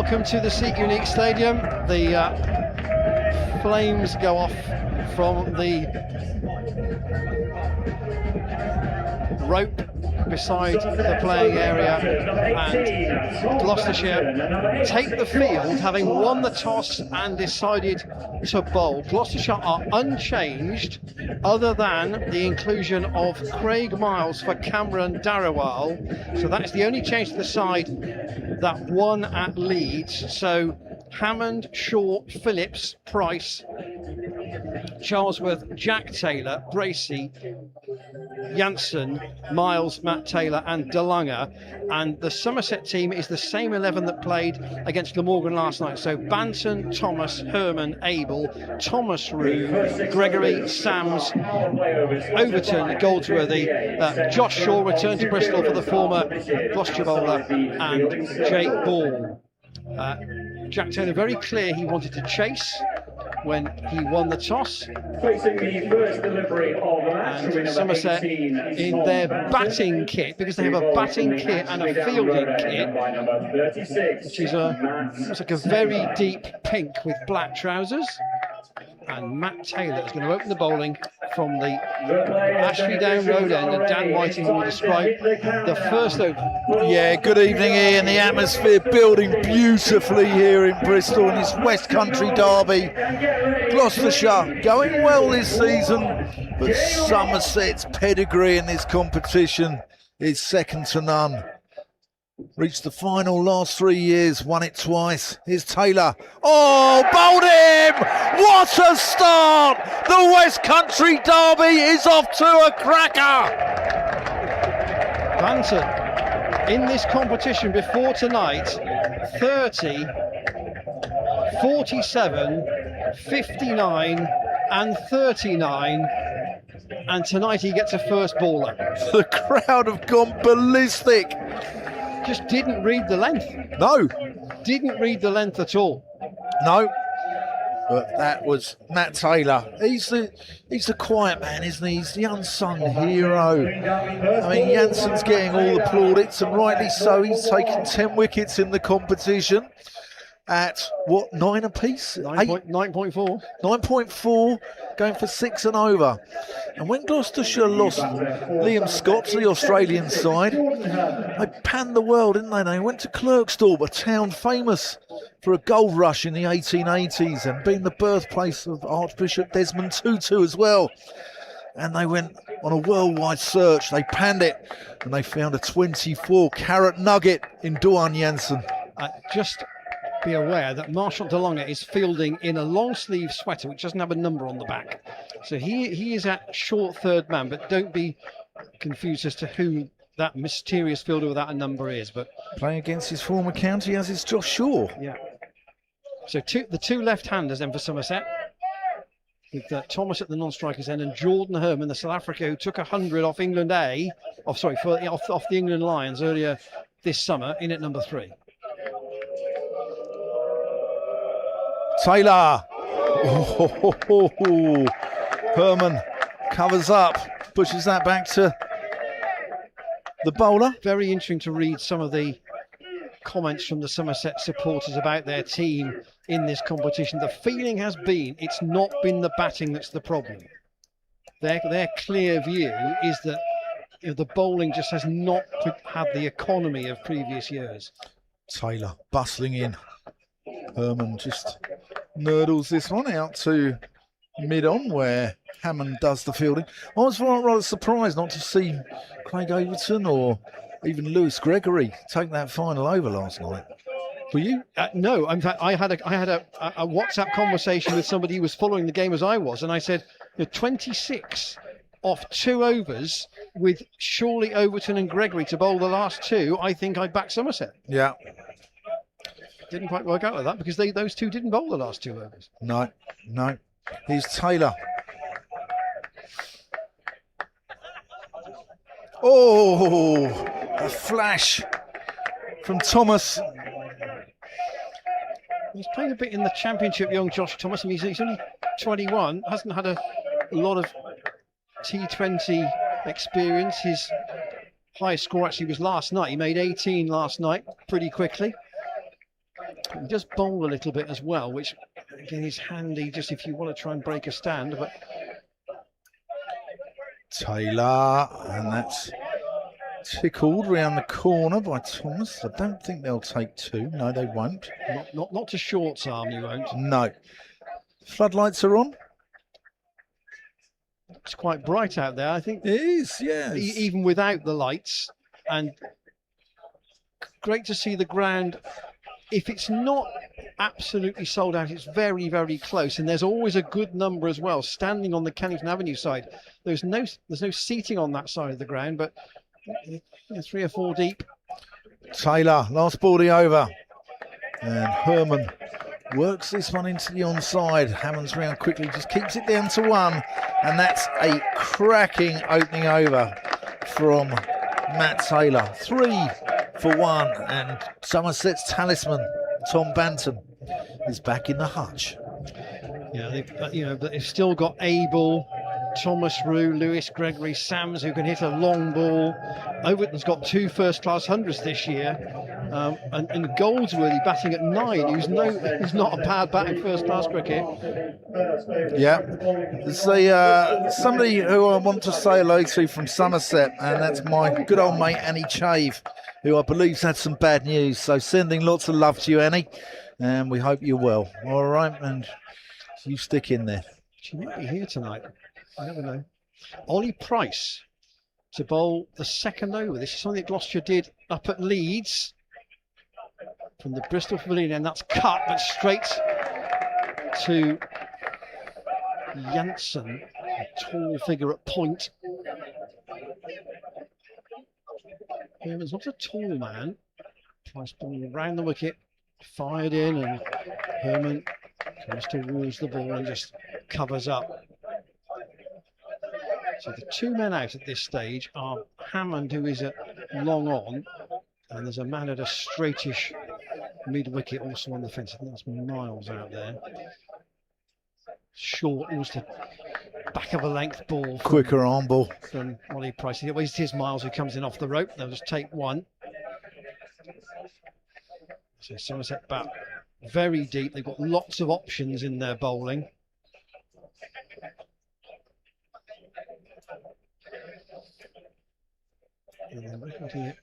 welcome to the Seat Unique Stadium. The flames go off from the rope beside the playing area, and Gloucestershire take the field, having won the toss and decided to bowl. Gloucestershire are unchanged, other than the inclusion of Craig Miles for Cameron Darawal. So that is the only change to the side that won at Leeds. So Hammond, Shaw, Phillips, Price, Charlesworth, Jack Taylor, Bracey, Janssen, Miles, Matt Taylor and DeLunger. And the Somerset team is the same 11 that played against Glamorgan last night. So Banton, Thomas, Herman, Abel, Thomas Rue, Gregory, Sams, Overton, Goldsworthy, Josh Shaw returned to Bristol for the former Gloucestershire bowler, and Jake Ball. Jack Taylor very clear he wanted to chase when he won the toss. Facing the first delivery of the match, and Somerset in their batting kit, because they have a batting kit and a fielding kit, which is looks like a very deep pink with black trousers. And Matt Taylor is going to open the bowling from the Ashley Down Road end, and Dan Whiting will describe the first over. Yeah, good evening, Ian. The atmosphere building beautifully here in Bristol in this West Country derby. Gloucestershire going well this season, but Somerset's pedigree in this competition is second to none. Reached the final last 3 years, won it twice. Here's Taylor. Oh, bowled him! What a start! The West Country derby is off to a cracker! Banton in this competition before tonight, 30, 47, 59 and 39. And tonight he gets a first bowler. The crowd have gone ballistic. Just didn't read the length. No. Didn't read the length at all. No. But that was Matt Taylor. He's the quiet man, isn't he? He's the unsung hero. I mean, Janssen's getting all the plaudits, and rightly so. He's taken 10 wickets in the competition at, what, 9 apiece? 9.4. 9.4, going for 6 and over. And when Gloucestershire lost Liam Scott to the Australian side, they panned the world, didn't they? They went to Clerksdorp, a town famous for a gold rush in the 1880s and being the birthplace of Archbishop Desmond Tutu as well. And they went on a worldwide search. They panned it, and they found a 24-carat nugget in Duan Janssen. Just be aware that Marshall DeLunger is fielding in a long sleeve sweater which doesn't have a number on the back. So he is at short third man, but don't be confused as to who that mysterious fielder without a number is. But playing against his former county as is Josh Shaw. Yeah. So the two left-handers then for Somerset, with Thomas at the non-strikers end and Jordan Herman, the South Africa who took 100 off England off the England Lions earlier this summer, in at number 3. Taylor. Oh, Herman covers up, pushes that back to the bowler. Very interesting to read some of the comments from the Somerset supporters about their team in this competition. The feeling has been it's not been the batting that's the problem. Their clear view is that the bowling just has not had the economy of previous years. Taylor bustling in. Herman just nurdles this one out to mid-on where Hammond does the fielding. I was rather surprised not to see Craig Overton or even Lewis Gregory take that final over last night. Were you? No, in fact, I had a WhatsApp conversation with somebody who was following the game as I was, and I said, 26 off 2 overs with surely Overton and Gregory to bowl the last 2. I think I'd back Somerset. Yeah. Didn't quite work out like that because those 2 didn't bowl the last 2 overs. No. Here's Taylor. Oh, a flash from Thomas. He's played a bit in the Championship, young Josh Thomas. I mean, he's only 21, hasn't had a lot of T20 experience. His highest score actually was last night. He made 18 last night pretty quickly. He does bowl a little bit as well, which again is handy just if you want to try and break a stand. But Taylor, and that's tickled round the corner by Thomas. I don't think they'll take two. No, they won't. Not to shorts arm, you won't. No. Floodlights are on. It's quite bright out there, I think. It is, yes. Even without the lights. And great to see the ground. If it's not absolutely sold out, it's very, very close. And there's always a good number as well, standing on the Kennington Avenue side. There's no seating on that side of the ground, but 3 or 4 deep. Taylor, last balling over. And Herman works this one into the onside. Hammond's round quickly, just keeps it down to 1. And that's a cracking opening over from Matt Taylor. 3 for 1. And Somerset's talisman, Tom Banton, is back in the hutch. Yeah, they've still got Abel, Thomas Rue, Lewis Gregory, Sams, who can hit a long ball. Overton's got 2 first-class hundreds this year. And Goldsworthy batting at 9, who's not a bad bat in first-class cricket. Yeah, there's somebody who I want to say hello to from Somerset, and that's my good old mate Annie Chave, who I believe's had some bad news. So sending lots of love to you, Annie, and we hope you're well. All right, and you stick in there. She might be here tonight. I never know. Ollie Price to bowl the second over. This is something that Gloucestershire did up at Leeds from the Bristol Pavilion, and that's cut, but straight to Janssen, a tall figure at point. Herman's not a tall man. Price ball around the wicket, fired in, and Herman comes towards the ball and just covers up. So the 2 men out at this stage are Hammond, who is at long on, and there's a man at a straightish mid-wicket also on the fence. I think that's Miles out there. Short, almost a back of a length ball. Quicker arm ball. From Ollie Price. It is Miles who comes in off the rope. They'll just take 1. So Somerset bat very deep. They've got lots of options in their bowling. And the record here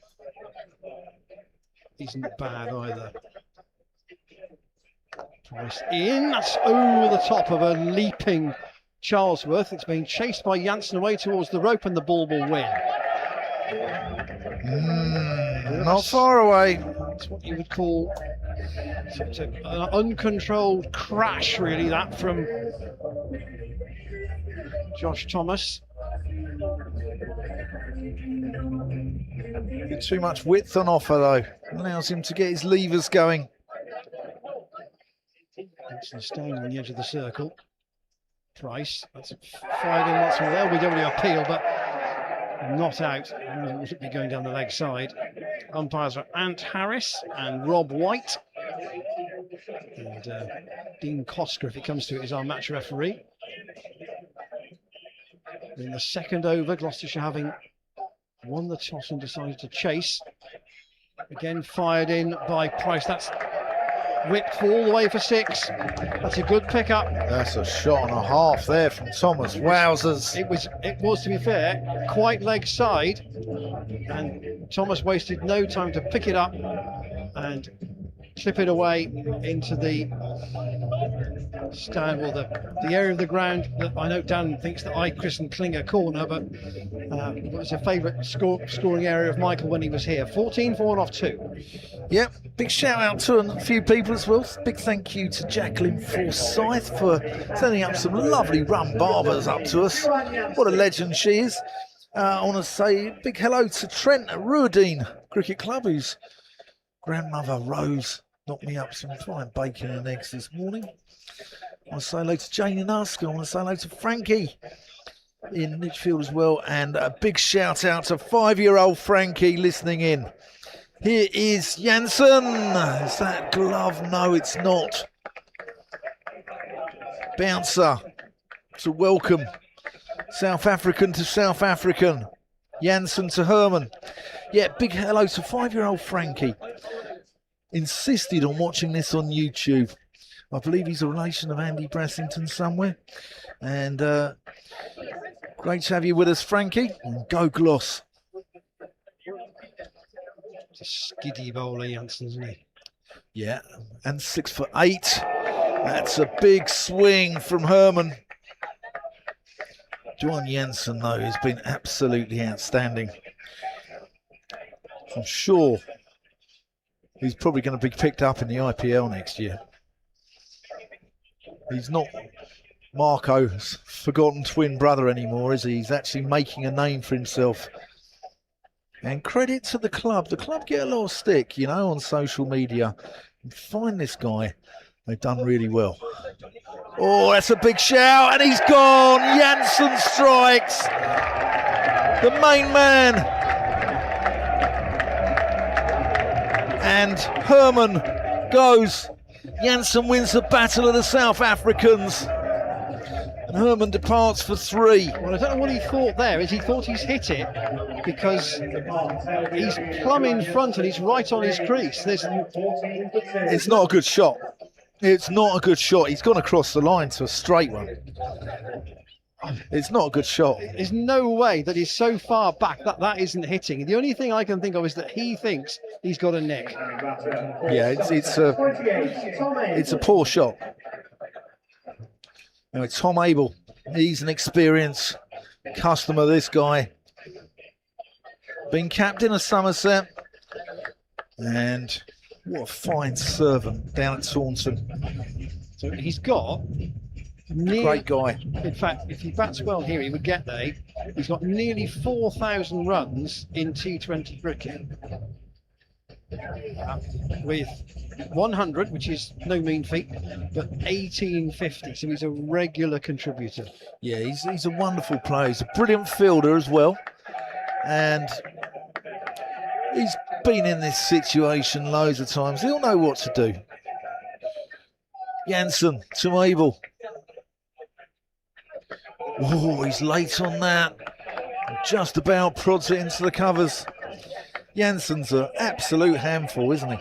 isn't bad either. Price in, that's over the top of a leaping Charlesworth. It's being chased by Janssen away towards the rope, and the ball will win. Not far away. It's what you would call an uncontrolled crash, really, that from Josh Thomas. Bit too much width on offer though. Allows him to get his levers going. That's staying on the edge of the circle. Price, that's fired in once more. There'll be appeal, but not out. It be going down the leg side. Umpires are Ant Harris and Rob White. And Dean Kosker, if it comes to it, is our match referee. In the second over, Gloucestershire having won the toss and decided to chase. Again fired in by Price. That's whipped all the way for 6. That's a good pickup. That's a shot and a half there from Thomas. Wowzers. It was, to be fair, quite leg side, and Thomas wasted no time to pick it up and clip it away into the stand, or the area of the ground that I know Dan thinks that I christened Klinger corner, but it was a favourite scoring area of Michael when he was here. 14 for 1 off 2. Yep, big shout out to a few people as well. Big thank you to Jacqueline Forsyth for sending up some lovely rum barbers up to us. What a legend she is. I want to say big hello to Trent at Ruadine Cricket Club, whose grandmother Rose knocked me up some fine bacon and eggs this morning. I want to say hello to Jane and Usker. I want to say hello to Frankie in Litchfield as well. And a big shout out to 5-year-old Frankie listening in. Here is Janssen. Is that glove? No, it's not. Bouncer to welcome South African to South African. Janssen to Herman. Yeah, big hello to 5-year-old Frankie. insisted on watching this on YouTube. I believe he's a relation of Andy Brassington somewhere. And great to have you with us, Frankie. And go Gloss. It's a skiddy bowler, Janssen, isn't he? Yeah, and 6'8". That's a big swing from Herman. John Jensen, though, has been absolutely outstanding. I'm sure he's probably going to be picked up in the IPL next year. He's not Marco's forgotten twin brother anymore, is he? He's actually making a name for himself. And credit to the club. The club get a lot of stick, you know, on social media. And find this guy. They've done really well. Oh, that's a big shout, and he's gone. Janssen strikes. The main man. And Herman goes. Janssen wins the battle of the South Africans. And Herman departs for 3. Well, I don't know what he thought there. Is he thought he's hit it because he's plumb in front and he's right on his crease. It's not a good shot. It's not a good shot. He's gone across the line to a straight one. It's not a good shot. There's no way that he's so far back that that isn't hitting. The only thing I can think of is that he thinks he's got a nick. Yeah, it's a poor shot. Anyway, Tom Abel, he's an experienced customer, this guy. Been captain of Somerset. And what a fine servant down at Taunton. So he's got... Great guy. In fact, if he bats well here, he would get there. He's got nearly 4,000 runs in T20 cricket. With 100, which is no mean feat, but 1850, so he's a regular contributor. Yeah, he's a wonderful player. He's a brilliant fielder as well, and he's been in this situation loads of times. He'll know what to do. Janssen to Abel. Oh, he's late on that. Just about prods it into the covers. Janssen's an absolute handful, isn't he?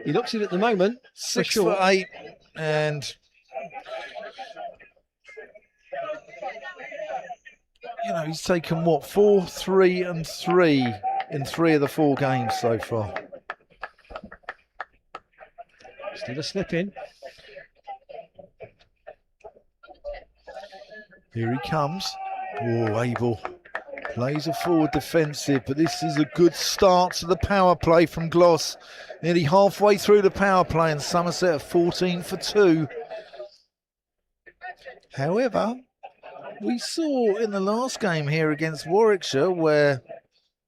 He looks it at the moment. 6'8", and you know, he's taken what, 4, 3 and 3 in 3 of the 4 games so far. Still a slip in. Here he comes. Oh, Abel plays a forward defensive, but this is a good start to the power play from Gloss. Nearly halfway through the power play, and Somerset are 14 for 2. However, we saw in the last game here against Warwickshire where,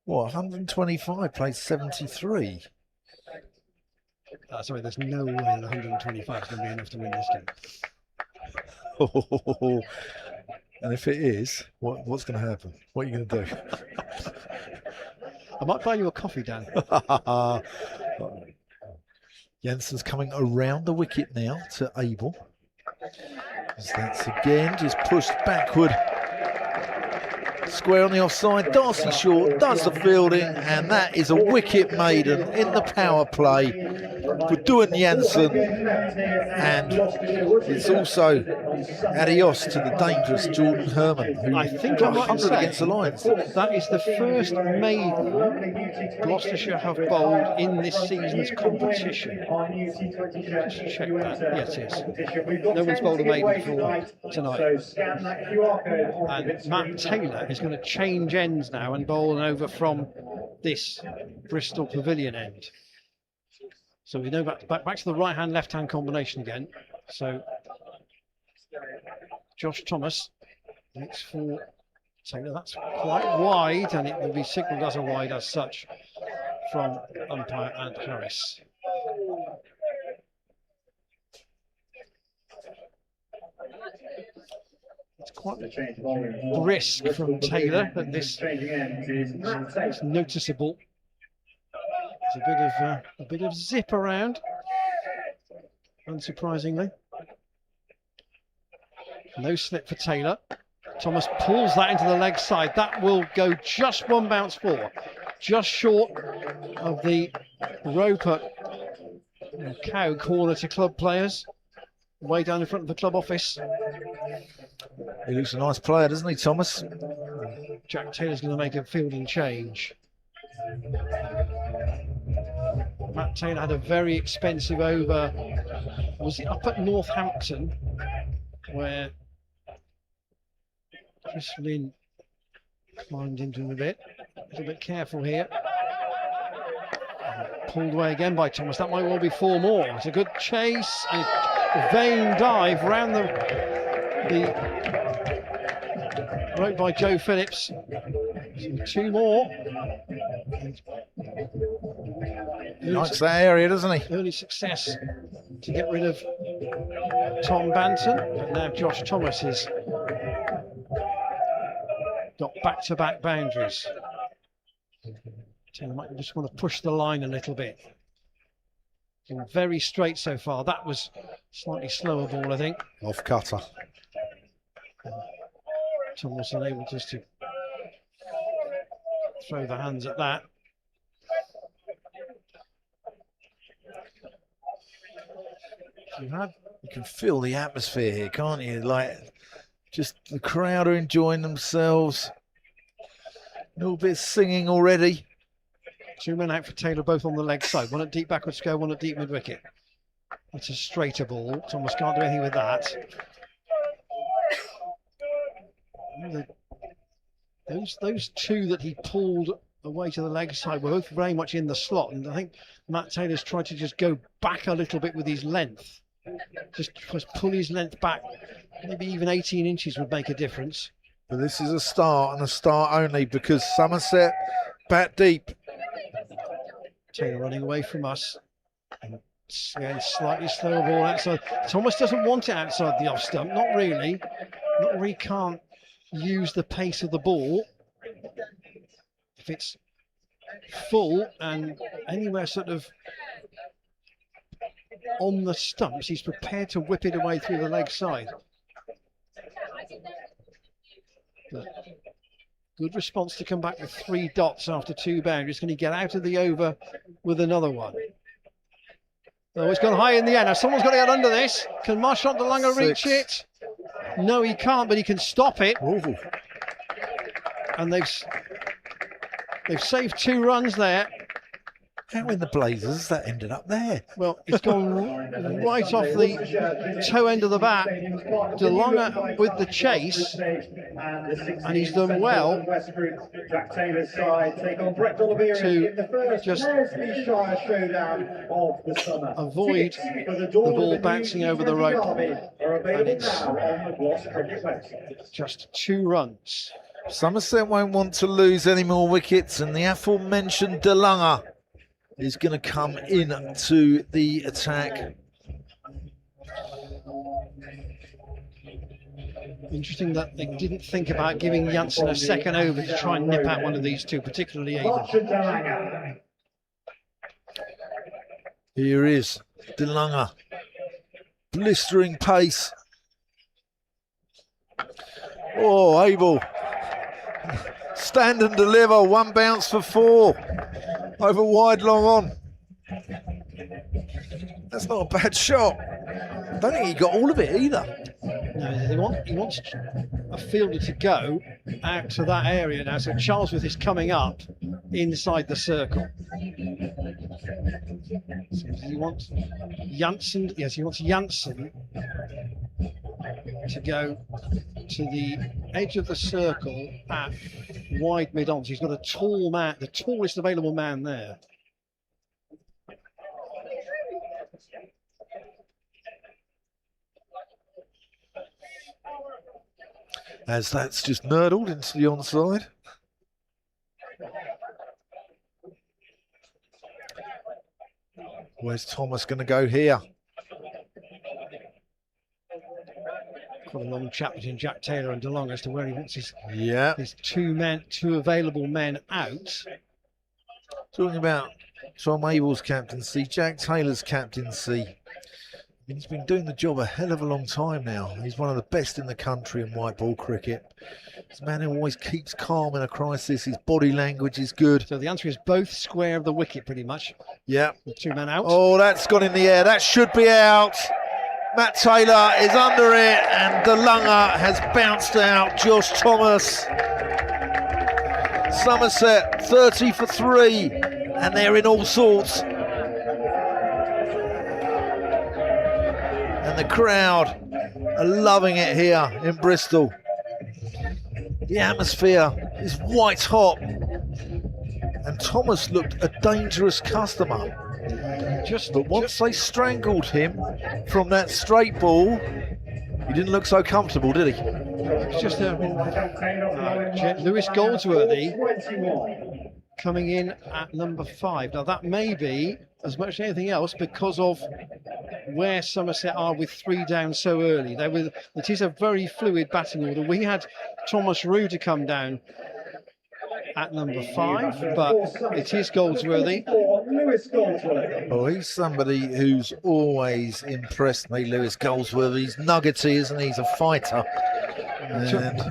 what, 125 played 73. Sorry, there's no way that 125 is going to be enough to win this game. And if it is, what's going to happen? What are you going to do? I might buy you a coffee, Dan. Jensen's coming around the wicket now to Abel. That's again just pushed backward. Square on the offside. Darcy Short does the fielding, and that is a wicket maiden in the power play for Duan Janssen. And it's also adios to the dangerous Jordan Herman, who I think got I might 100 say against the Lions. that is the first maiden Gloucestershire have bowled in this season's competition. Just check that. Yes, it is. No one's bowled a maiden before tonight. And Matt Taylor is going to change ends now and bowl an over from this Bristol Pavilion end. So we know back to the right-hand, left-hand combination again. So Josh Thomas looks for Taylor. That's quite wide, and it will be signalled as a wide as such from umpire and Harris. It's quite brisk from Taylor, but this is noticeable. There's a bit of zip around, unsurprisingly. No slip for Taylor. Thomas pulls that into the leg side. That will go just one bounce for, just short of the rope at Cow corner to club players, way down in front of the club office. He looks a nice player, doesn't he, Thomas? Jack Taylor's going to make a fielding change. Matt Taylor had a very expensive over. Was it up at Northampton where Chris Lynn climbed into him a bit? A little bit careful here. Pulled away again by Thomas. That might well be 4 more. It's a good chase. And a vain dive round the rope by Joe Phillips. So 2 more. He likes that area, doesn't he? Early success to get rid of Tom Banton, but now Josh Thomas has got back-to-back boundaries. Taylor might just want to push the line a little bit. Been very straight so far. That was slightly slower ball, I think. Off cutter. Thomas unable just to throw the hands at that. You can feel the atmosphere here, can't you? Like, just the crowd are enjoying themselves. A little bit of singing already. 2 men out for Taylor, both on the leg side. One at deep backward square, one at deep mid wicket. That's a straighter ball. Thomas can't do anything with that. Those 2 that he pulled away to the leg side were both very much in the slot, and I think Matt Taylor's tried to just go back a little bit with his length. Just pull his length back. Maybe even 18 inches would make a difference. But this is a start, and a start only, because Somerset bat deep. Taylor running away from us. And again, slightly slower ball outside. Thomas doesn't want it outside the off stump. Not really. Not really. Can't use the pace of the ball. If it's full and anywhere sort of on the stumps, he's prepared to whip it away through the leg side. But good response to come back with 3 dots after 2 boundaries. Can he get out of the over with another one? Oh, it's gone high in the air. Now someone's got to get under this. Can Marchant de Lange reach it? No, he can't, but he can stop it. Ooh. And they've saved 2 runs there. How in the blazers that ended up there? Well, it's gone right off the toe end of the bat. De Lange with the chase, and he's done well to just avoid the ball bouncing over the rope. And it's just 2 runs. Somerset won't want to lose any more wickets, and the aforementioned De Lange is going to come in to the attack. Interesting that they didn't think about giving Janssen a second over to try and nip out one of these 2, particularly Aiden. Here is De Lange, blistering pace. Oh, Abel, stand and deliver, 1 bounce for 4. Over wide, long on. That's not a bad shot. I don't think he got all of it either. No, he wants a fielder to go out to that area now. So Charlesworth is coming up inside the circle. So he wants Janssen. Yes, he wants Janssen to go to the edge of the circle at wide mid-on. So he's got a tall man, the tallest available man there. As that's just nurdled into the onside. Where's Thomas going to go here? Quite a long chat between Jack Taylor and De Lange as to where he wants his 2 available men out. Talking about Tom Abel's captaincy, Jack Taylor's captaincy. He's been doing the job a hell of a long time now. He's one of the best in the country in white ball cricket. He's a man who always keeps calm in a crisis. His body language is good. So the answer is both square of the wicket, pretty much. Yeah. With 2 men out. Oh, that's gone in the air. That should be out. Matt Taylor is under it, and DeLunger has bounced out. Josh Thomas. Somerset 30 for 3, and they're in all sorts. And the crowd are loving it here in Bristol. The atmosphere is white hot, and Thomas looked a dangerous customer. But once they strangled him from that straight ball, he didn't look so comfortable, did he? It's just Lewis Goldsworthy coming in at number 5. Now that may be, as much as anything else, because of where Somerset are with 3 down so early. It is a very fluid batting order. We had Thomas Rue to come down at number 5, but it is Goldsworthy. Oh, he's somebody who's always impressed me, Lewis Goldsworthy. He's nuggety, isn't he? He's a fighter.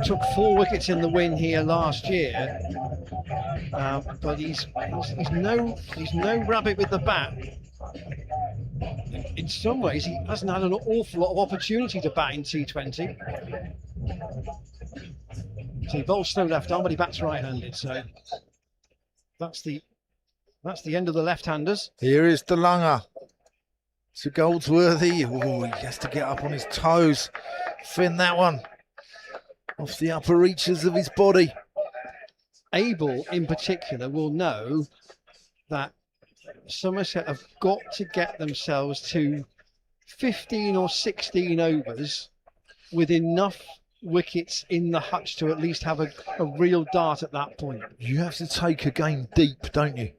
Took 4 wickets in the win here last year, but he's no rabbit with the bat. In some ways, he hasn't had an awful lot of opportunity to bat in T20. So he bowls slow left arm, but he bats right-handed. So that's the end of the left-handers. Here is DeLunger to Goldsworthy. Oh, he has to get up on his toes. Fin that one off the upper reaches of his body. Abel, in particular, will know that Somerset have got to get themselves to 15 or 16 overs with enough wickets in the hutch to at least have a real dart at that point. You have to take a game deep, don't you?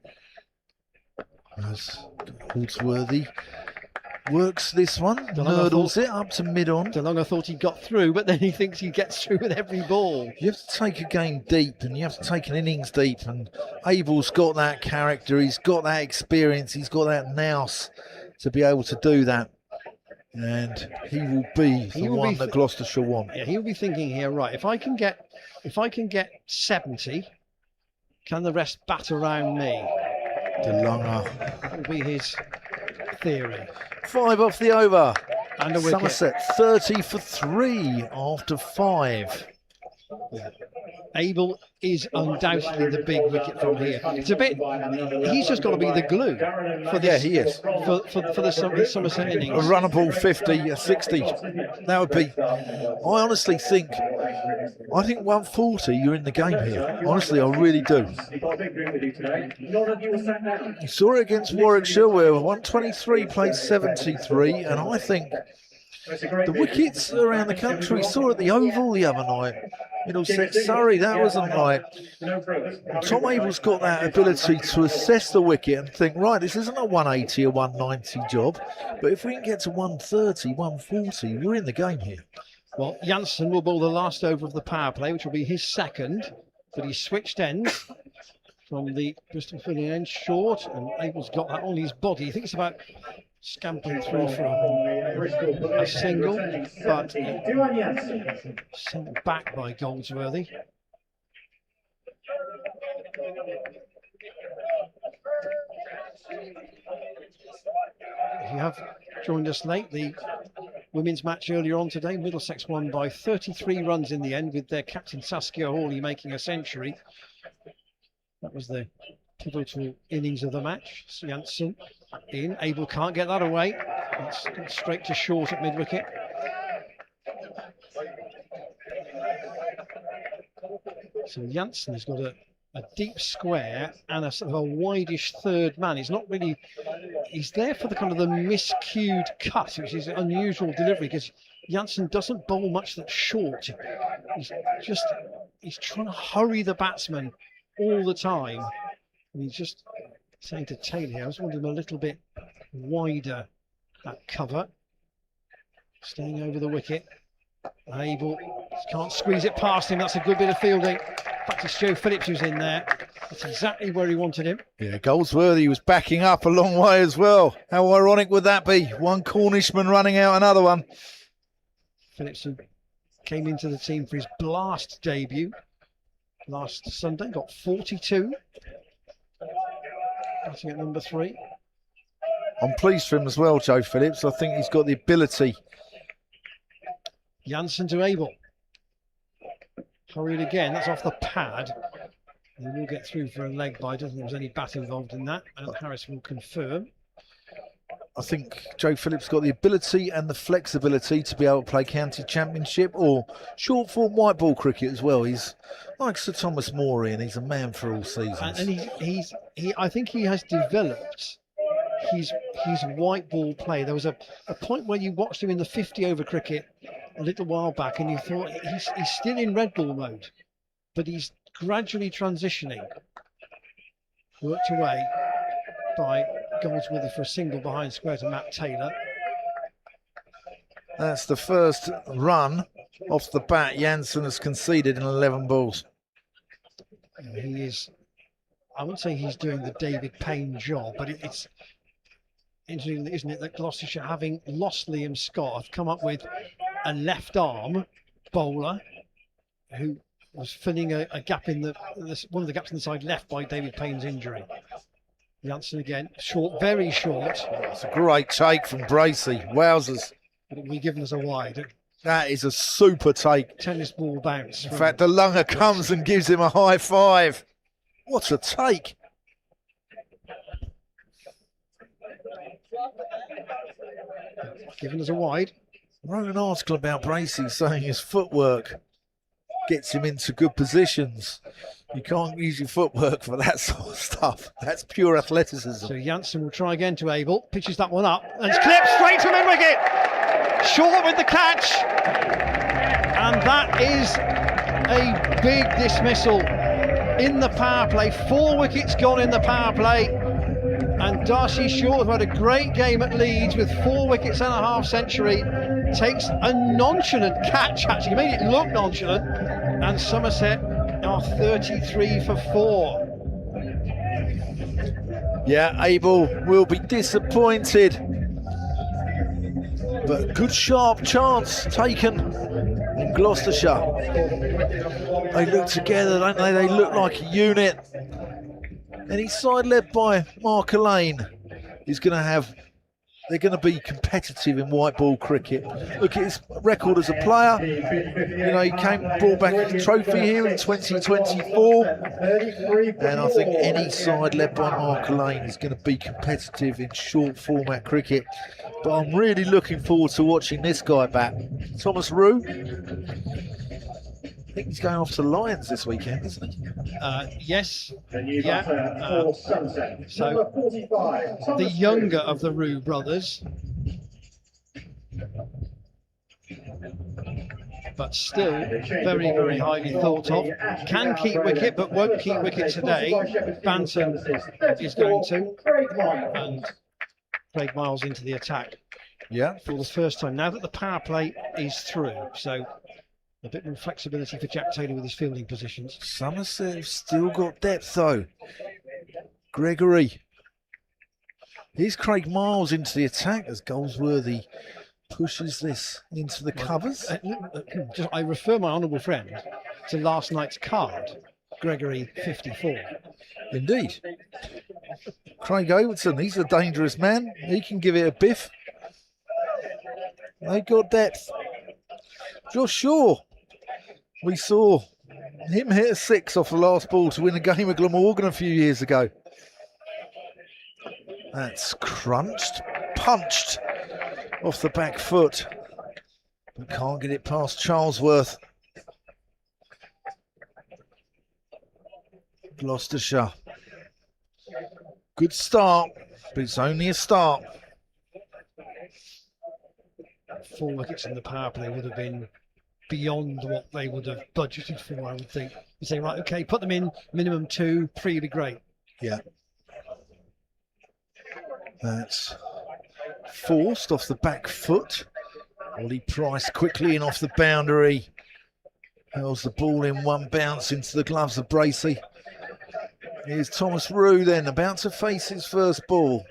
As Goldsworthy works this one, nurdles it up to mid-on. DeLunger thought he got through, but then he thinks he gets through with every ball. You have to take a game deep, and you have to take an innings deep, and Abel's got that character, he's got that experience, he's got that nous to be able to do that. And he will be the one that Gloucestershire want. Yeah, he'll be thinking here, right, if I can get 70, can the rest bat around me? DeLunger. That will be his theory. 5 off the over. And a wicket. Somerset 30 for 3 after 5. Yeah. Abel is undoubtedly the big wicket from here. It's a bit. He's just got to be the glue for this. Yeah, he is for the Somerset innings. A runnable 50, a 60. That would be. I honestly think. I think 140. You're in the game here. Honestly, I really do. You saw it against Warwickshire, where 123 played 73, and I think. The wickets around the country, saw at the Oval the other night. Middlesex, Surrey, that wasn't right. Tom Abel's got that ability to assess the wicket and think, right, this isn't a 180 or 190 job, but if we can get to 130, 140, we're in the game here. Well, Janssen will bowl the last over of the power play, which will be his second, but he's switched ends from the Bristol filling end short, and Abel's got that on his body. He thinks about scampering through for a single, but sent back by Goldsworthy. If you have joined us late, the women's match earlier on today, Middlesex won by 33 runs in the end, with their captain Saskia Hawley making a century. That was the pivotal innings of the match. Janssen in. Abel can't get that away. It's straight to short at mid-wicket. So Janssen has got a deep square and a sort of a wideish third man. He's not really. He's there for the kind of the miscued cut, which is an unusual delivery, because Janssen doesn't bowl much that's short. He's trying to hurry the batsman all the time. And he's just saying to Taylor, I just want him a little bit wider, that cover. Staying over the wicket. Abel can't squeeze it past him. That's a good bit of fielding. Back to Joe Phillips, who's in there. That's exactly where he wanted him. Yeah, Goldsworthy was backing up a long way as well. How ironic would that be? One Cornishman running out another one. Phillips, who came into the team for his blast debut last Sunday, got 42. Batting at number 3. I'm pleased for him as well, Joe Phillips. I think he's got the ability. Jansen to Abel. Hurried again, that's off the pad. He will get through for a leg bite. I don't think there was any bat involved in that. And Harris will confirm. I think Joe Phillips got the ability and the flexibility to be able to play county championship or short form white ball cricket as well. He's like Sir Thomas Morey, and he's a man for all seasons. And I think he has developed his white ball play. There was a point where you watched him in the 50 over cricket a little while back, and you thought he's still in red ball mode, but he's gradually transitioning. Worked away by Goldsworthy for a single behind square to Matt Taylor. That's the first run off the bat Jansen has conceded in 11 balls. He is, I wouldn't say he's doing the David Payne job, but it's interesting, isn't it, that Gloucestershire, having lost Liam Scott, have come up with a left arm bowler who was filling a gap in one of the gaps in the side left by David Payne's injury. Jansen again, short, very short. It's a great take from Bracey. Wowzers. But it will be given as a wide. That is a super take. Tennis ball bounce. In fact, DeLunger comes and gives him a high five. What a take. Given as a wide. I wrote an article about Bracey saying his footwork gets him into good positions. You can't use your footwork for that sort of stuff. That's pure athleticism. So Jansen will try again to Abel. Pitches that one up. And it's clipped straight to mid-wicket. Short with the catch. And that is a big dismissal in the power play. 4 wickets gone in the power play. And Darcy Short, who had a great game at Leeds with 4 wickets and a half century, takes a nonchalant catch, actually. He made it look nonchalant. And Somerset are 33 for 4. Yeah, Abel will be disappointed. But good sharp chance taken in Gloucestershire. They look together, don't they? They look like a unit. And his side led by Mark Lane is going to have, they're going to be competitive in white ball cricket. Look at his record as a player. You know, he brought back a trophy here in 2024. And I think any side led by Mark Lane is going to be competitive in short format cricket. But I'm really looking forward to watching this guy bat. Thomas Rue. I think he's going off to Lions this weekend, isn't he? Yes. Yeah. So the younger of the Rue brothers, but still very, very highly thought of. Can keep wicket, but won't keep wicket today. Banton is going to, and Craig Miles into the attack. Yeah. For the first time now that the power play is through. So a bit more flexibility for Jack Taylor with his fielding positions. Somerset have still got depth though. Gregory. Here's Craig Miles into the attack as Goldsworthy pushes this into the covers. I refer my honourable friend to last night's card, Gregory 54. Indeed. Craig Overton, he's a dangerous man. He can give it a biff. They've got depth. Josh Shaw, we saw him hit a 6 off the last ball to win a game at Glamorgan a few years ago. That's crunched, punched off the back foot, but can't get it past Charlesworth. Gloucestershire. Good start, but it's only a start. 4 wickets in the power play would have been beyond what they would have budgeted for, I would think. You say, right, okay, put them in, minimum 2, 3 would be great. Yeah. That's forced off the back foot. Ollie Price quickly in off the boundary. Hurls the ball in one bounce into the gloves of Bracey. Here's Thomas Rue then, about to face his first ball.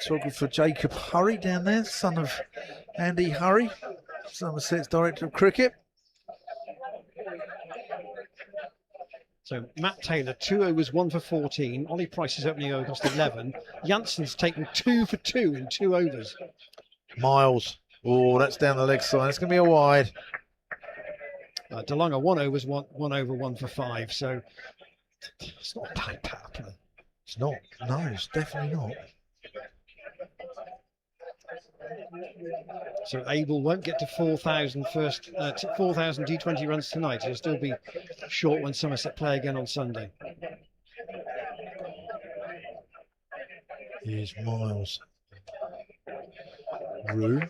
Photographer Jacob Hurry down there, son of Andy Hurry, Somerset's Director of Cricket. So Matt Taylor, 2 overs, 1 for 14. Ollie Price's opening over cost 11. Jansen's taken 2 for 2 in 2 overs. Miles. Oh, that's down the leg side. It's going to be a wide. DeLonge, 1 overs, 1 over, 1 for 5. So it's not a bad pattern. It's not. No, it's definitely not. So Abel won't get to 4,000 4,000 T20 runs tonight. He'll still be short when Somerset play again on Sunday. Here's Miles. Rue.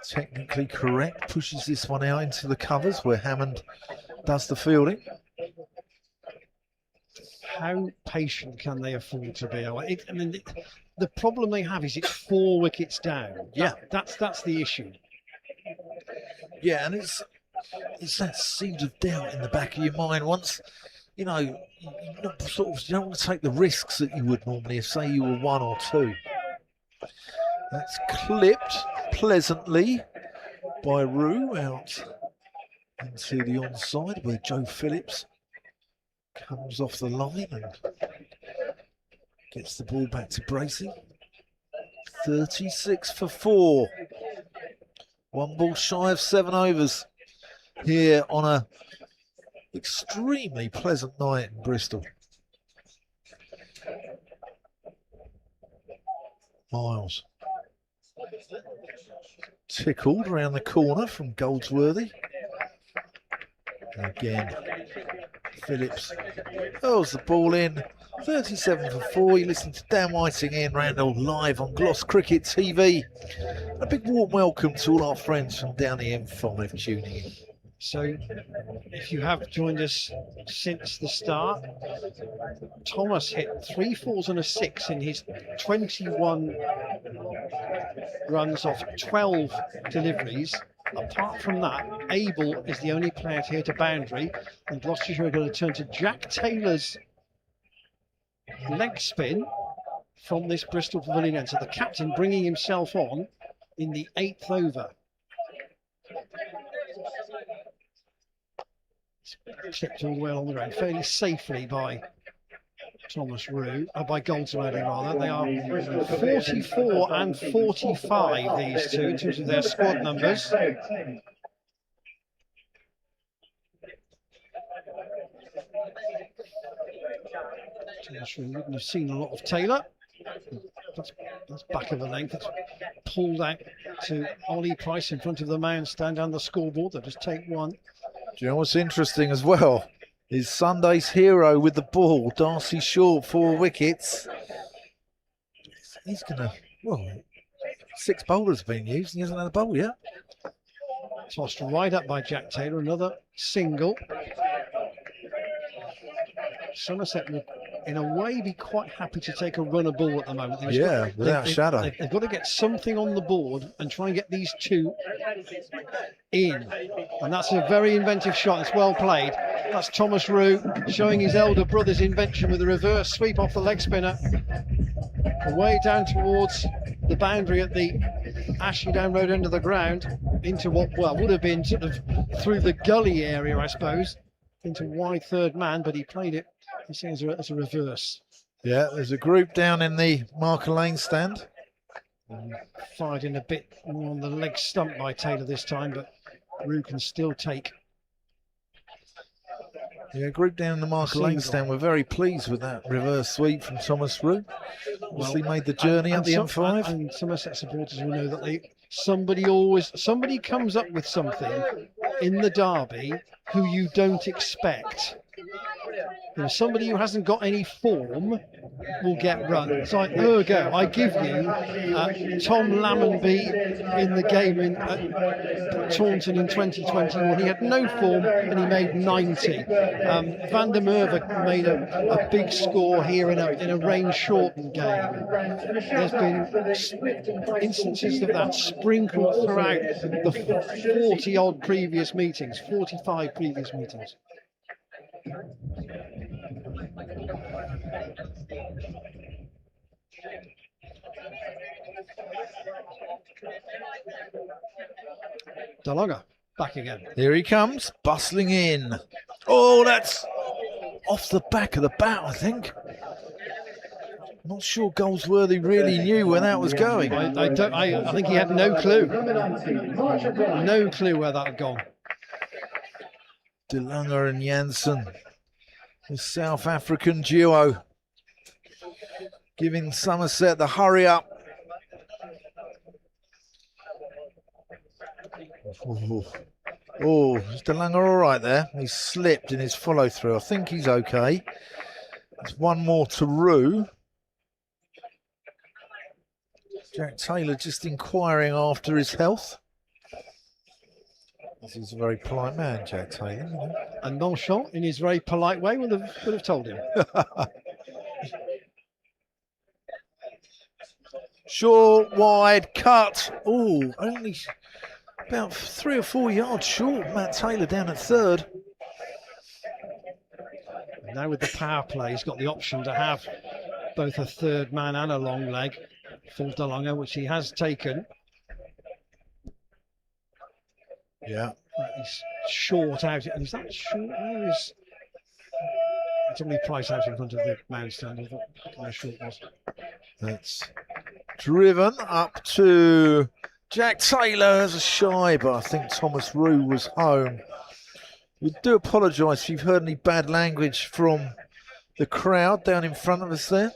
Technically correct. Pushes this one out into the covers where Hammond does the fielding. How patient can they afford to be? I mean, the problem they have is it's 4 wickets down. Yeah, that's the issue. Yeah, and it's that seed of doubt in the back of your mind. Once you know, you don't want to take the risks that you would normally if, say, you were 1 or 2. That's clipped pleasantly by Rue out into the onside where Joe Phillips comes off the line and gets the ball back to Bracey. 36 for 4. 1 ball shy of 7 overs here on a extremely pleasant night in Bristol. Miles. Tickled around the corner from Goldsworthy. And again, Phillips hurls the ball in. 37 for 4. You listen to Dan Whiting, Ian Randall live on Gloss Cricket TV. A big warm welcome to all our friends from down the M5 tuning in. So if you have joined us since the start, Thomas hit 3 4s and a 6 in his 21 runs off 12 deliveries. Apart from that, Abel is the only player to hit a boundary, and Gloucestershire are going to turn to Jack Taylor's leg spin from this Bristol Pavilion end. So the captain bringing himself on in the 8th over. Clipped all the way along the ground fairly safely by Thomas Rue, by Goldsworthy rather. They are 44 and 45, these two, in terms of their squad numbers. Thomas Rue wouldn't have seen a lot of Taylor. That's back of the length. It's pulled out to Ollie Price in front of the man, stand down the scoreboard. They'll just take 1. Do you know what's interesting as well? Is Sunday's hero with the ball, Darcy Short, 4 wickets. He's going to, well, 6 bowlers have been used. He hasn't had a bowl yet. Tossed right up by Jack Taylor, another single. Somerset would, in a way, be quite happy to take a runner ball at the moment. Without a shadow. They've got to get something on the board and try and get these 2 in. And that's a very inventive shot. It's well played. That's Thomas Rue showing his elder brother's invention with a reverse sweep off the leg spinner. Away down towards the boundary at the Ashley Down Road end of the ground, into what, well, would have been sort of through the gully area, I suppose, into wide third man, but he played it as a reverse. Yeah, there's a group down in the Marker Lane stand. Fired in a bit more on the leg stump by Taylor this time, but Rue can still take. Yeah, group down in the Marker Lane stand. We're very pleased with that reverse sweep from Thomas Rue. Obviously made the journey up the M5. And Somerset supporters will know that somebody comes up with something in the derby who you don't expect. somebody who hasn't got any form will get run. It's like, ergo, I give you Tom Lammonby in the game at Taunton in 2021. He had no form and he made 90. Van der Merwe made a big score here in a rain-shortened game. There's been instances of that sprinkled throughout the 40-odd previous meetings, 45 previous meetings. DeLonge back again. Here he comes, bustling in. Oh, that's off the back of the bat, I think. Not sure Goldsworthy really knew where that was going. I think he had no clue. No clue where that had gone. DeLonge and Janssen, the South African duo, giving Somerset the hurry up. Oh, is DeLonge all right there? He slipped in his follow through. I think he's okay. There's one more to Rue. Jack Taylor just inquiring after his health. He's a very polite man, Jack Taylor. You know? And Nonchant, in his very polite way, would have told him. Short, wide, cut. Oh, only about 3 or 4 yards short. Matt Taylor down at third. And now with the power play, he's got the option to have both a third man and a long leg for DeLonge, which he has taken. Yeah. He's short out. And is that short? Where is... It's only Price out in front of the mound stand. I thought how short was. That's driven up to Jack Taylor as a shy, but I think Thomas Rue was home. We do apologise if you've heard any bad language from the crowd down in front of us there.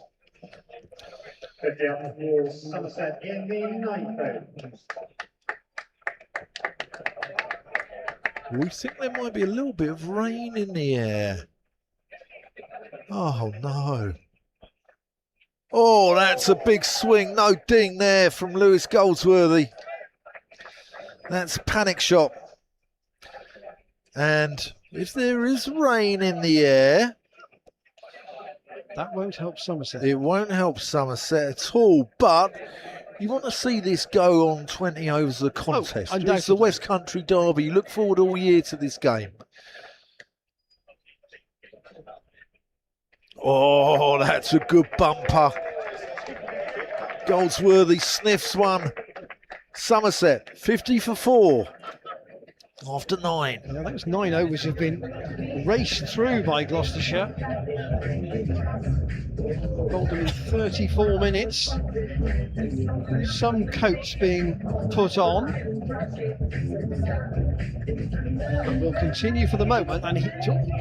Somerset in the 9th. We think there might be a little bit of rain in the air. Oh no. Oh, that's a big swing. No ding there from Lewis Goldsworthy. That's a panic shot. And if there is rain in the air, that won't help Somerset. It won't help Somerset at all, but you want to see this go on 20 overs of the contest. It's the West Country Derby. You look forward all year to this game. Oh, that's a good bumper. Goldsworthy sniffs one. Somerset, 50 for 4 after 9. Yeah, those 9 overs have been raced through by Gloucestershire. Bowled them in 34 minutes. Some coats being put on. But we'll continue for the moment. And he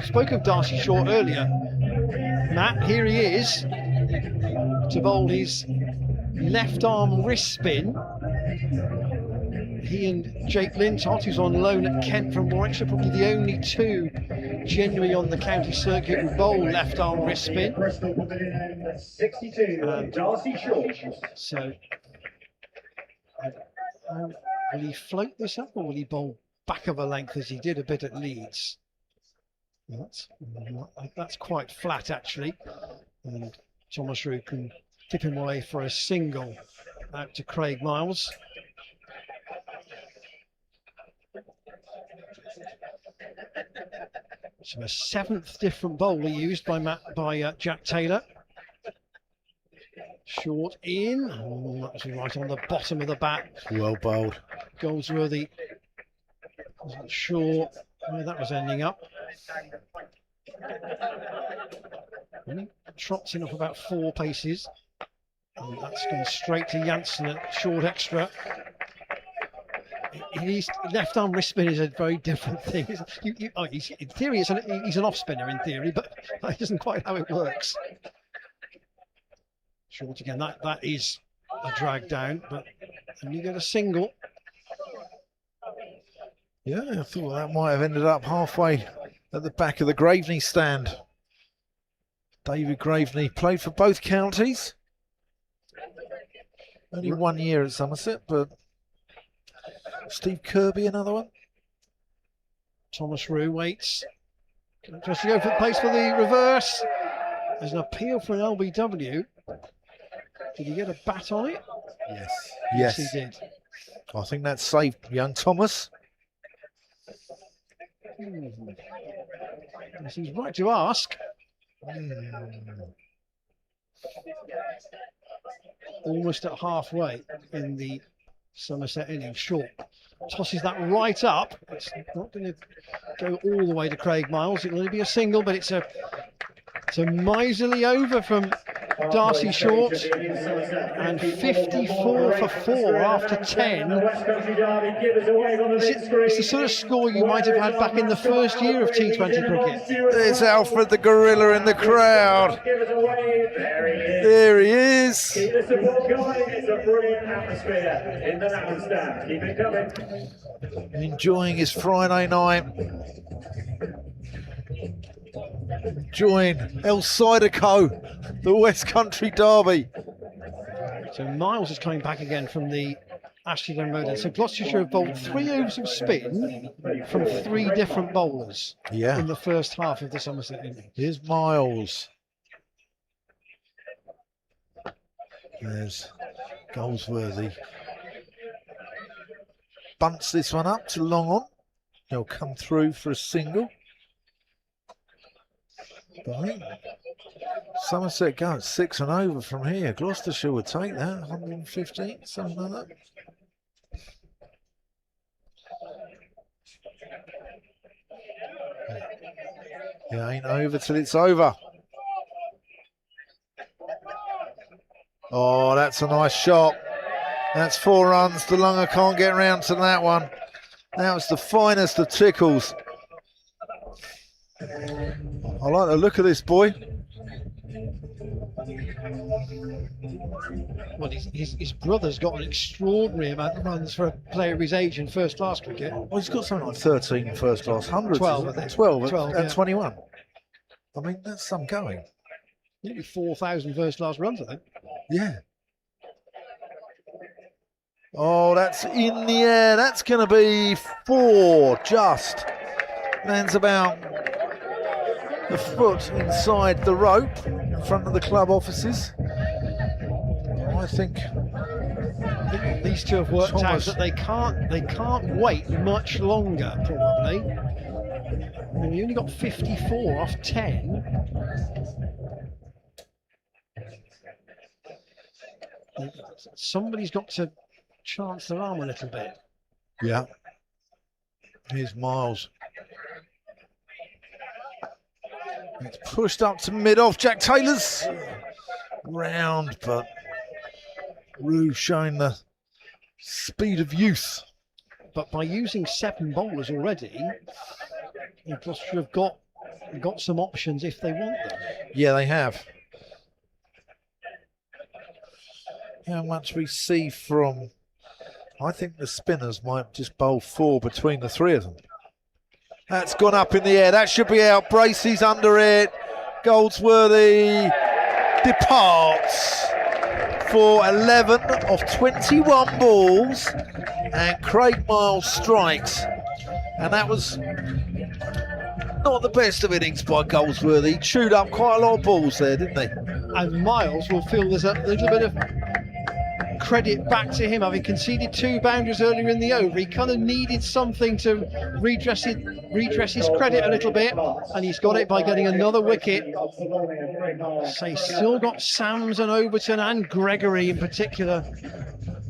spoke of Darcy Short earlier. Matt, here he is to bowl his left arm wrist spin. He and Jake Lintott, who's on loan at Kent from Warwickshire, probably the only two genuinely on the county circuit who bowl left arm wrist spin. Bristol will be in 62. Darcy Short. So, will he float this up or will he bowl back of a length as he did a bit at Leeds? That's quite flat actually. And Thomas Rue can tip him away for a single out to Craig Miles. So a 7th different bowler used by Jack Taylor. Short in. Oh, that was right on the bottom of the bat. Well bowled. Goldsworthy wasn't sure where that was ending up. And he trots in off about 4 paces. And that's gone straight to Janssen at short extra. His left arm wrist spin is a very different thing. In theory, he's an off spinner in theory, but that isn't quite how it works. Short again, that is a drag down, but and you get a single. Yeah, I thought that might have ended up halfway at the back of the Graveney stand. David Graveney played for both counties. Only 1 year at Somerset, but Steve Kirby, another one. Thomas Rue waits. Just to go for the place for the reverse. There's an appeal for an LBW. Did he get a bat on it? Yes. Yes, he did. I think that saved young Thomas. Yes, he's right to ask. Almost at halfway in the Somerset innings. Short tosses that right up. It's not going to go all the way to Craig Miles. It'll only be a single, but it's a miserly over from Darcy Short, and 54 for 4 after 10. It's the sort of score you might have had back in the first year of T20 cricket. There's Alfred the Gorilla in the crowd. There he is. It's a brilliant atmosphere in the lounge stand. Keep it coming. Enjoying his Friday night. Enjoying El Sideco, the West Country derby. So Miles is coming back again from the Ashley-Glen Road. So Gloucestershire have bowled 3 overs of spin from 3 different bowlers in the first half of the Somerset innings. Here's Miles. There's Goldsworthy. Bunts this one up to long on. He'll come through for a single. But I think Somerset go at 6 and over from here. Gloucestershire would take that, 115, something like that. It ain't over till it's over. Oh, that's a nice shot. That's 4 runs. DeLunger can't get round to that one. That was the finest of tickles. I like the look of this boy. Well, his brother's got an extraordinary amount of runs for a player of his age in first-class cricket. Well, he's got something like 13 first-class hundreds. 12, I think. 12 12, and yeah. 21. I mean, that's some going. Nearly 4,000 first-class runs, I think. Yeah. Oh, that's in the air. That's going to be 4, just. Lands about a foot inside the rope in front of the club offices. I think these two have worked out that they can't wait much longer, probably. I mean, he only got 54 off 10. Somebody's got to chance their arm a little bit. Yeah. Here's Miles. It's pushed up to mid-off. Jack Taylor's round, but Rue showing the speed of youth. But by using 7 bowlers already, Gloucestershire have got some options if they want them. Yeah, they have. How much we see from... I think the spinners might just bowl 4 between the 3 of them. That's gone up in the air. That should be out. Bracey's under it. Goldsworthy departs for 11 of 21 balls. And Craig Miles strikes. And that was not the best of innings by Goldsworthy. He chewed up quite a lot of balls there, didn't he? And Miles will feel there's a little bit of credit back to him, having conceded 2 boundaries earlier in the over. He kind of needed something to redress his credit a little bit, and he's got it by getting another wicket. So he's still got Sams and Overton and Gregory in particular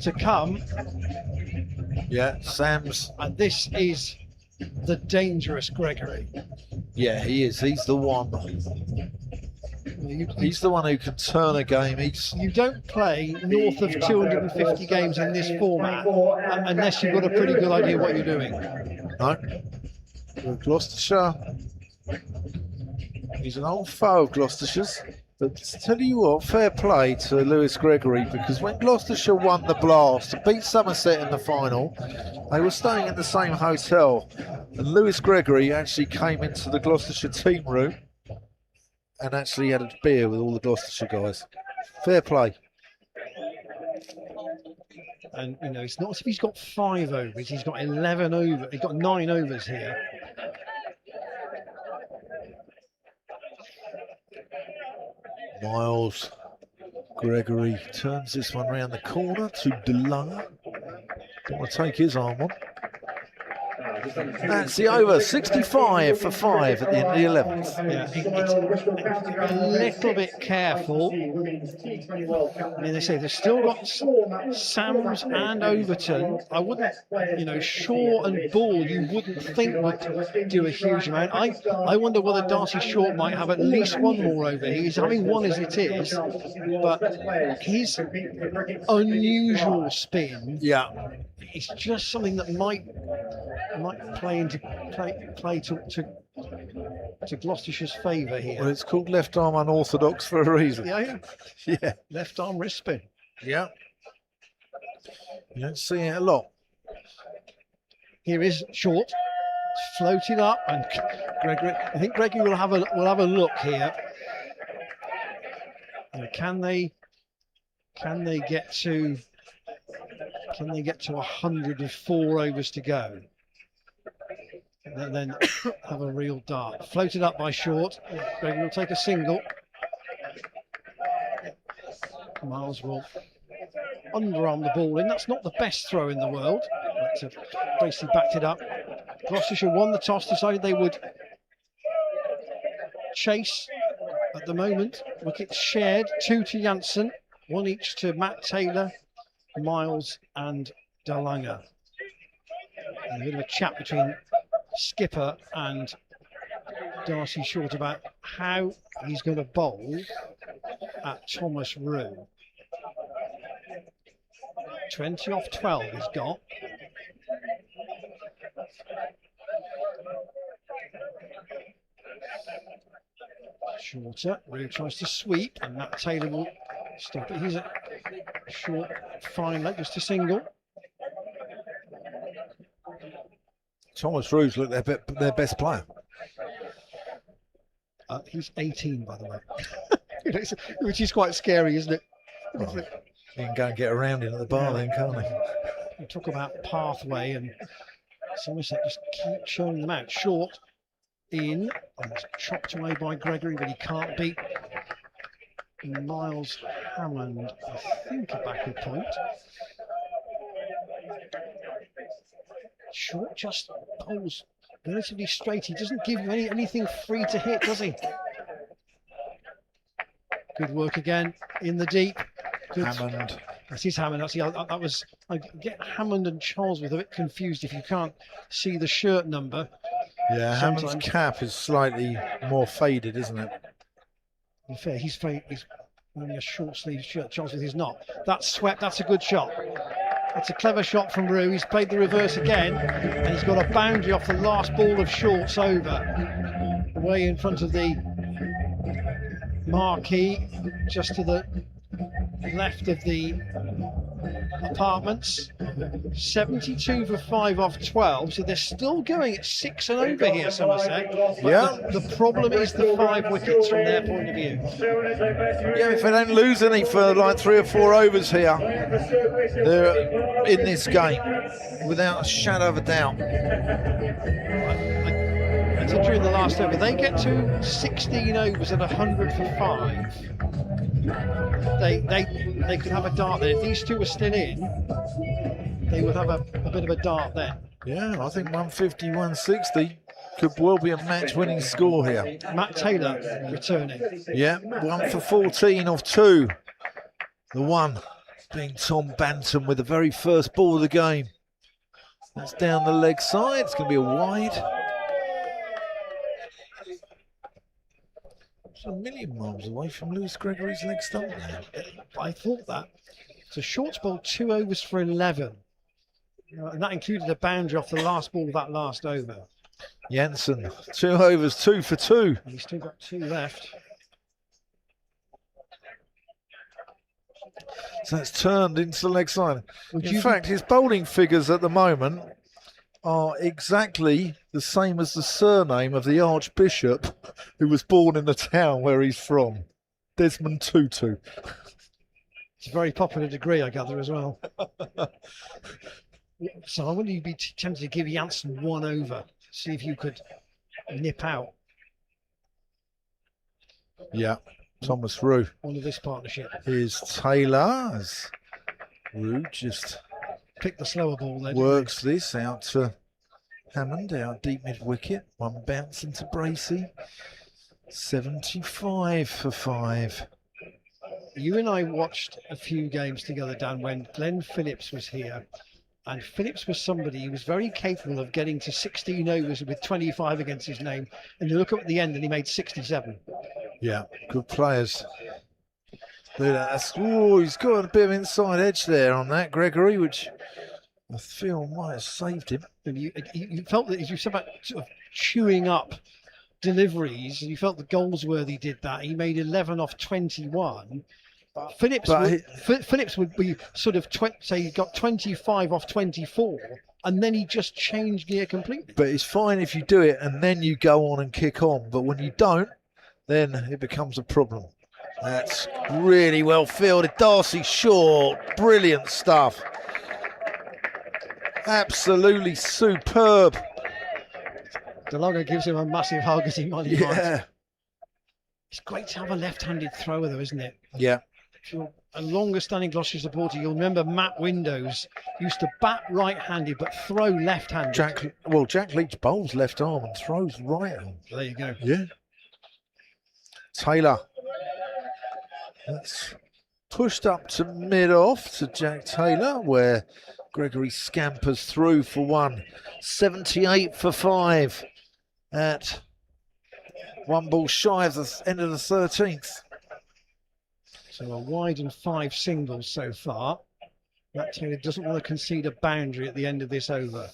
to come. Yeah, Sams. And this is the dangerous Gregory. Yeah, he is. He's the one. He's the one who can turn a game. You don't play north of 250 games in this format unless you've got a pretty good idea what you're doing. No. Gloucestershire. He's an old foe of Gloucestershire's. But to tell you what, fair play to Lewis Gregory, because when Gloucestershire won the Blast to beat Somerset in the final, they were staying in the same hotel. And Lewis Gregory actually came into the Gloucestershire team room and actually had a beer with all the Gloucestershire guys. Fair play. And you know, it's not as if he's got 5 overs, he's got 11 over, he's got 9 overs here. Miles Gregory turns this one round the corner to DeLunger. Don't want to take his arm on. That's the over, 65 for 5 at the end of the 11th. Yeah, it's a little bit careful. I mean, they say they've still got Sams and Overton. I wouldn't, you know, Shaw and Ball, you wouldn't think would do a huge amount. I wonder whether Darcy Short might have at least one more over. He's having one as it is, but his unusual spin, it's just something that might play to Gloucestershire's favour here. Well, it's called left arm unorthodox for a reason. Yeah. Left arm wrist spin. Yeah. You don't see it a lot. Here is Short. It's floated up, and Gregory. I think Gregory will have a look here. Can they get to 100 with 4 overs to go? And then have a real dart. Floated up by Short. Gregory will take a single. Miles will underarm the ball in. That's not the best throw in the world. But Bracey backed it up. Gloucestershire won the toss, decided they would chase at the moment. Wickets shared, 2 to Janssen, 1 each to Matt Taylor, Miles and DeLunger. And a bit of a chat between skipper and Darcy Short about how he's going to bowl at Thomas Rue. 20 off 12 he's got. Shorter, Rue tries to sweep and Matt Taylor will stop it. He's a short fine leg, just a single. Thomas Rue's look their best player. He's 18, by the way, which is quite scary, isn't it? Well, he can go and get around in at the bar then, can't he? We talk about pathway, and Somerset just keep showing them out. Short in, and it's chopped away by Gregory, but he can't beat Miles Hammond, I think, a backward point. Short just bowls relatively straight. He doesn't give you anything free to hit, does he? Good work again in the deep. Good. Hammond. That is Hammond. That was. I get Hammond and Charles with a bit confused if you can't see the shirt number. Yeah, Hammond's cap is slightly more faded, isn't it? To be fair, he's wearing a short sleeve shirt. Charles with his not. That's swept. That's a good shot. That's a clever shot from Rue. He's played the reverse again, and he's got a boundary off the last ball of Short's over. Way in front of the marquee, just to the left of the apartments. 72 for 5 off 12, so they're still going at 6 and over here, Somerset. But the problem is the 5 wickets from their point of view. Yeah, if they don't lose any for like 3 or 4 overs here, they're in this game without a shadow of a doubt. I said during the last over, they get to 16 overs at 100 for 5. They could have a dart there. If these 2 were still in, they would have a bit of a dart then. Yeah, I think 150, 160 could well be a match-winning score here. Matt Taylor returning. Yeah, 1 for 14 off 2. The one being Tom Bantam with the very first ball of the game. That's down the leg side. It's going to be a wide. It's a million miles away from Lewis Gregory's leg stump now. I thought that. So Short's bowled 2 overs for 11. And that included a boundary off the last ball of that last over. Janssen, 2 overs, 2 for 2. And he's still got 2 left. So it's turned into the leg side. In fact, his bowling figures at the moment are exactly the same as the surname of the Archbishop who was born in the town where he's from, Desmond Tutu. It's a very popular degree, I gather, as well. So I wonder if you'd be tempted to give Janssen one over, see if you could nip out Yeah, Thomas Roux. one of this partnership. Here's Taylor as Roux just Pick the slower ball then. works this out to Hammond, out deep mid wicket. One bounce into Bracey. 75 for 5. You and I watched a few games together, Dan, when Glenn Phillips was here. And Phillips was somebody who was very capable of getting to 16 overs with 25 against his name. And you look up at the end and he made 67. Yeah, good players. Look at that. Oh, he's got a bit of inside edge there on that, Gregory, which I feel might have saved him. And you felt that, as you said about sort of chewing up deliveries, and you felt that Goldsworthy did that. He made 11 off 21. Phillips would be sort of, say he got 25 off 24, and then he just changed gear completely. But it's fine if you do it and then you go on and kick on. But when you don't, then it becomes a problem. That's really well fielded. Darcy Shaw, brilliant stuff. Absolutely superb. DeLonga gives him a massive hug as he might. Yeah. It's great to have a left-handed thrower, though, isn't it? Yeah. If you're a longer-standing Gloucestershire supporter, you'll remember Matt Windows used to bat right-handed but throw left-handed. Jack Leach bowls left arm and throws right arm. There you go. Yeah. Taylor. That's pushed up to mid-off to Jack Taylor, where Gregory scampers through for one. 78 for 5 at one ball shy of the end of the 13th. So a wide and 5 singles so far. Matt Taylor doesn't want to concede a boundary at the end of this over.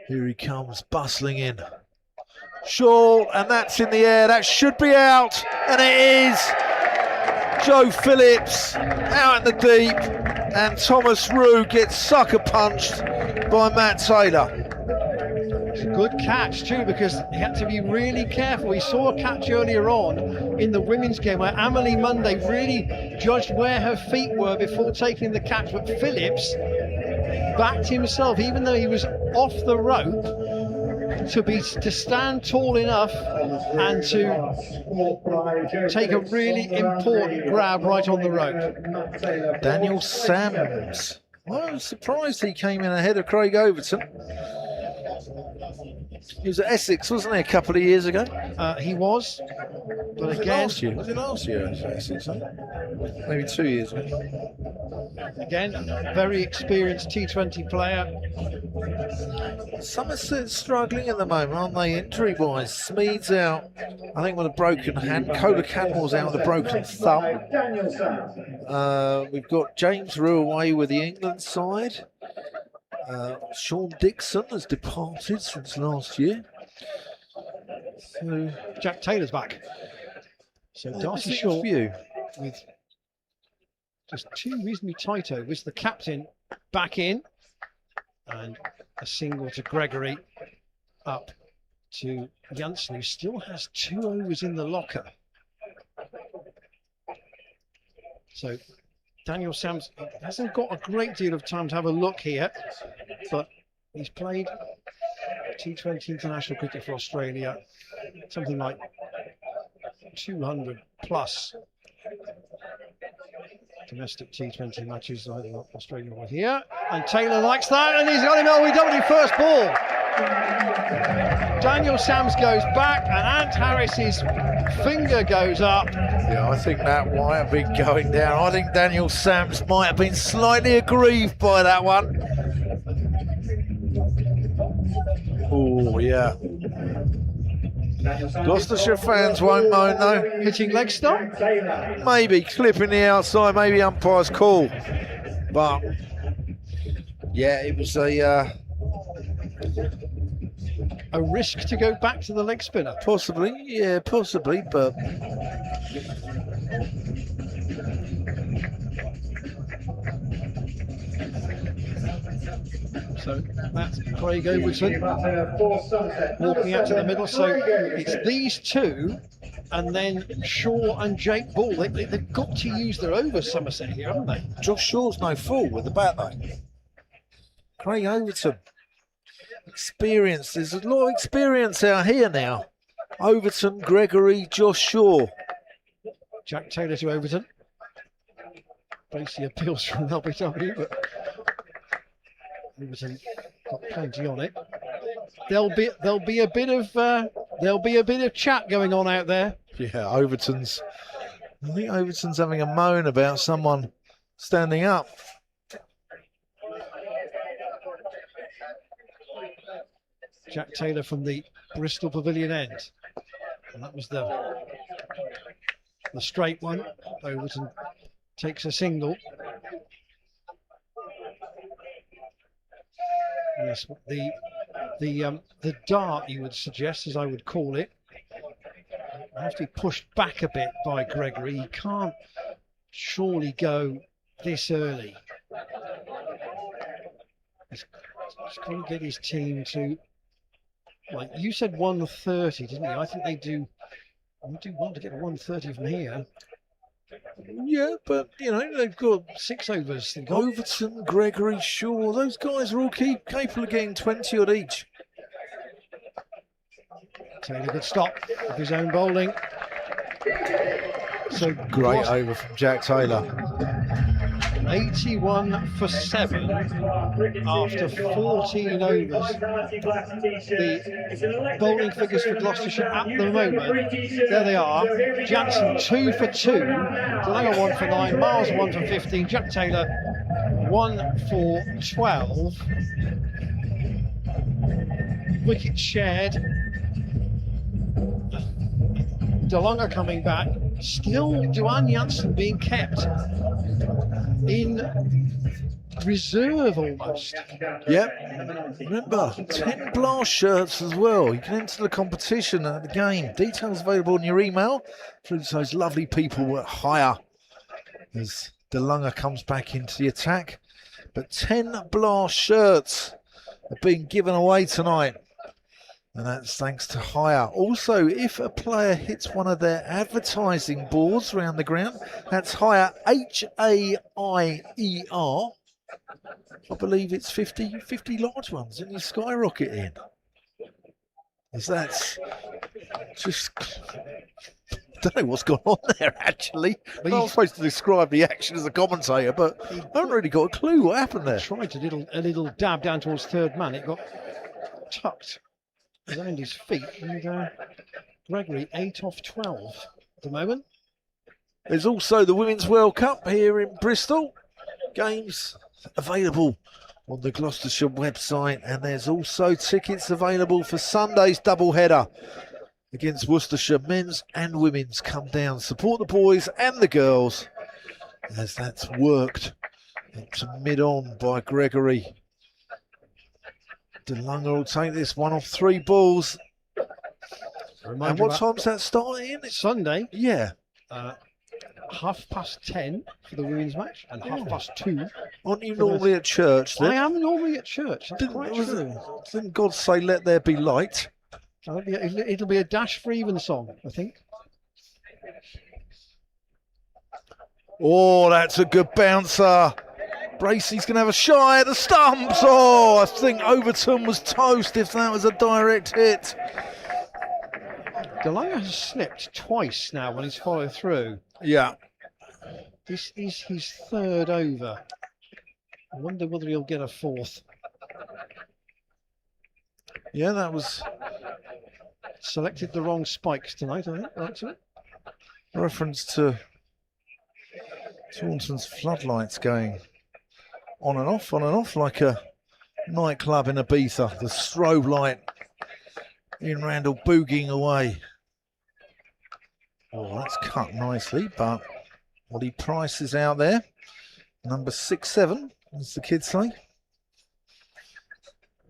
Here he comes, bustling in. Shaw, and that's in the air. That should be out, and it is. Joe Phillips out in the deep, and Thomas Roux gets sucker punched by Matt Taylor. It's a good catch too, because he had to be really careful. We saw a catch earlier on in the women's game where Amelie Monday really judged where her feet were before taking the catch, but Phillips backed himself, even though he was off the rope, to stand tall enough and to take a really important grab right on the rope. Daniel Sams. Well, I was surprised he came in ahead of Craig Overton. He was at Essex, wasn't he, a couple of years ago? He was, but Was again, it last year? Essex, huh? Maybe 2 years ago. again, very experienced T20 player. Somerset struggling at the moment, aren't they, injury-wise? Smead's out, I think, with a broken hand. Cola Canmore's out with a broken thumb. We've got James Roux away with the England side. Sean Dixon has departed since last year. So Jack Taylor's back. So Darcy Shaw with just 2 reasonably tight overs. The captain back in, and a single to Gregory up to Janssen, who still has 2 overs in the locker. So Daniel Sams hasn't got a great deal of time to have a look here, but he's played T20 international cricket for Australia, something like 200 plus domestic T20 matches. I think Australia were here, and Taylor likes that, and he's got him LBW first ball. Daniel Sams goes back, and Ant Harris's finger goes up. Yeah, I think that might have been going down. I think Daniel Sams might have been slightly aggrieved by that one. Oh, yeah. Gloucestershire fans won't moan though. Hitting leg stump? Maybe clipping the outside, maybe umpire's call. But yeah, it was a risk to go back to the leg spinner. possibly, but So that's Craig Overton For Somerset. walking out to the middle. So it's these two, and then Shaw and Jake Ball. They've got to use their over Somerset here, haven't they? Josh Shaw's no fool with the bat though. Craig Overton. Experience. There's a lot of experience out here now. Overton, Gregory, Josh Shaw. Jack Taylor to Overton. Basically appeals from LBW, but Overton got plenty on it. There'll be a bit of chat going on out there. Yeah, I think Overton's having a moan about someone standing up. Jack Taylor from the Bristol Pavilion end. And that was the straight one. Overton takes a single. Yes, the dart, you would suggest, as I would call it, have to be pushed back a bit by Gregory. He can't surely go this early. He's got to get his team to, like you said, 130, didn't you? I think they do want to get a 130 from here. Yeah, but you know, they've got 6 overs. Overton, Gregory, Shaw. Those guys are all capable of getting 20 odd each. Taylor good stop with his own bowling. So Great over from Jack Taylor. 81 for 7 after 14 overs. The bowling figures for Gloucestershire at the moment, there they are. Jansen 2 for 2, Delango 1 for 9, Miles 1 for 15, Jack Taylor 1 for 12. Wicket shared. DeLonga coming back. Still Duan Jansen being kept in reserve almost. Yep. Remember, 10 blast shirts as well. You can enter the competition at the game. Details available in your email through those lovely people at Hire as DeLunga comes back into the attack. But 10 blast shirts are being given away tonight. And that's thanks to Hire. Also, if a player hits one of their advertising boards around the ground, that's Hire, H-A-I-E-R. I believe it's 50 large ones, and you skyrocket in. As that's just, I don't know what's gone on there actually. I'm not supposed to describe the action as a commentator, but I haven't really got a clue what happened there. Tried a little dab down towards third man. It got tucked around his feet, and Gregory 8 off 12 at the moment. There's also the Women's World Cup here in Bristol. Games available on the Gloucestershire website, and there's also tickets available for Sunday's doubleheader against Worcestershire. Men's and women's come down, support the boys and the girls, as that's worked up to mid-on by Gregory. DeLunga will take this one off 3 balls. And what time's that starting? It's Sunday. Yeah. 10:30 for the women's match and 2:30. Aren't you normally at church then? I am normally at church. That's quite true. Didn't God say, let there be light? It'll be a dash for even song, I think. Oh, that's a good bouncer. Bracey's going to have a shy at the stumps. Oh, I think Overton was toast if that was a direct hit. DeLonga has slipped twice now when he's followed through. Yeah. This is his 3rd over. I wonder whether he'll get a 4th. Yeah, that was... Selected the wrong spikes tonight, I think. Actually. Reference to Taunton's floodlights going on and off like a nightclub in Ibiza. The strobe light in Randall boogieing away. Oh, that's cut nicely, but Ollie Price is out there. Number 6-7, as the kids say.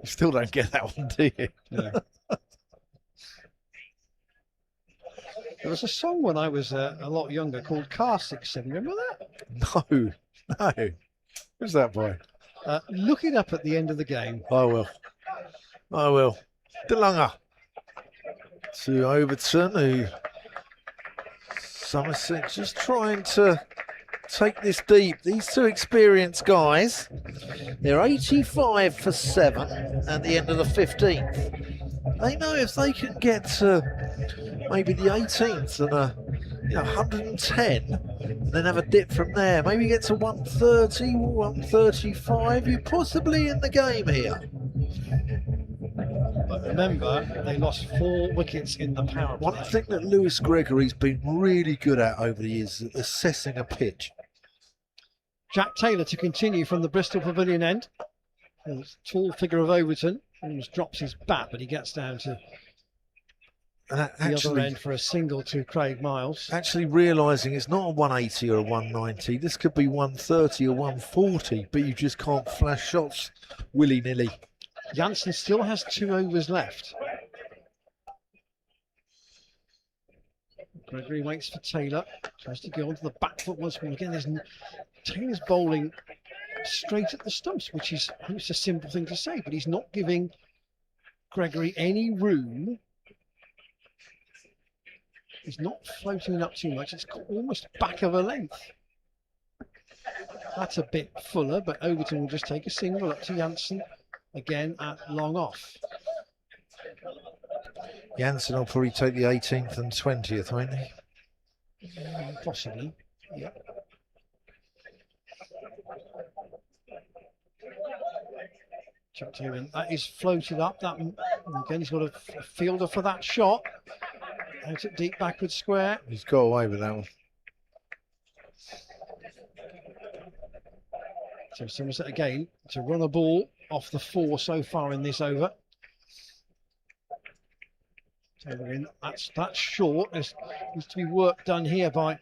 You still don't get that one, do you? Yeah. There was a song when I was a lot younger called Car 6-7. Remember that? No. Who's that by? Look it up at the end of the game. I will. I will. DeLunger to Overton, who Somerset just trying to take this deep. These two experienced guys, they're 85 for 7 at the end of the 15th. They know if they can get to maybe the 18th and a 110, and then have a dip from there, maybe get to 130, 135, you're possibly in the game here. But remember, they lost 4 wickets in the power play. One thing that Lewis Gregory's been really good at over the years is assessing a pitch. Jack Taylor to continue from the Bristol Pavilion end. The tall figure of Overton almost drops his bat, but he gets down to the other end for a single to Craig Miles. Actually realising it's not a 180 or a 190, this could be 130 or 140, but you just can't flash shots willy-nilly. Janssen still has 2 overs left. Gregory waits for Taylor, tries to go onto the back foot once more. Again, Taylor's bowling straight at the stumps, which is, it's a simple thing to say, but he's not giving Gregory any room. He's not floating up too much. It's almost back of a length. That's a bit fuller, but Overton will just take a single up to Janssen. Again at long off. Janssen will probably take the 18th and 20th, won't he? Possibly, yeah. Chuck Taylor, that is floated up. That again, he's got a fielder for that shot. Out at deep backward square. He's got away with that one. So Somerset again to run a ball off the 4 so far in this over. Taylor in, that's short. There needs to be work done here by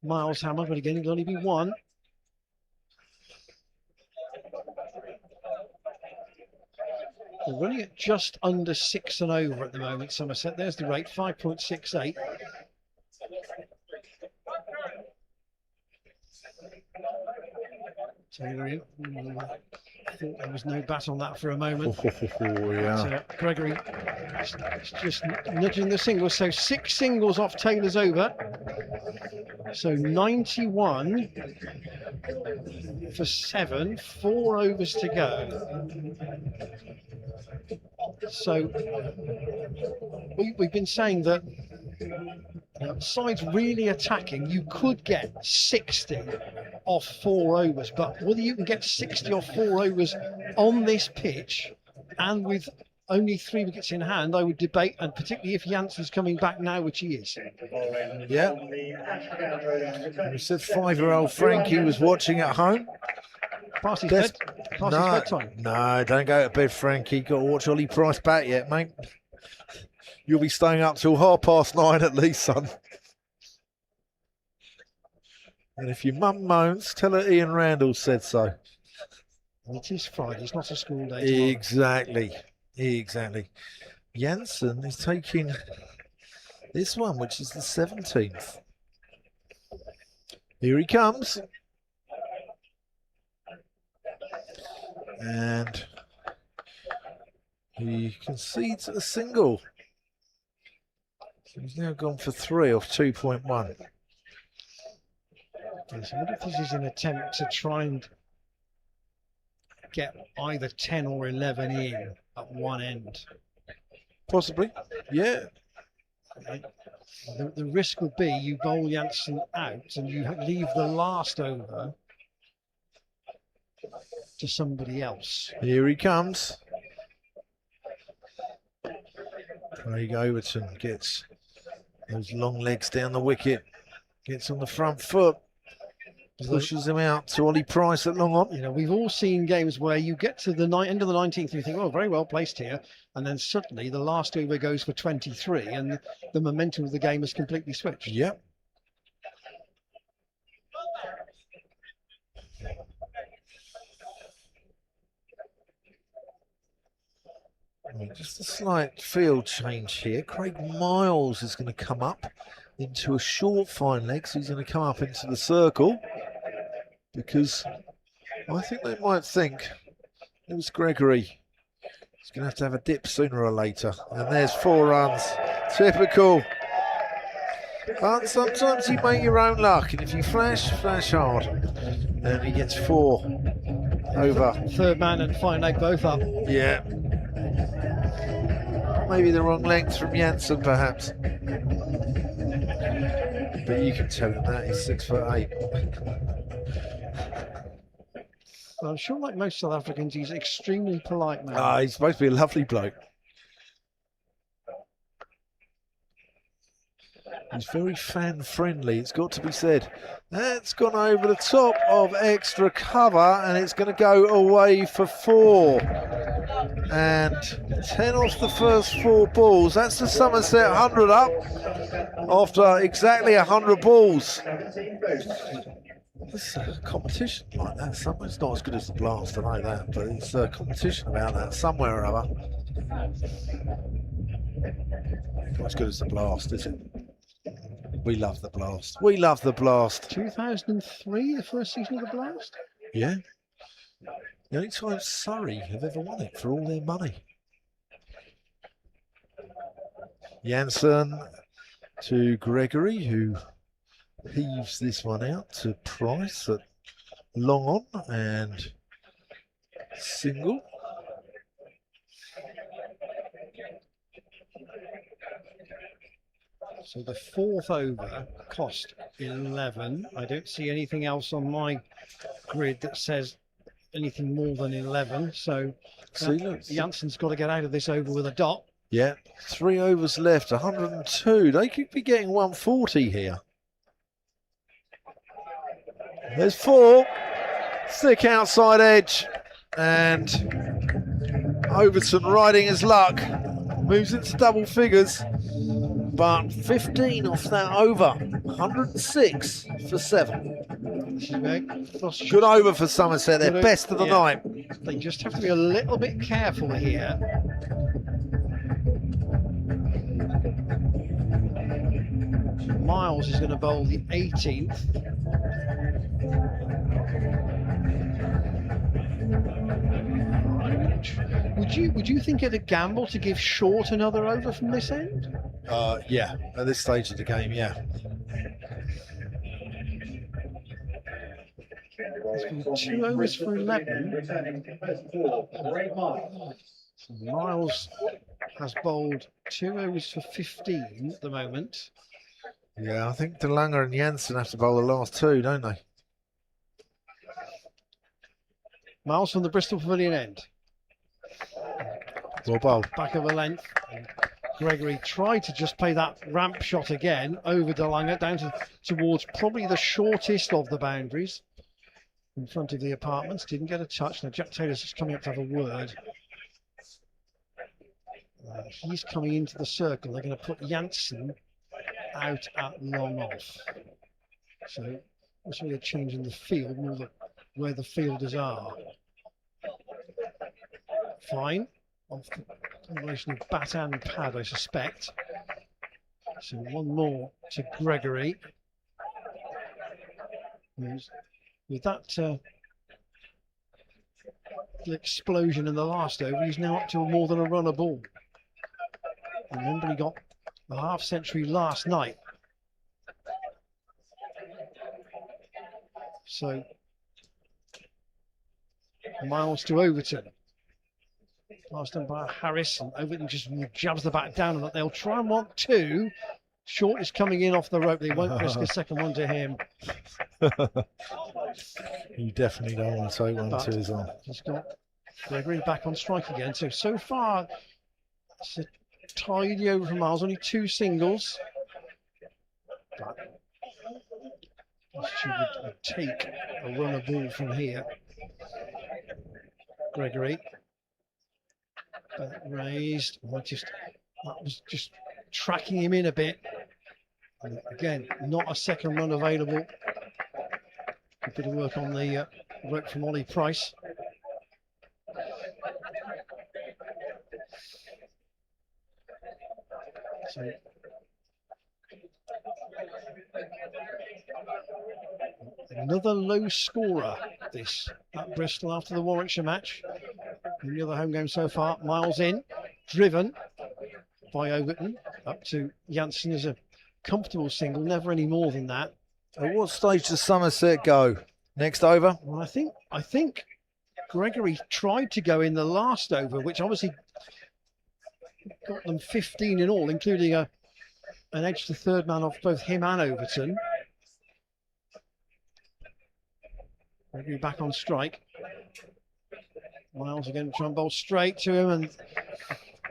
Miles Hammer, but again it'll only be 1. They're running at just under 6 and over at the moment, Somerset. There's the rate, 5.68. Taylor in. I thought there was no bat on that for a moment. Yeah. Gregory just nudging the singles. So 6 singles off Taylor's over. So 91 for 7, 4 overs to go. So we've been saying that sides really attacking, you could get 60 off 4 overs, but whether you can get 60 off 4 overs on this pitch and with only 3 wickets in hand, I would debate, and particularly if Janssen's coming back now, which he is. Yeah. We said 5-year-old Frankie was watching at home. Past his bedtime. No, don't go to bed, Frankie. Got to watch Ollie Price bat yet, mate. You'll be staying up till 9:30 at least, son. And if your mum moans, tell her Ian Randall said so. It is Friday, it's not a school day tomorrow. Exactly. Janssen is taking this one, which is the 17th. Here he comes. And he concedes a single. So he's now gone for 3 off 2.1. Yes, I wonder if this is an attempt to try and get either 10 or 11 in at one end. Possibly, yeah. The risk would be you bowl Janssen out and you leave the last over to somebody else. Here he comes. Craig Overton gets those long legs down the wicket, gets on the front foot, pushes him out to Ollie Price at long on. You know, we've all seen games where you get to the end of the 19th and you think, oh, very well placed here, and then suddenly the last over goes for 23 and the momentum of the game has completely switched. Yep. Just a slight field change here. Craig Miles is going to come up into a short fine leg, so he's going to come up into the circle because I think they might think Lewis Gregory. He's going to have a dip sooner or later. And there's 4 runs. Typical. But sometimes you make your own luck. And if you flash hard. And he gets 4 over. Third man and fine leg both up. Yeah. Maybe the wrong length from Janssen, perhaps. But you can tell him that he's 6'8". I'm sure, like most South Africans, he's extremely polite man. He's supposed to be a lovely bloke. He's very fan-friendly, it's got to be said. That's gone over the top of extra cover, and it's going to go away for 4. And 10 off the first 4 balls. That's the Somerset 100 up after exactly 100 balls. This competition like that, it's not as good as the Blast, I know that, but it's a competition about that somewhere or other. Not as good as the Blast, is it? We love the Blast. We love the Blast. 2003, the first season of the Blast? Yeah. The only time Surrey have ever won it for all their money. Janssen to Gregory, who heaves this one out to Price at long on and single. So the 4th over cost 11. I don't see anything else on my grid that says anything more than 11. So Janssen's got to get out of this over with a dot. Yeah, 3 overs left, 102. They could be getting 140 here. There's 4. Thick outside edge. And Overton riding his luck. Moves into double figures. But 15 off that over. 106 for 7. Good over for Somerset. They're best of the night. They just have to be a little bit careful here. Miles is going to bowl the 18th. Would you think it a gamble to give Short another over from this end? Yeah, at this stage of the game, yeah. It's been 2 overs for 11. So Miles has bowled 2 overs for 15 at the moment. Yeah, I think DeLange and Janssen have to bowl the last 2, don't they? Miles from the Bristol Pavilion end. Well bowled. Back of a length. Gregory tried to just play that ramp shot again over DeLange down towards probably the shortest of the boundaries in front of the apartments. Didn't get a touch. Now Jack Taylor's just coming up to have a word. He's coming into the circle. They're going to put Janssen out at long off. So that's really a change in the field, more where the fielders are. Fine. Off the combination of bat and pad, I suspect. So 1 more to Gregory. With that explosion in the last over, he's now up to more than a run a ball. Remember, he got the half century last night. So Miles to Overton. Last done by Harris, and Overton just jabs the bat down, and they'll try and want 2. Short is coming in off the rope. They won't risk a second one to him. You definitely don't want to take one to his arm. He's got Gregory back on strike again. So far, it's a tidy over from Miles. Only 2 singles. But she would take a run of ball from here. Gregory. Raised. That was just tracking him in a bit. And again, not a second run available. A bit of work on the rope from Ollie Price. So another low scorer this at Bristol after the Warwickshire match. in the other home game so far. Miles in, driven by Overton, up to Janssen as a comfortable single, never any more than that. At what stage does Somerset go? Next over? Well, I think Gregory tried to go in the last over, which obviously got them 15 in all, including an edge to third man off both him and Overton. Gregory back on strike. Miles again trying to bowl straight to him and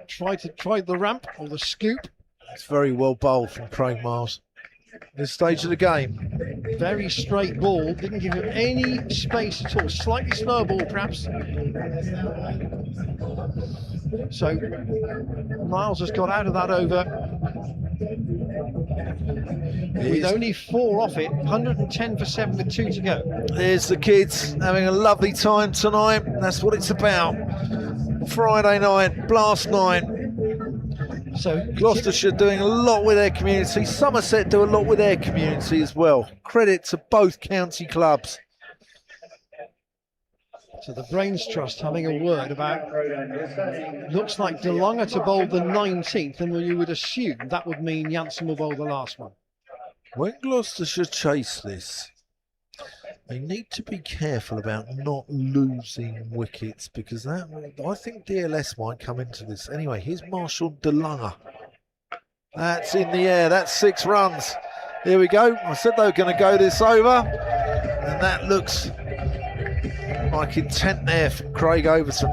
tried the ramp or the scoop. It's very well bowled from Craig Miles. This stage of the game. Very straight ball, didn't give him any space at all. Slightly slower ball perhaps. So Miles has got out of that over with only 4 off it, 110 for 7 with 2 to go. There's the kids having a lovely time tonight. That's what it's about. Friday night, blast night. So Gloucestershire doing a lot with their community. Somerset do a lot with their community as well. Credit to both county clubs. So the Brains Trust having a word about, looks like DeLonge to bowl the 19th, and you would assume that would mean Janssen will bowl the last one. When Gloucestershire chase this, they need to be careful about not losing wickets, because that, I think DLS might come into this. Anyway, here's Marshall DeLonge. That's in the air, that's 6 runs. Here we go. I said they were going to go this over, and that looks like intent there from Craig Overton.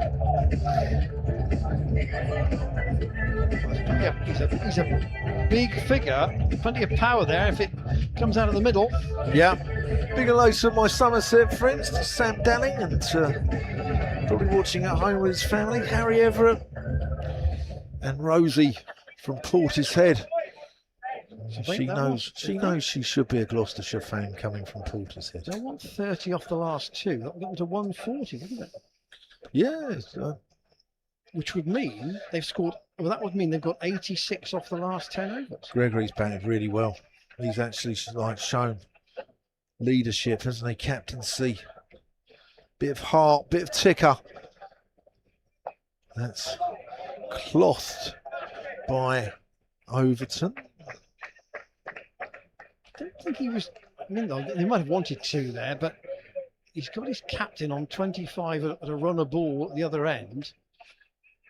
Yeah, he's a big figure, plenty of power there if it comes out of the middle. Yeah, big hello to my Somerset friends, to Sam Dalling, and probably watching at home with his family, Harry Everett and Rosie from Portishead. She knows she should be a Gloucestershire fan coming from Portishead. They want 30 off the last 2. That would get them to 140, wouldn't it? Yeah. Which would mean they've scored, well, that would mean they've got 86 off the last 10 overs. Gregory's batted really well. He's actually shown leadership, hasn't he? Captaincy. Bit of heart, bit of ticker. That's clothed by Overton. I don't think he was, I mean, they might have wanted 2 there, but he's got his captain on 25 at a runner ball at the other end.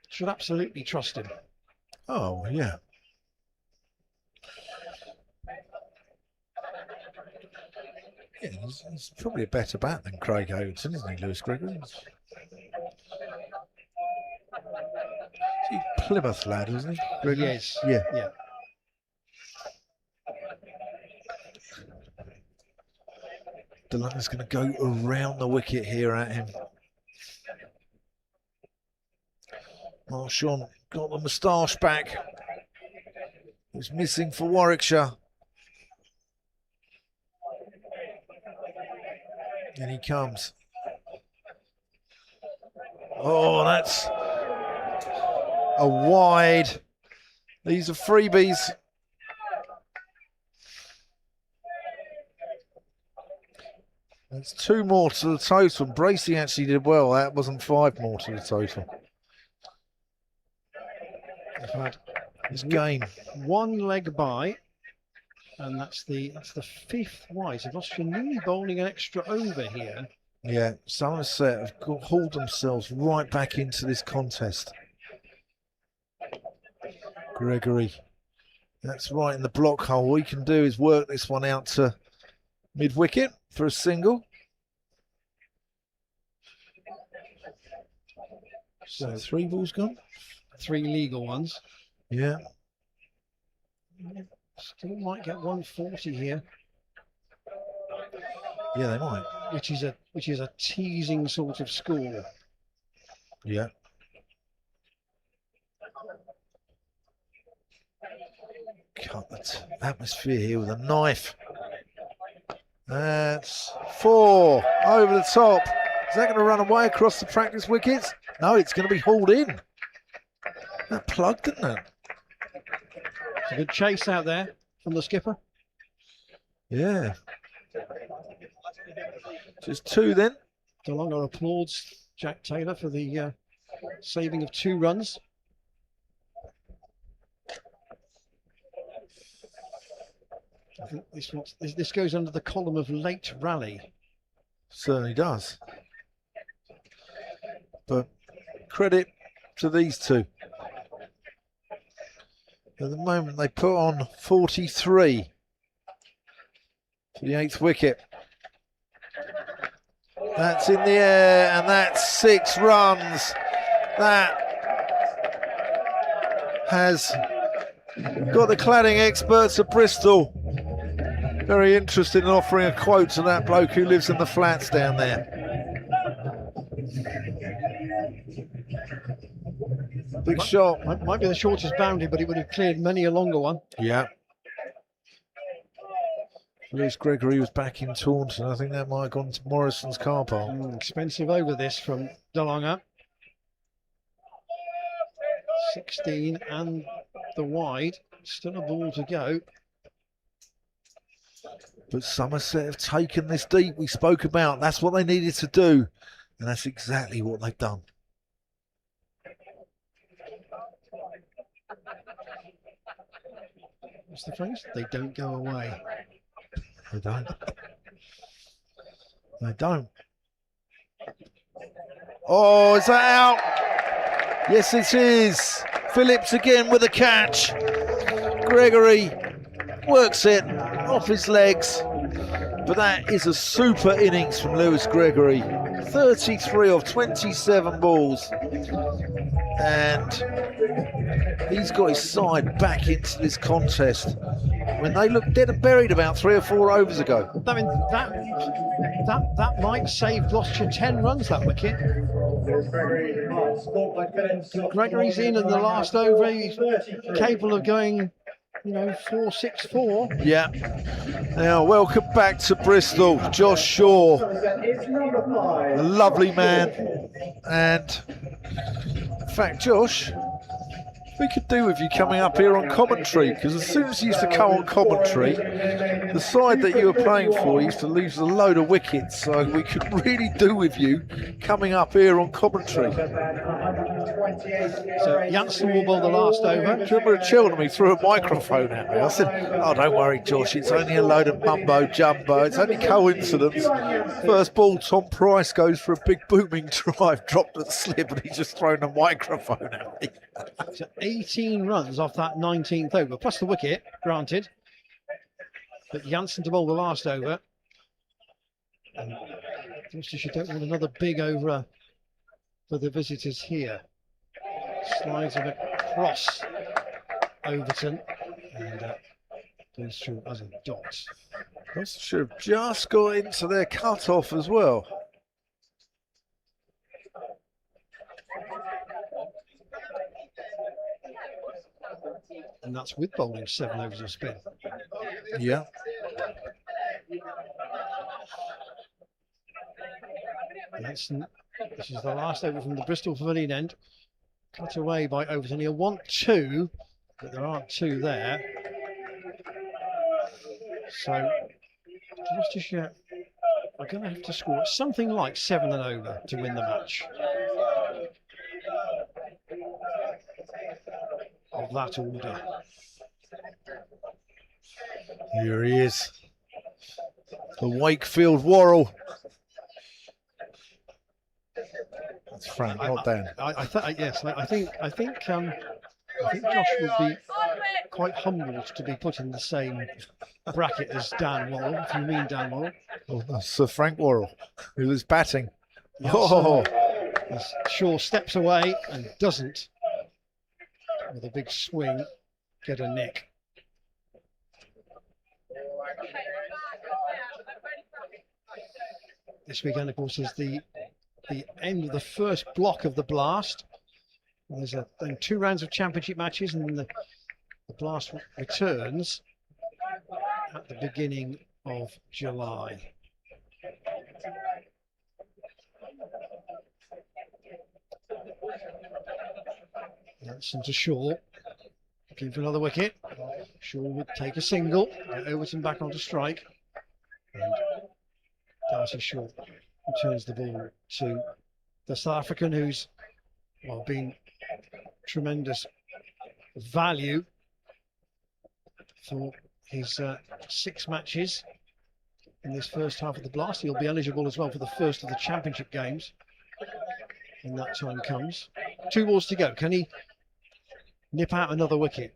Should absolutely trust him. Oh, yeah. Yeah, he's probably a better bat than Craig Overton, isn't he, Lewis Gregory? He's a Plymouth lad, isn't he? Gregory? Yes. Yeah. Yeah. DeLonge's going to go around the wicket here at him. Marchand got the moustache back. It was missing for Warwickshire. And he comes. Oh, that's a wide. These are freebies. That's 2 more to the total. Bracey actually did well. That wasn't 5 more to the total. They've had This game. 1 leg by, and that's the 5th wide. So Gloucestershire nearly bowling an extra over here. Yeah, Somerset have hauled themselves right back into this contest. Gregory. That's right in the block hole. All he can do is work this one out to mid-wicket for a single. So 3 balls gone? 3 legal ones. Yeah. Still might get 140 here. Yeah, they might. Which is a teasing sort of score. Yeah. Cut the atmosphere here with a knife. That's 4 over the top. Is that going to run away across the practice wickets? No, it's going to be hauled in. That plugged, didn't it? It's a good chase out there from the skipper. Yeah. Just 2 then. DeLonge applauds Jack Taylor for the saving of 2 runs. I think this goes under the column of late rally. Certainly does. But credit to these two. At the moment, they put on 43 for the 8th wicket. That's in the air, and that's 6 runs. That has got the cladding experts at Bristol very interested in offering a quote to that bloke who lives in the flats down there. Big shot. Might be the shortest boundary, but it would have cleared many a longer one. Yeah. Lewis Gregory was back in Taunton. I think that might have gone to Morrison's car park. Expensive over this from DeLonge. 16 and the wide. Still a ball to go. But Somerset have taken this deep we spoke about. That's what they needed to do. And that's exactly what they've done. What's the phrase? They don't go away. They don't. They don't. Oh, is that out? Yes, it is. Phillips again with a catch. Gregory works it off his legs. But that is a super innings from Lewis Gregory. 33 of 27 balls. And he's got his side back into this contest when they looked dead and buried about 3 or 4 overs ago. I mean, that might save Gloucestershire 10 runs, that wicket. Gregory's in the last over. He's capable of going, 4-6-4. Yeah. Now, welcome back to Bristol, Josh Shaw. A lovely man. And in fact, Josh, we could do with you coming up here on commentary, because as soon as you used to come on commentary, the side that you were playing for used to lose a load of wickets, so we could really do with you coming up here on commentary. So Janssen will bowl the last over. Do you remember at Cheltenham he threw a microphone at me? I said, oh, don't worry, Josh, it's only a load of mumbo jumbo, it's only coincidence. First ball, Tom Price goes for a big booming drive, dropped at slip, and he's just thrown a microphone at me. So 18 runs off that 19th over, plus the wicket, granted. But Janssen to bowl the last over. And Gloucestershire don't want another big over for the visitors here. Slides it across Overton and goes through as a dot. Gloucestershire have just got into their cut-off as well. And that's with bowling 7 overs of spin. Yeah. This is the last over from the Bristol Pavilion end. Cut away by Overton. He'll want 2, but there aren't 2 there. So Gloucestershire are going to have to score something like 7 and over to win the match. Of that order. Here he is. The Wakefield Worrell. That's Frank, not Dan. I think Josh would be quite humbled to be put in the same bracket as Dan Worrell, if you mean Dan Worrell. Oh, that's Sir Frank Worrell, who was batting. Yes, Oh, as Shaw steps away and doesn't, with a big swing, get a nick. This weekend, of course, is the end of the first block of the Blast. There's then 2 rounds of championship matches, and then the Blast returns at the beginning of July. Janssen to Shaw, looking for another wicket. Shaw would take a single, get Overton back onto strike, and Darcy Shaw returns the ball to the South African, who's well, been tremendous value for his 6 matches in this first half of the Blast. He'll be eligible as well for the first of the championship games when that time comes. 2 balls to go. Can he nip out another wicket?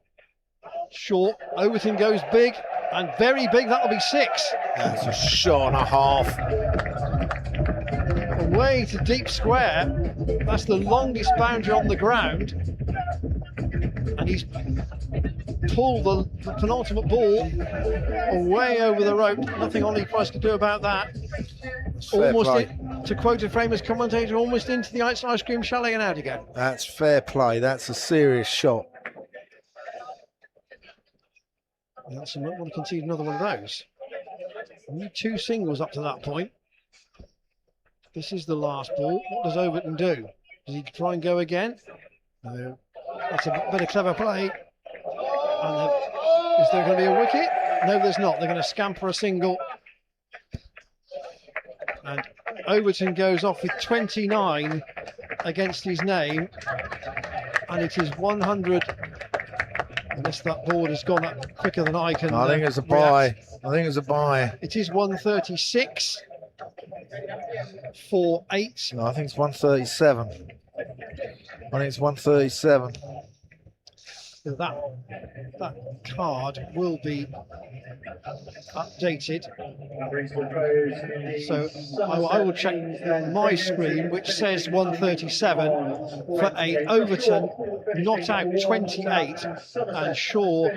Short. Overton goes big, and very big. That'll be 6. That's a shot and a half. Away to deep square. That's the longest boundary on the ground. And he's pulled the penultimate ball away over the rope. Nothing Ollie Price could do about that. Almost, to quote a famous commentator, almost into the ice cream chalet and out again. That's fair play. That's a serious shot. Nelson might want to concede another one of those. Only 2 singles up to that point. This is the last ball. What does Overton do? Does he try and go again? No. That's a bit of clever play. And is there going to be a wicket? No, there's not. They're going to scamper a single. And Overton goes off with 29 against his name. And it is 100. Unless that board has gone up quicker than I can. I think it's a buy. I think it's a buy. It is 136 for 8. No, I think it's 137. I think it's 137. That card will be updated. So I will check my screen, which says 137 for 8. Overton not out 28 and Shaw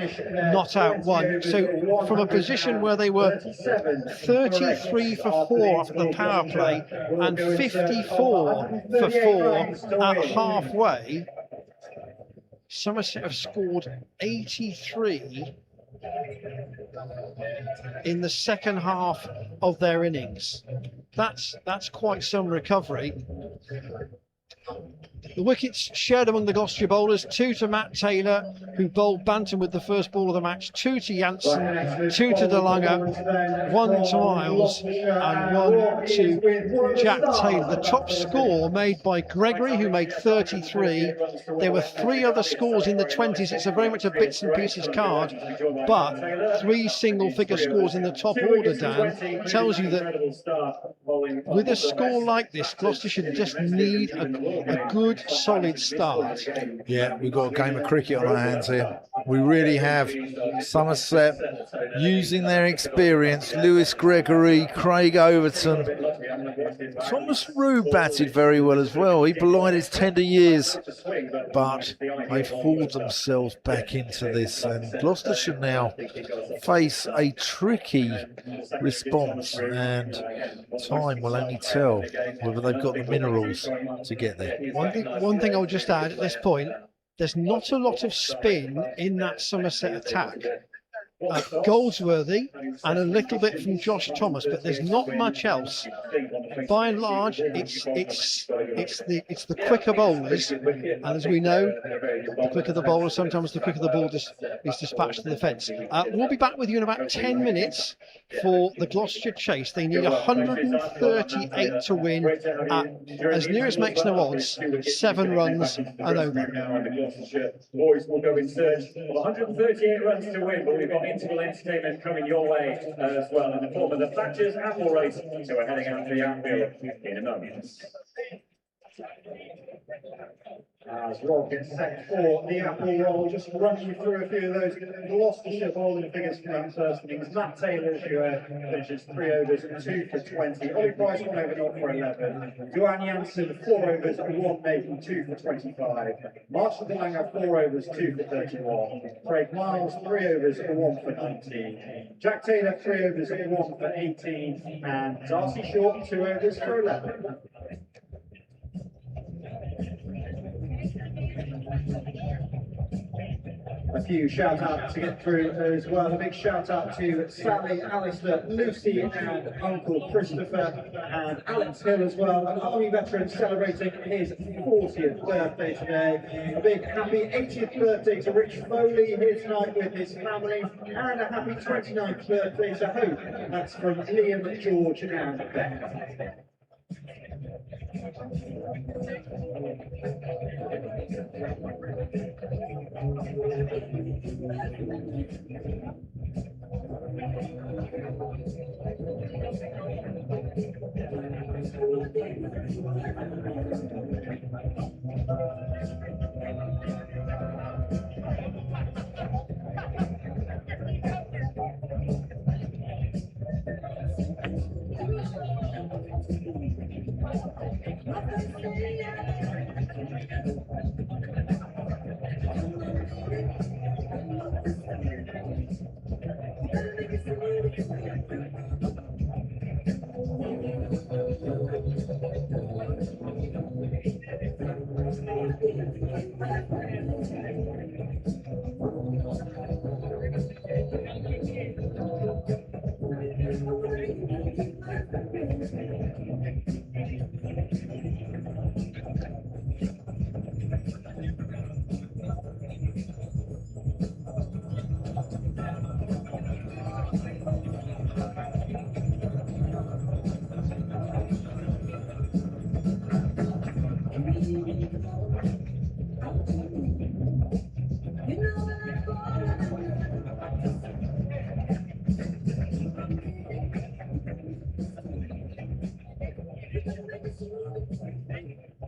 not out 1. So from a position where they were 33 for 4 after the power play and 54 for 4 at halfway, Somerset have scored 83 in the second half of their innings. That's quite some recovery. The wickets shared among the Gloucestershire bowlers, 2 to Matt Taylor, who bowled Bantam with the first ball of the match, 2 to Janssen, 2 to DeLange, 1 to Miles, and 1 to Jack Taylor. The top score made by Gregory, who made 33. There were 3 other scores in the 20s. It's very much a bits and pieces card, but 3 single-figure scores in the top order, Dan, tells you that with a score like this, Gloucestershire just need a good, solid start. Yeah, we've got a game of cricket on our hands here. We really have. Somerset using their experience. Lewis Gregory, Craig Overton. Thomas Rue batted very well as well. He belied his tender years, but they've hauled themselves back into this. And Gloucestershire now face a tricky response, and time will only tell whether they've got the minerals to get there. One thing I'll just add at this point, there's not a lot of spin in that Somerset attack. Goldsworthy and a little bit from Josh Thomas, but there's not much else. By and large, it's the quicker bowlers, and as we know, the quicker the bowler, sometimes the quicker the ball is dispatched to the fence. We'll be back with you in about 10 minutes for the Gloucestershire chase. They need 138 to win at, as near as makes no odds, 7 runs and over. Boys will go in search of 138 runs to win, but we've got interval entertainment coming your way as well in the form of the Thatcher's Apple Race. So we're heading out to the outfield in a moment. As Rob gets set for the apple roll, just running you through a few of those Gloucestershire bowling figures from that first innings. Matt Taylor, as you heard, finishes 3 overs, 2 for 20. Ollie Price, 1 over, 0 for 11. Johan Janssen, 4 overs, 1 making, 2 for 25. Marshall DeLange, 4 overs, 2 for 31. Craig Miles, 3 overs, 1 for 19. Jack Taylor, 3 overs, 1 for 18. And Darcy Short, 2 overs for 11. A few shout outs to get through as well. A big shout out to Sally, Alistair, Lucy and Uncle Christopher and Alex Hill as well. An Army veteran celebrating his 40th birthday today. A big happy 80th birthday to Rich Foley here tonight with his family. And a happy 29th birthday to Hope. That's from Liam, George and Beth.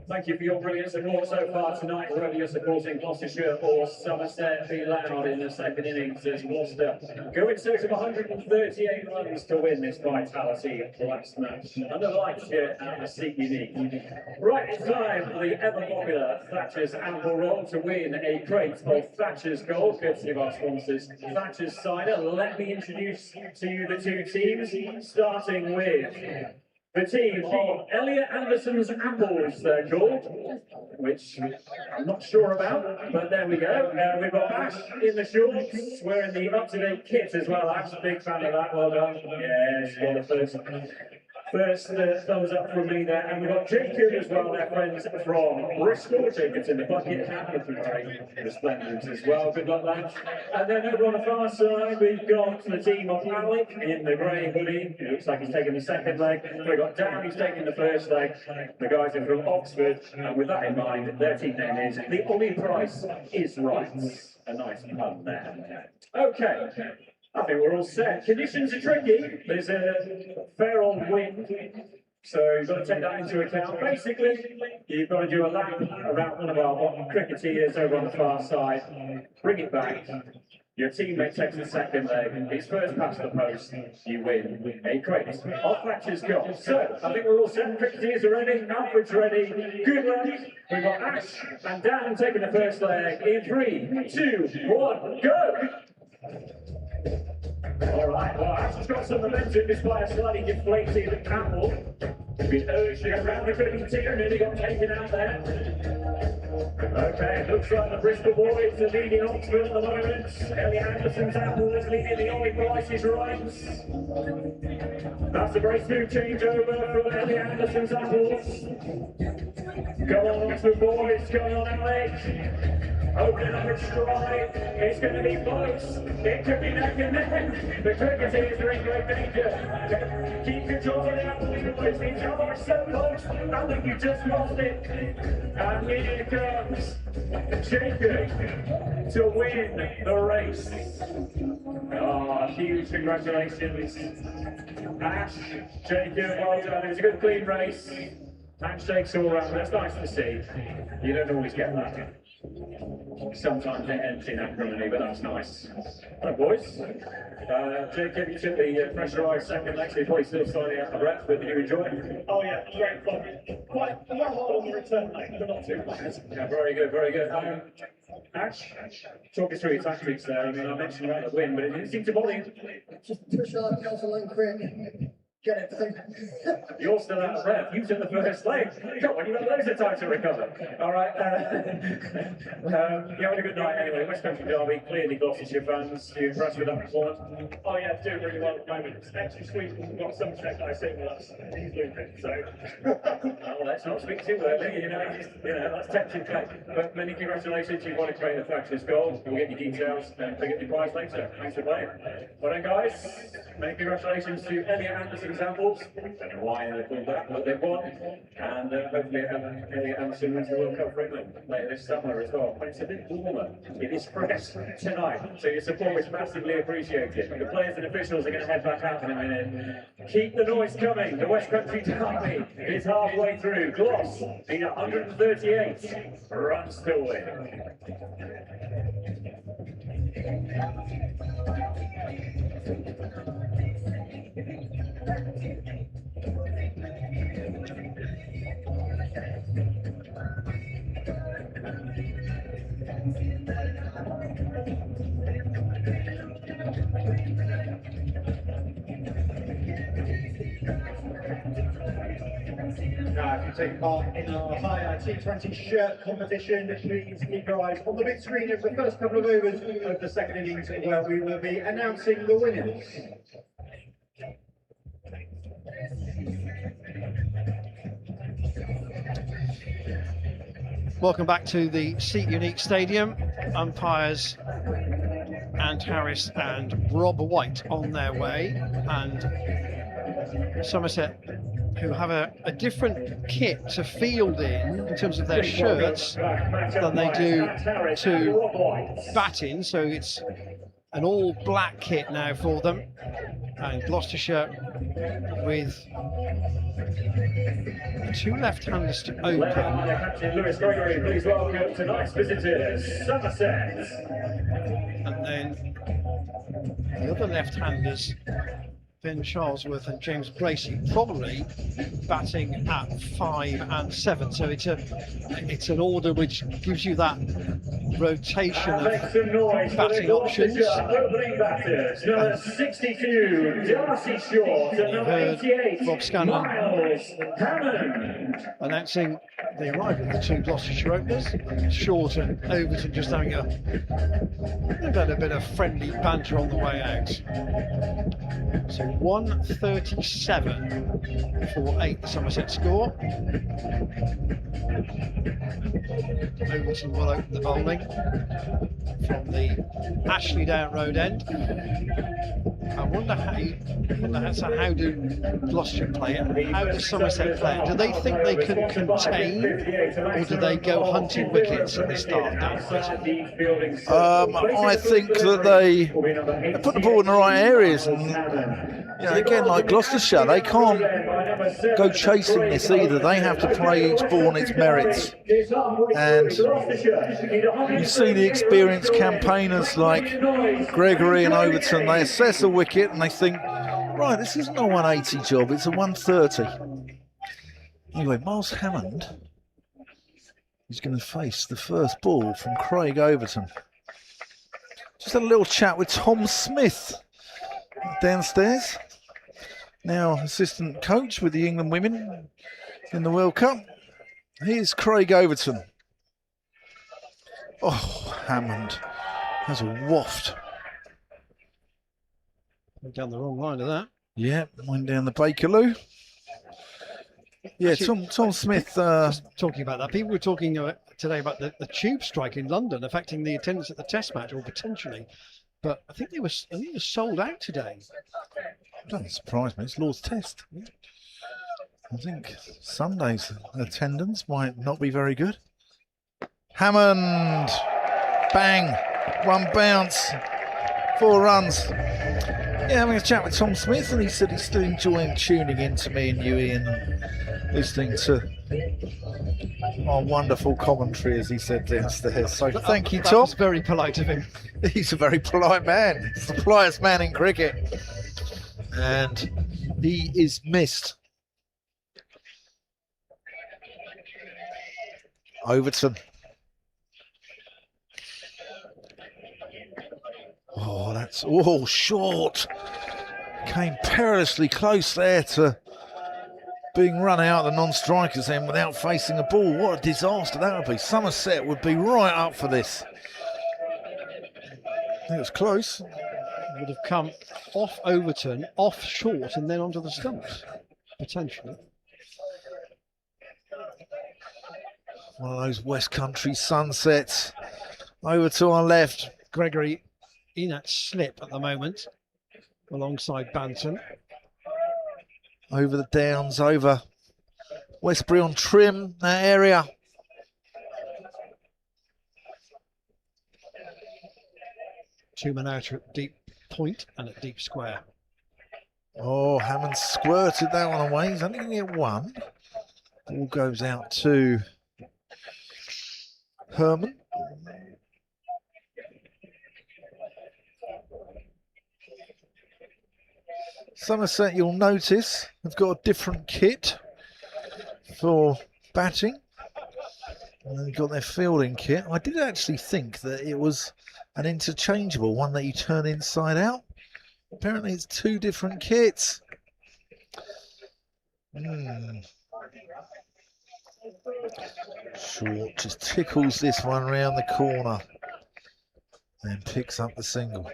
Thank you for your brilliant support so far tonight. Whether you're supporting Gloucestershire or Somerset, be loud in the second innings as Gloucester go in search of 138 runs to win this Vitality last match. Under the lights here at the seat unique. Right, it's time for the ever popular Thatcher's Ample Roll to win a crate of Thatcher's Gold, courtesy of our sponsors, Thatcher's Cider. Let me introduce to you the two teams, starting with the team of Elliot Anderson's Apples, they're called, which I'm not sure about, but there we go. We've got Ash in the shorts, wearing the up-to-date kit as well. Ash, big fan of that, well done. Yes, got the first thumbs up from me there. And we've got Jacob as well, their friends from Bristol. Jacob's in the bucket hat, looking great, resplendent as well. Good luck, lads. And then over on the far side, we've got the team of Alec in the grey hoodie. It looks like he's taking the second leg. We've got Dan, who's taking the first leg. The guys are from Oxford. And with that in mind, their team name is The Only Price Is Right. A nice pun there. Okay. I think we're all set. Conditions are tricky. There's a fair old wind, so you've got to take that into account. Basically, you've got to do a lap around one of our cricketers over on the far side, bring it back. Your teammate takes the second leg. It's first past the post. You win a crate of Thatcher's Gold. So, I think we're all set. Cricketers are ready. Alfred's ready. Good luck. We've got Ash and Dan taking the first leg in 3, 2, 1, go! Alright, well, Ash has got some momentum despite a slightly deflated Campbell. Been urged around the cricket team, nearly got taken out there. Okay, it looks like the Bristol boys are leading Oxford at the moment. Ellie Anderson's Apple is leading The Only Price Is Right. That's a very smooth changeover from Ellie Anderson's Apples. Come on, Oxford boys, come on, Alex. Opening up its stride, it's going to be close, it could be neck and neck, the cricketers are in great danger. Keep control of the Apples boys, the cover is so close, I think you just lost it. And here comes Jacob to win the race. Oh, huge congratulations. Ash, Jacob, well done, it was a good clean race. Handshakes all around, that's nice to see. You don't always get that. Sometimes it ends in acrimony, but that's nice. Hello, boys. Jacob, you took the pressurised second leg, so you're probably still slightly out of breath, but did you enjoy it? Oh yeah, great fun. Quite hard on the return leg, but not too bad. Yeah, very good, very good. Ash, talk us through your tactics there. I mean, I mentioned about the win, but it didn't seem to bother you. Just push hard, go for long quick. Get it done. You're still out of breath. You took the first leg. Come on, you've got loads of time to recover. All right. You had a good night anyway. West Country Derby, clearly Gloucestershire fans. You impressed with that performance? Oh yeah, doing really well at the moment. It's actually sweet. We've got Somerset guy sitting with us. He's doing it, so. Well, let's not speak too early. That's tempting fate. But many congratulations. You've won a crate of Thatcher's Gold. We'll get your details and pick up your prize later. Thanks for playing. Well done, guys. Many congratulations to Elliot Anderson. examples. Don't know why they called that, but they've won. And hopefully Anderson wins the World Cup for England later this summer as well. But it's a bit warmer. It is fresh tonight, so your support is massively appreciated. The players and officials are going to head back out in a minute. Keep the noise coming. The West Country Derby is halfway through. Gloss need 138 runs to win. Now, if you take part in our higher T20 shirt competition, please keep your eyes on the big screen of the first couple of overs of the second innings, where we will be announcing the winners. Welcome back to the Seat Unique Stadium. Umpires and Harris and Rob White on their way, and Somerset, who have a different kit to field in terms of their shirts than they do to bat in, so it's an all black kit now for them, and Gloucestershire with two left-handers to open. Captain Lewis Gregory, please welcome tonight's visitors, Somerset. And then the other left-handers, Ben Charlesworth and James Bracey, probably batting at 5 and 7. So it's an order which gives you that rotation of batting options. Opening batters, number 62, Darcy Short, and number 88, Rob Scanlon Miles Hammond. announcing the arrival of the two Gloucestershire openers. Short and Overton just having a bit of friendly banter on the way out. So 137 for 8, the Somerset score. Overton will open the bowling from the Ashley Down Road end. I wonder how do Gloucestershire play it? How does Somerset play it? Do they think they can contain, or do they go hunting wickets at the start? I think that they put the ball in the right areas, and again, like Gloucestershire, they can't go chasing this either. They have to play each ball on its merits, and you see the experienced campaigners like Gregory and Overton. They assess a wicket and they think, right, this isn't a 180 job, it's a 130. Anyway, Miles Hammond is going to face the first ball from Craig Overton. Just had a little chat with Tom Smith downstairs, now assistant coach with the England women in the World Cup. Here's Craig Overton. Oh, Hammond has a waft. Went down the wrong line of that. Yeah, went down the Bakerloo. Yeah, Actually, Tom Smith. Just talking about that, people were talking today about the tube strike in London affecting the attendance at the Test match, or potentially. But I think they were sold out today. Doesn't surprise me. It's Lord's Test. I think Sunday's attendance might not be very good. Hammond, bang, one bounce, 4 runs. Yeah, having a chat with Tom Smith, and he said he's still enjoying tuning in to me and you, Ian, and listening to our wonderful commentary, as he said downstairs. So thank you, Tom. That's very polite of him. He's a very polite man. He's the politest man in cricket. And he is missed. Overton. Oh, that's all short. Came perilously close there to being run out of the non-strikers end without facing a ball. What a disaster that would be. Somerset would be right up for this. I think it was close. Would have come off Overton, off short, and then onto the stumps, potentially. One of those West Country sunsets. Over to our left. Gregory in at slip at the moment, alongside Banton. over the downs, over Westbury-on-Trim, that area. Two men out at deep point and at deep square. Oh, Hammond squirted that one away. He's only going to get one. Ball goes out to Herman. Somerset, you'll notice, have got a different kit for batting. And they've got their fielding kit. I did actually think that it was an interchangeable one that you turn inside out. Apparently it's two different kits. Short just tickles this one round the corner. Then picks up the single.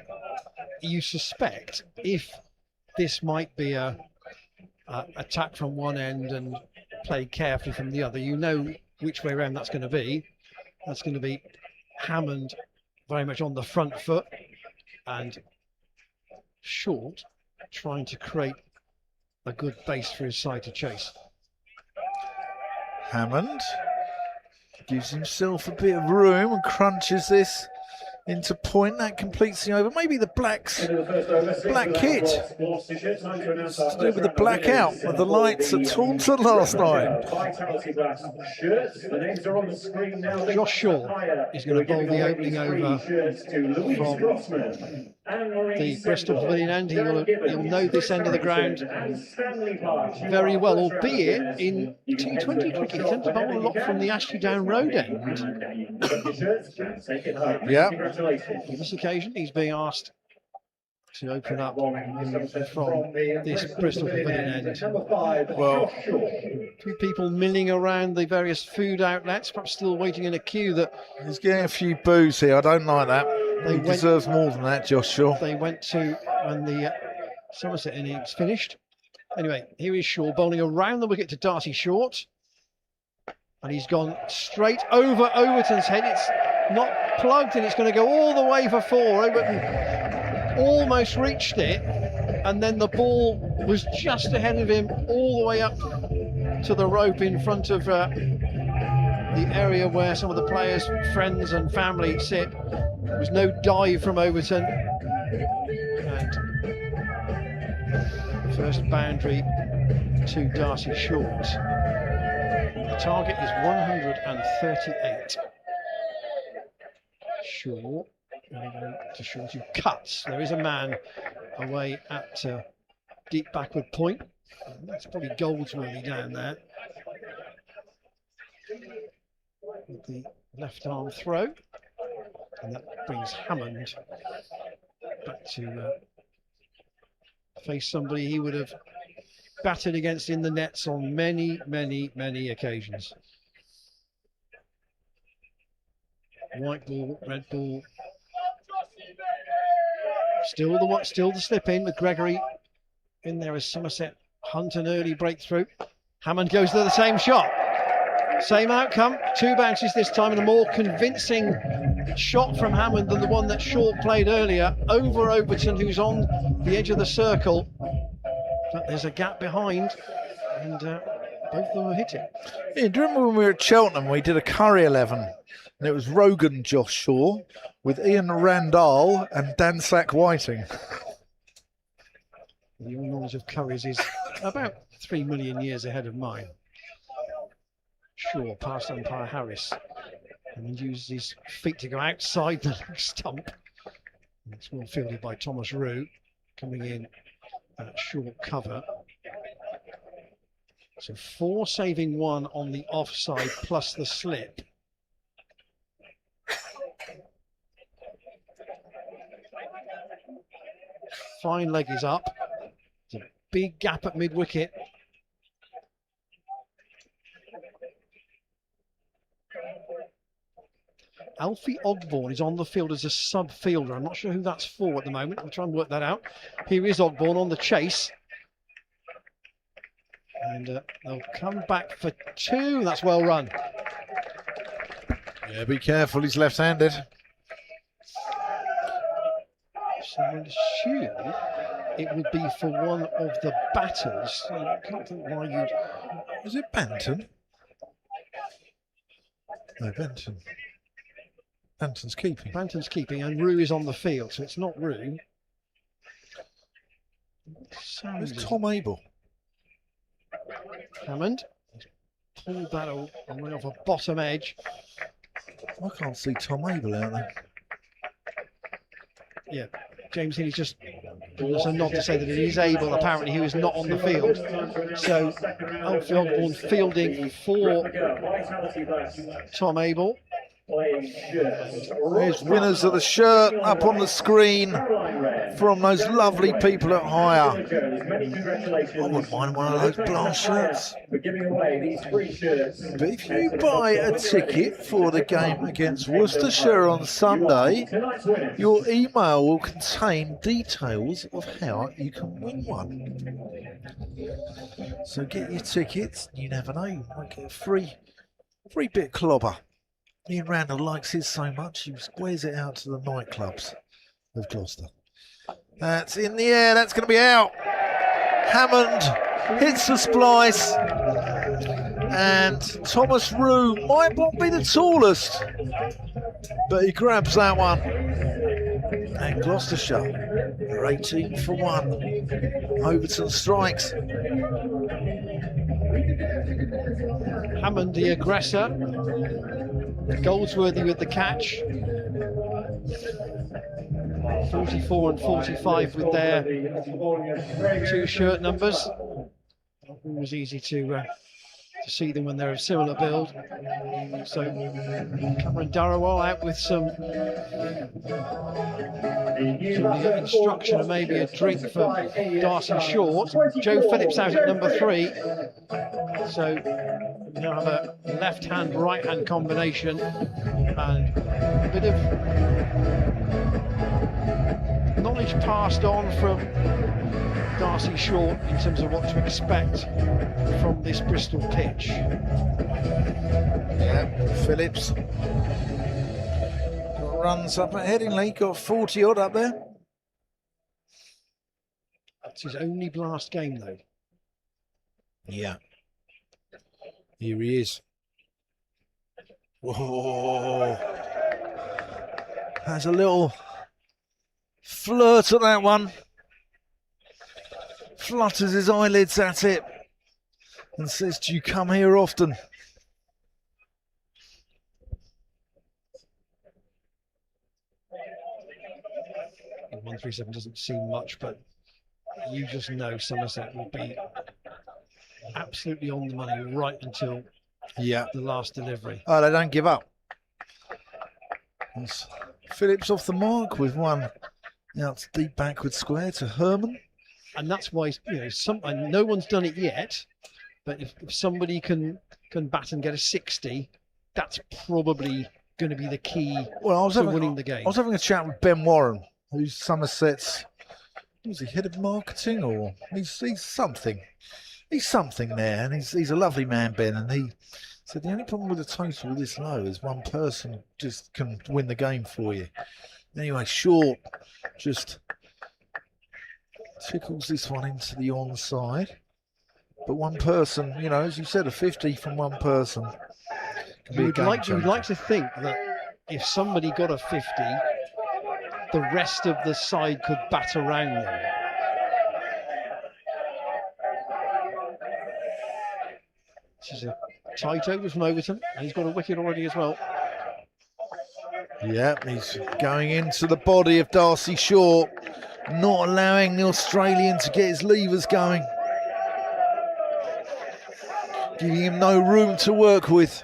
You suspect if this might be a attack from one end and play carefully from the other, you know which way around that's going to be. That's going to be Hammond very much on the front foot and Short trying to create a good base for his side to chase. Hammond gives himself a bit of room and crunches this into point. That completes the over. Maybe the black kit. It's to do with the blackout of the lights at Taunton last night. Josh Shaw is going to bowl the opening over from the Bristol Pavilion end. He'll know this end of the ground very well, albeit in T20 cricket he tends to bowl a lot from the Ashley Down Road end. Yeah. On this occasion he's being asked to open up from this Bristol Pavilion end. Well, Two people milling around the various food outlets, perhaps still waiting in a queue. That he's getting a few boos here. I don't like that. He deserves more than that, Josh Shaw. They went to when the Somerset innings finished. Anyway, here is Shaw bowling around the wicket to Darcy Short. And he's gone straight over Overton's head. It's not plugged and it's going to go all the way for four. Overton almost reached it. And then the ball was just ahead of him all the way up to the rope in front of the area where some of the players' friends and family sit. There was no dive from Overton. And first boundary to Darcy Short. The target is 138. Shaw, to Short, who cuts. There is a man away at deep backward point. That's probably Goldsworthy down there. With the left arm throw. And that brings Hammond back to face somebody he would have batted against in the nets on many, many, many occasions. White ball, red ball. Still the slip in with Gregory in there as Somerset hunt an early breakthrough. Hammond goes to the same shot. Same outcome, two bounces this time, and a more convincing shot from Hammond than the one that Short played earlier over Overton, who's on the edge of the circle. But there's a gap behind, and both of them have hit it. Yeah, do you remember when we were at Cheltenham, we did a Curry 11, and it was Rogan Josh Shaw with Ian Randall and Dansack Whiting. Your knowledge of Curry's is about 3 million years ahead of mine. Shaw past umpire Harris, and then uses his feet to go outside the stump. And it's well fielded by Thomas Roux, coming in at short cover. So 4 saving 1 on the offside plus the slip. Fine leg is up. It's a big gap at mid-wicket. Alfie Ogborn is on the field as a sub-fielder. I'm not sure who that's for at the moment. I'll try and work that out. Here is Ogborn on the chase. And they'll come back for 2. That's well run. Yeah, be careful, he's left-handed. So I would assume it would be for one of the batters. I can't think why you'd... Is it Benton? No, Benton. Benton's keeping. Banton's keeping, and Rue is on the field, so it's not Rue. It's Tom Abel. Hammond. He's pulled that away off a bottom edge. I can't see Tom Abel out there. Yeah, James Healy's just given us a nod to say that it is Abel. Apparently he was not on the field. So Alfie Ogborn fielding for Tom Abel. There's winners of the shirt up on the screen from those lovely people at Hire. I wouldn't mind one of those blast shirts. But if you buy a ticket for the game against Worcestershire on Sunday, your email will contain details of how you can win one. So get your tickets. You never know, you might get a free bit clobber. Ian Randall likes his so much, he wears it out to the nightclubs of Gloucester. That's in the air, that's going to be out. Hammond hits the splice. And Thomas Rue might not be the tallest, but he grabs that one. And Gloucestershire are 18 for 1. Overton strikes. Hammond, the aggressor. Goldsworthy with the catch. 44 and 45 with their 2 shirt numbers. Always easy to see them when they're of similar build. So Cameron Darrowall out with some instruction and maybe a drink for Darcy Short. Joe Phillips out at number 3. So we now have a left-hand, right-hand combination and a bit of knowledge passed on from Darcy Short in terms of what to expect from this Bristol pitch. Yeah, Phillips runs up at Headingley, got 40 odd up there. That's his only blast game though. Yeah. Here he is. Whoa. Has a little flirt at that one. Flutters his eyelids at it and says, "Do you come here often?" 137 doesn't seem much, but you just know Somerset will be absolutely on the money right until the last delivery. Oh, they don't give up. It's Phillips off the mark with one out deep backward square to Herman. And that's why, you know, no one's done it yet, but if somebody can bat and get a 60, that's probably going to be the key to winning the game. I was having a chat with Ben Warren, who's Somerset's, was he head of marketing, or he's something. He's something there, and he's a lovely man, Ben, and he said the only problem with a total this low is one person just can win the game for you. Anyway, Short just tickles this one into the onside, but one person, you know, as you said, a 50 from one person. You would like to think that if somebody got a 50, the rest of the side could bat around them. This is a tight over from Overton, and he's got a wicket already as well. Yeah, he's going into the body of Darcy Short, not allowing the Australian to get his levers going, giving him no room to work with.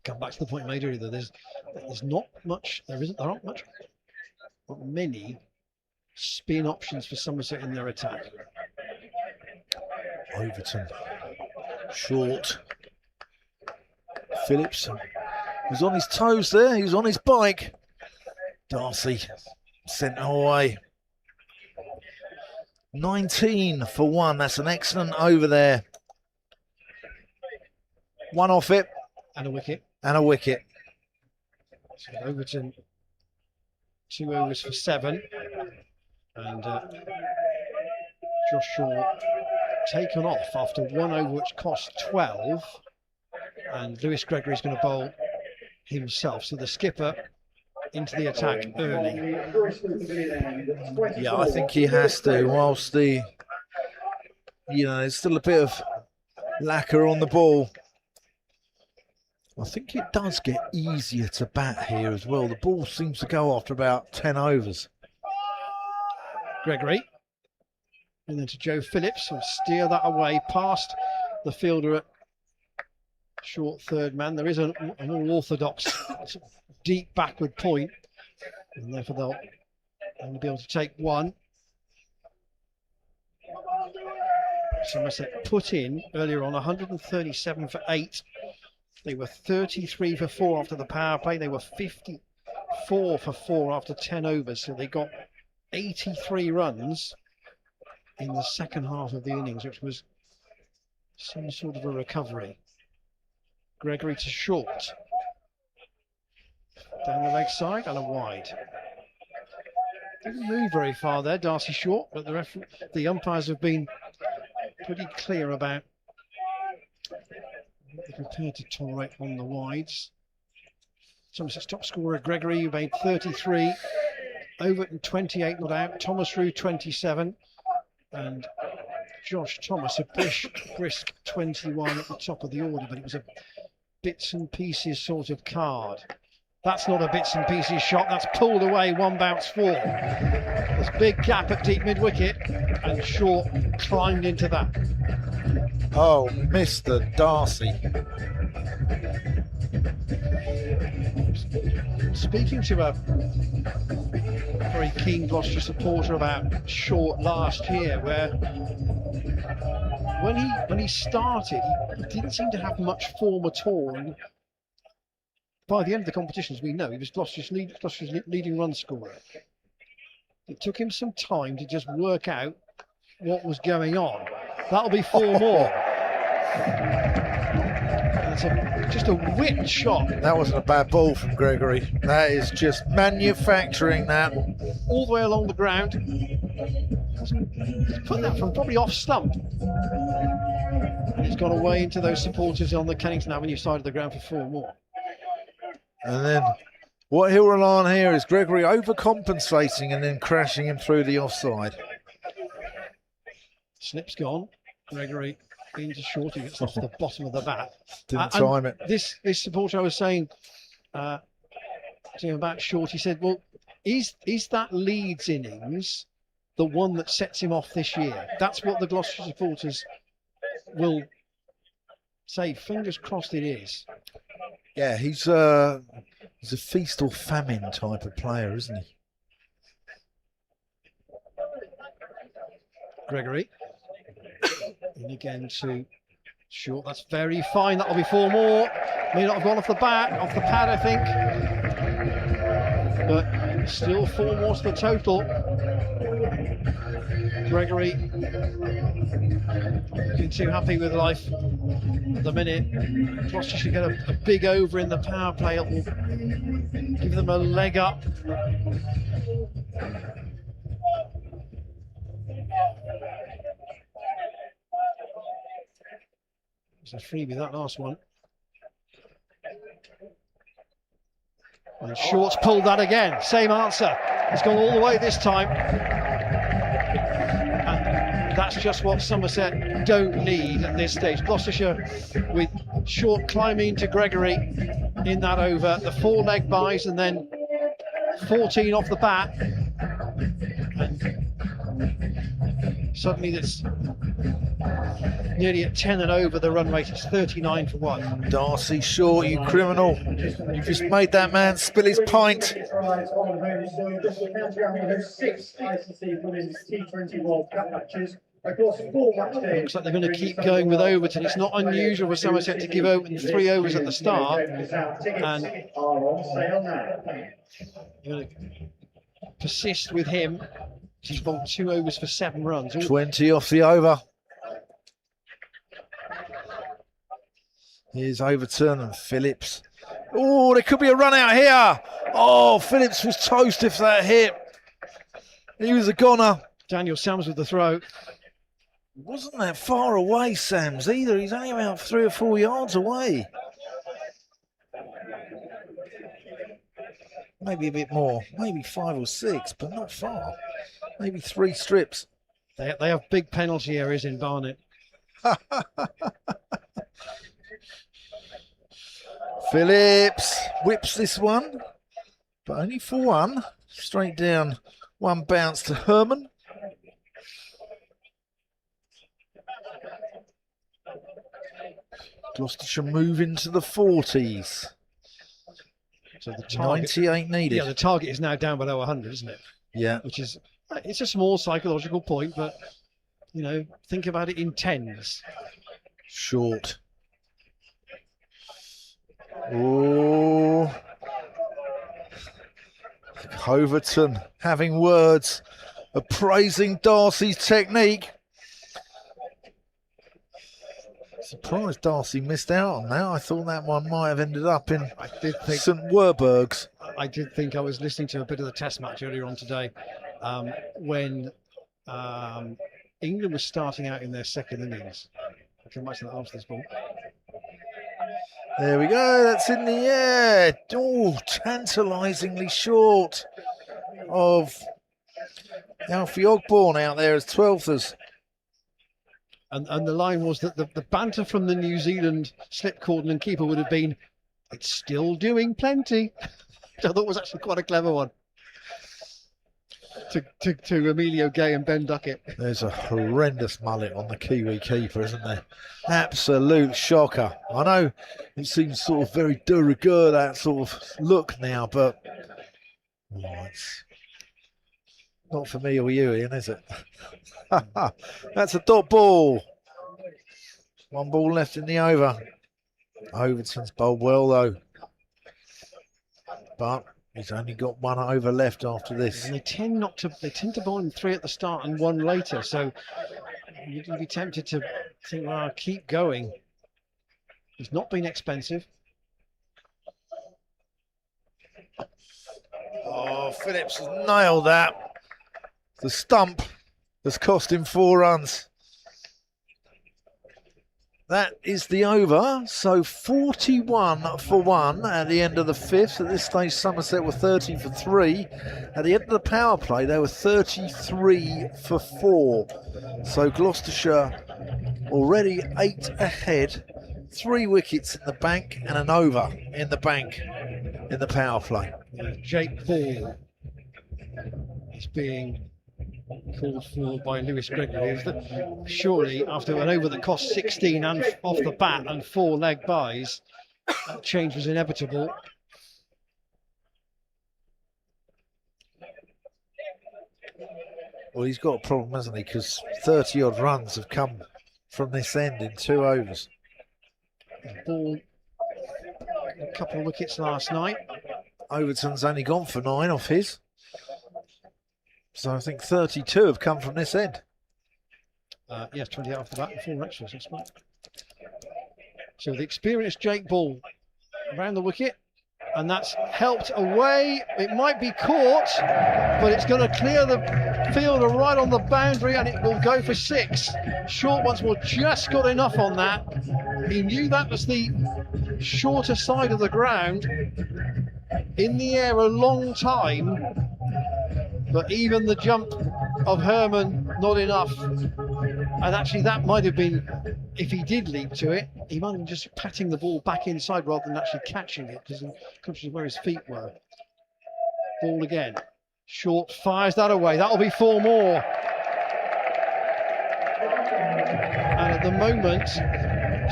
Come back to the point made earlier, though. There aren't many spin options for Somerset in their attack. Overton, Short, Phillips was on his toes there, he was on his bike. Darcy sent away. 19 for 1, that's an excellent over there. One off it. And a wicket. And a wicket. So Overton 2 overs for 7. And Josh Shaw taken off after 1 over, which cost 12. And Lewis Gregory's going to bowl himself. So the skipper into the attack early. Yeah, I think he has to, whilst there's still a bit of lacquer on the ball. I think it does get easier to bat here as well. The ball seems to go after about 10 overs. Gregory. And then to Joe Phillips, who'll steer that away past the fielder at short third man. There is an all-orthodox deep backward point, and therefore they'll only be able to take 1. Somerset put in earlier on 137 for 8. They were 33 for 4 after the power play. They were 54 for 4 after 10 overs. So they got 83 runs in the second half of the innings, which was some sort of a recovery. Gregory to short. Down the leg side and a wide. Didn't move very far there, Darcy Short, but the umpires have been pretty clear about what they're prepared to tolerate on the wides. Somerset's top scorer, Gregory, who made 33. Overton 28 not out. Thomas Rue 27. And Josh Thomas a brisk 21 at the top of the order, but it was a bits and pieces sort of card. That's not a bits and pieces shot, that's pulled away, 1 bounce 4. There's a big gap at deep mid-wicket, and Short climbed into that. Oh, Mr. Darcy. Speaking to a very keen Gloucestershire supporter about Short last year, where when he started, he didn't seem to have much form at all. And by the end of the competition, as we know, he was Gloucestershire's leading run scorer. It took him some time to just work out what was going on. That'll be 4 more. It's just a whipped shot. That wasn't a bad ball from Gregory. That is just manufacturing that. All the way along the ground. He's put that from probably off stump. And he's gone away into those supporters on the Kennington Avenue side of the ground for 4 more. And then what he'll rely on here is Gregory overcompensating and then crashing him through the offside. Slip's gone. Gregory into short. He gets off the bottom of the bat. Didn't time it. This supporter I was saying to him about Short, he said, well, is that Leeds innings the one that sets him off this year? That's what the Gloucestershire supporters will say. Fingers crossed it is. Yeah, he's a feast or famine type of player, isn't he? Gregory. And again to Short. That's very fine. That'll be 4 more. May not have gone off the pad, I think. But still 4 more to the total. Gregory looking too happy with life at the minute. Gloucester should get a big over in the power play. It will give them a leg up. It's a freebie, that last one. And Short's pulled that again. Same answer. It's gone all the way this time. And that's just what Somerset don't need at this stage. Gloucestershire with Short climbing to Gregory in that over. The 4 leg buys and then 14 off the bat. And suddenly that's nearly at 10 and over the run rate. It's 39 for 1. Darcy Short, you criminal. You just made that man spill his pint. Looks like they're going to keep going with Overton. It's not unusual for Somerset to give Overton 3 overs at the start. And they're going to persist with him. He's bowled 2 overs for 7 runs. 20 off the over. Here's Overton and Phillips Oh, there could be a run out here. Oh, Phillips was toast if that hit. He was a goner. Daniel Sams with the throw. Wasn't that far away, Sams, either. He's only about 3 or 4 yards away. Maybe a bit more. Maybe 5 or 6, but not far. Maybe 3 strips. They have big penalty areas in Barnet. Phillips whips this one, but only for 1. Straight down, 1 bounce to Herman. Gloucestershire move into the 40s. So the target, 98 needed. yeah, the target is now down below 100, isn't it? Yeah. Which is, it's a small psychological point, but, you know, think about it in tens. Short. Oh. Overton having words of praising Darcy's technique. Surprised Darcy missed out on that. I thought that one might have ended up in St Werburgh's. I did think I was listening to a bit of the test match earlier on today when England was starting out in their second innings. I can imagine that after this ball. There we go, that's in the air. Oh, tantalisingly short of Alfie Ogborn out there as 12thers. And the line was that the banter from the New Zealand slip cordon and keeper would have been, it's still doing plenty. Which I thought was actually quite a clever one. To Emilio Gay and Ben Duckett. There's a horrendous mullet on the Kiwi keeper, isn't there? Absolute shocker. I know it seems sort of very de rigueur, that sort of look now, but it's not for me or you, Ian, is it? That's a dot ball. 1 ball left in the over. Overton's bowled well though, but he's only got 1 over left after this. And they tend to bowl in 3 at the start and 1 later, so you can be tempted to think, well, keep going. He's not been expensive. Oh, Phillips has nailed that. The stump has cost him 4 runs. That is the over, so 41 for 1 at the end of the 5th. At this stage, Somerset were 30 for 3. At the end of the power play, they were 33 for 4. So Gloucestershire already 8 ahead, 3 wickets in the bank and an over in the bank in the power play. Jake Ball is being called for by Lewis Gregory. Surely, after an over that cost 16 and off the bat and 4 leg byes, that change was inevitable. Well, he's got a problem, hasn't he? Because 30 odd runs have come from this end in 2 overs. Ball, a couple of wickets last night. Overton's only gone for 9 off his. So I think 32 have come from this end. Yes, 28 after that and 4 extras. That's right. So the experienced Jake Ball around the wicket, and that's helped away. It might be caught, but it's going to clear the fielder right on the boundary, and it will go for 6. Short once more, just got enough on that. He knew that was the shorter side of the ground. In the air a long time. But even the jump of Herman, not enough. And actually that might have been, if he did leap to it, he might have been just patting the ball back inside rather than actually catching it, because he conscious where his feet were. Ball again. Short fires that away. That'll be 4 more. And at the moment,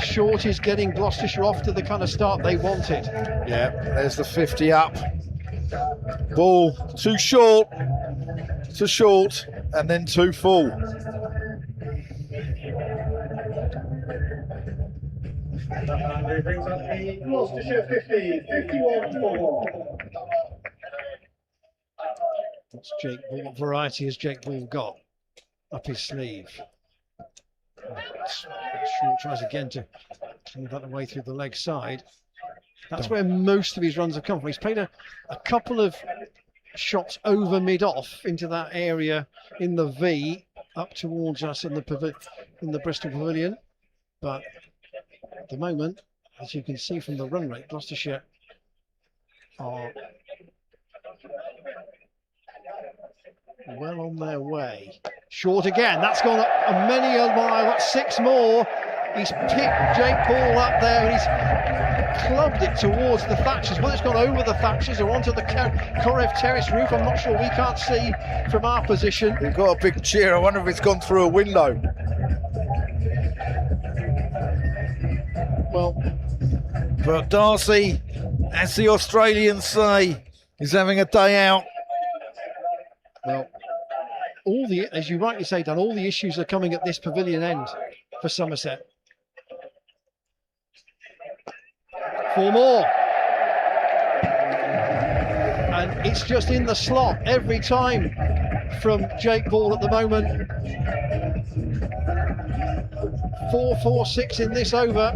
Short is getting Gloucestershire off to the kind of start they wanted. Yeah, there's the 50 up. Ball too short, to short, and then too full. And it brings up the Gloucestershire 50, 51 for 1. What's Jake Ball? What variety has Jake Ball got up his sleeve? Short tries again to move that away through the leg side. That's where most of his runs have come from. He's played a couple of shots over mid-off into that area in the V up towards us in the Bristol Pavilion. But at the moment, as you can see from the run rate, Gloucestershire are well on their way. Short again, that's gone up many a mile, that's 6 more. He's picked Jake Ball up there and he's clubbed it towards the Thatchers. Whether it's gone over the Thatchers or onto the Korev Terrace roof, I'm not sure. We can't see from our position. We've got a big cheer. I wonder if it's gone through a window. Well, but Darcy, as the Australians say, is having a day out. Well, as you rightly say, Dan, all the issues are coming at this pavilion end for Somerset. 4 more. And it's just in the slot every time from Jake Ball at the moment. 4.46 in this over.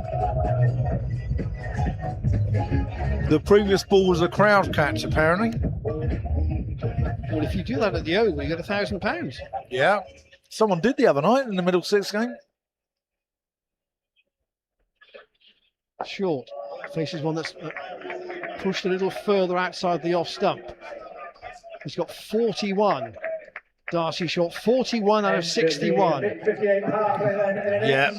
The previous ball was a crowd catch, apparently. Well, if you do that at the Oval, you get £1,000. Yeah. Someone did the other night in the Middlesex game. Short faces one that's pushed a little further outside the off stump. He's got 41. Darcy Short, 41 out of 61. Yeah.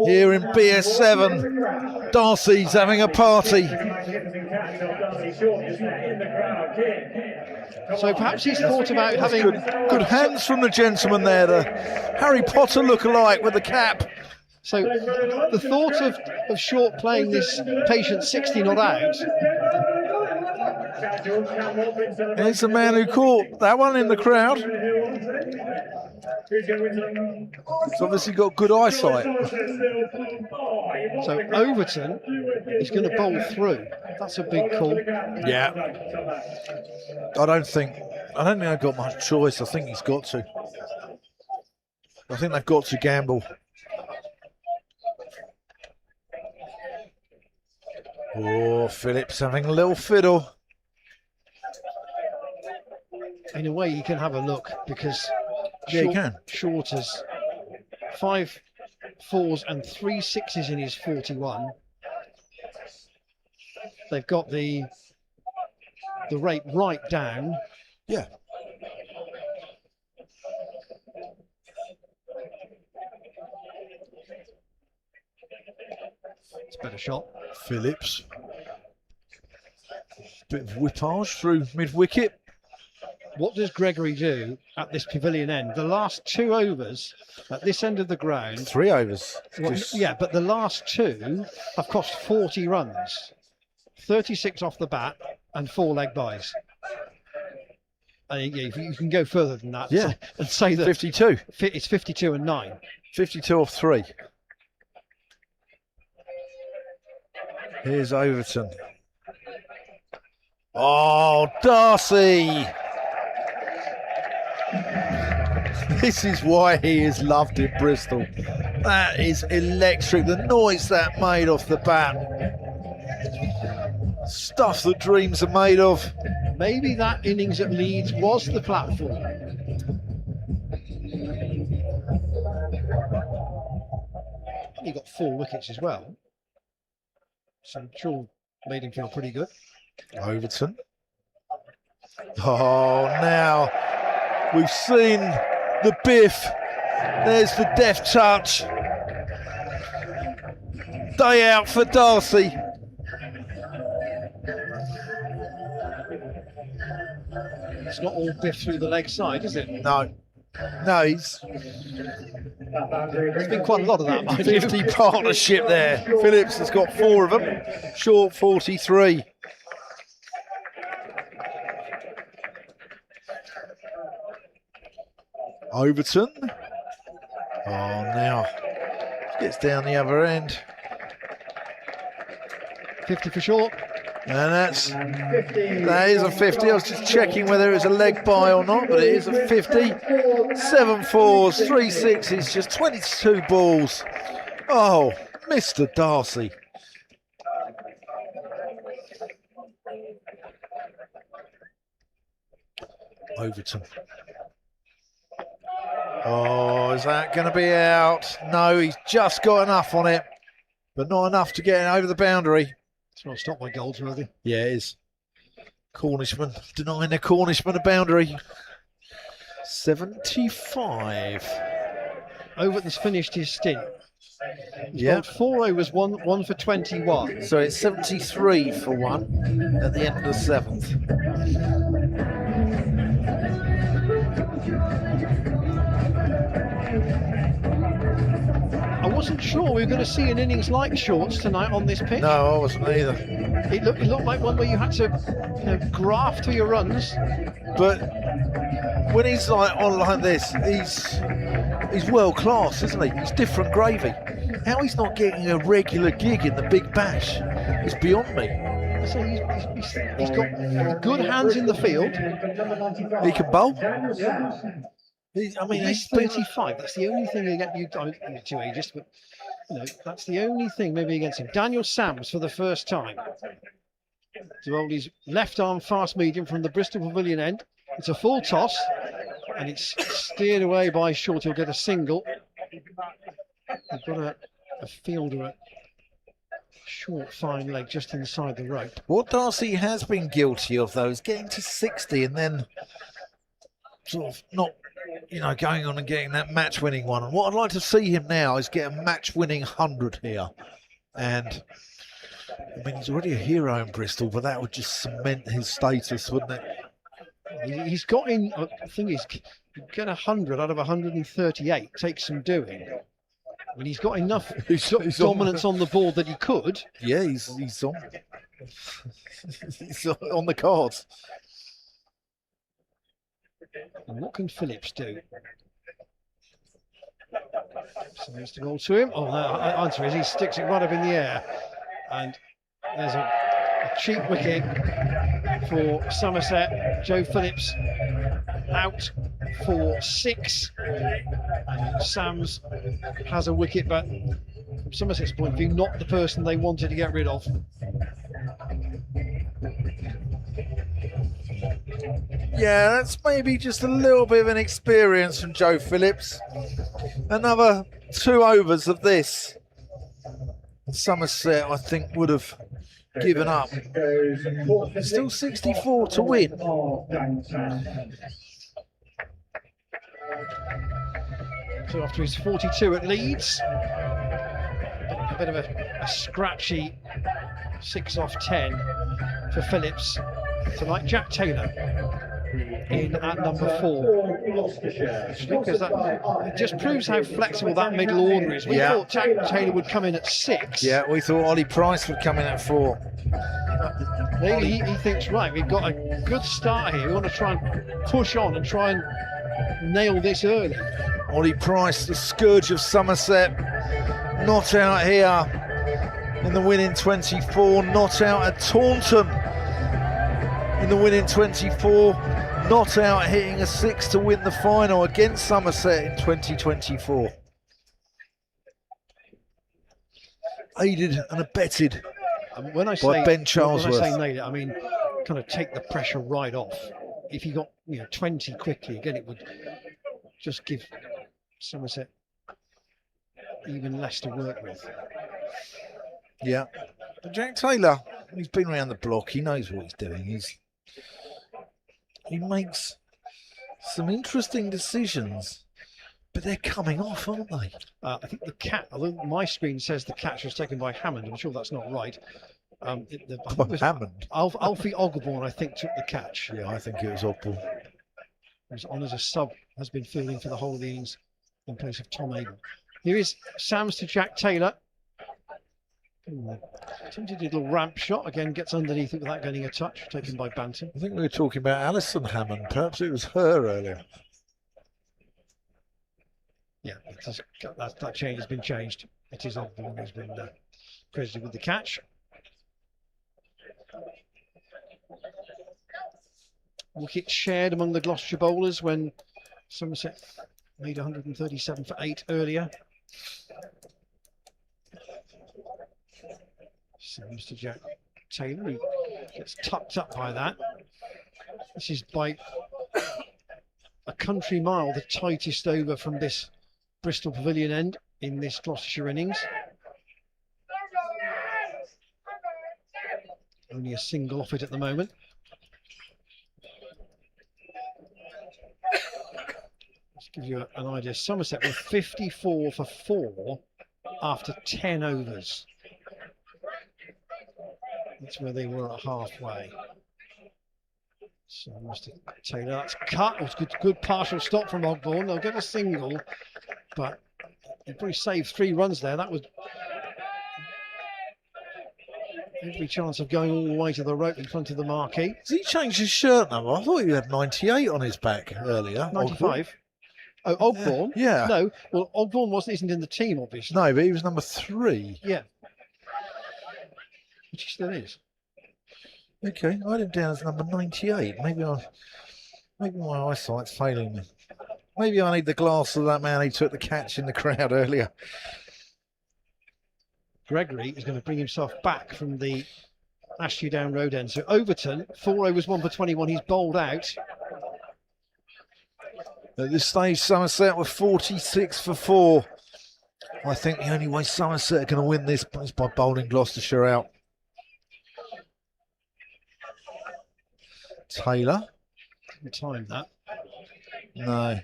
Here in BS7, Darcy's having a party. So perhaps he's thought about having... Good hands from the gentleman there, the Harry Potter look-alike with the cap. So the thought of Short playing this patient 60 not out. Here's the man who caught that one in the crowd. He's obviously got good eyesight. So Overton is going to bowl through. That's a big call. Yeah. I don't think they've got much choice. I think he's got to. I think they've got to gamble. Oh, Phillips having a little fiddle. In a way, you can have a look because You can. Short has 5 4s and 3 6s in his 41. They've got the rate right down. Yeah. It's a better shot. Phillips. Bit of whippage through mid-wicket. What does Gregory do at this pavilion end? The last 2 overs at this end of the ground. 3 overs. Yeah, but the last 2 have cost 40 runs. 36 off the bat and 4 leg byes. I think you can go further than that. Yeah. And say that 52. It's 52 and 9. 52 off 3. Here's Overton. Oh, Darcy! This is why he is loved in Bristol. That is electric. The noise that made off the bat. Stuff that dreams are made of. Maybe that innings at Leeds was the platform. He got 4 wickets as well. So I'm sure made him feel pretty good. Overton. Oh, now we've seen the biff. There's the deft touch. Day out for Darcy. It's not all biff through the leg side, is it? No. No, he's There's been quite a lot of that, mind you. 50 partnership there. Phillips has got 4 of them. Short 43. Overton. Oh, now gets down the other end. 50 for Short. And that is a 50. I was just checking whether it was a leg by or not, but it is a 50. 7 4s, 3 6s, just 22 balls. Oh, Mr. Darcy. Overton. Oh, is that going to be out? No, he's just got enough on it, but not enough to get over the boundary. It's not stopped by Goldsworthy. Yeah, it is. Cornishman denying the Cornishman a boundary. 75. Overton's finished his stint. He's Yeah. got 4 overs, one for 21. So it's 73 for 1 at the end of the 7th. I wasn't sure we were going to see an innings like Shorts tonight on this pitch. No, I wasn't either. It looked like one where you had to graft for your runs. But when he's like on like this, he's world class, isn't he? He's different gravy. How he's not getting a regular gig in the Big Bash is beyond me. So he's got good hands in the field. He can bowl. He's 35. That's the only thing against you. You're too ageist, but that's the only thing maybe against him. Daniel Sams for the first time to hold his left arm fast medium from the Bristol Pavilion end. It's a full toss, and it's steered away by Short. He'll get a single. They've got a fielder at short, fine leg just inside the rope. What Darcy has been guilty of, though, is getting to 60 and then sort of not, going on and getting that match-winning one. And what I'd like to see him now is get a match-winning 100 here. And, he's already a hero in Bristol, but that would just cement his status, wouldn't it? He's got in, the thing is, get 100 out of 138 takes some doing. He's got enough He's dominance on the board that he could. Yeah, he's on. He's on the cards. And what can Phillips do? So there's the ball to him. Oh, the answer is he sticks it right up in the air. And there's a cheap wicket for Somerset. Joe Phillips out for 6. And Sams has a wicket, but from Somerset's point of view, not the person they wanted to get rid of. Yeah, that's maybe just a little bit of an experience from Joe Phillips. Another 2 overs of this. Somerset, I think, would have given up. Still 64 to win. So after his 42 at Leeds, a bit of a scratchy 6 off 10 for Phillips tonight. Jack Taylor in at number 4. Because it just proves how flexible that middle order is. We thought Jack Taylor would come in at 6. Yeah, we thought Ollie Price would come in at 4. Maybe he thinks, right, we've got a good start here. We want to try and push on and try and nail this early. Ollie Price, the scourge of Somerset, not out here in the win in 24, not out at Taunton in the win in 24, not out hitting a 6 to win the final against Somerset in 2024. Aided and abetted by Ben Charlesworth. When I say nail it, I mean kind of take the pressure right off. If you got 20 quickly, again, it would just give Somerset even less to work with. Yeah, but Jack Taylor, he's been around the block. He knows what he's doing. He makes some interesting decisions, but they're coming off, aren't they? I think although my screen says the catch was taken by Hammond, I'm sure that's not right. Hammond. Alfie Ogborn, I think, took the catch. Yeah, I think it was Ogborn. He was on as a sub, has been fielding for the whole of the innings in place of Tom Abel. Here is Sams to Jack Taylor. Attempted a little ramp shot, again gets underneath it without getting a touch, taken by Banton. I think we were talking about Alison Hammond, perhaps it was her earlier. Yeah, that change has been changed. It is Ogborn who's been credited with the catch. Wicket shared among the Gloucestershire bowlers when Somerset made 137 for 8 earlier. So Mr. Jack Taylor, who gets tucked up by that. This is by a country mile the tightest over from this Bristol Pavilion end in this Gloucestershire innings. Only a single off it at the moment. Just give you an idea. Somerset were 54 for 4 after 10 overs. That's where they were at halfway. So Mr. Taylor, that's cut. It was good partial stop from Ogborn. They'll get a single, but he probably saved 3 runs there. That was every chance of going all the way to the rope in front of the marquee. Has he changed his shirt number? I thought he had 98 on his back earlier. 95. Oh, Ogborn? Yeah. No, well, Ogborn isn't in the team, obviously. No, but he was number 3. Yeah. Which he still is. Okay, I had him down as number 98. Maybe my eyesight's failing me. Maybe I need the glass of that man who took the catch in the crowd earlier. Gregory is going to bring himself back from the Ashley Down Road end. So Overton, 4 overs, 1 for 21. He's bowled out. At this stage, Somerset were 46 for 4. I think the only way Somerset are going to win this is by bowling Gloucestershire out. Taylor. Didn't time that. No.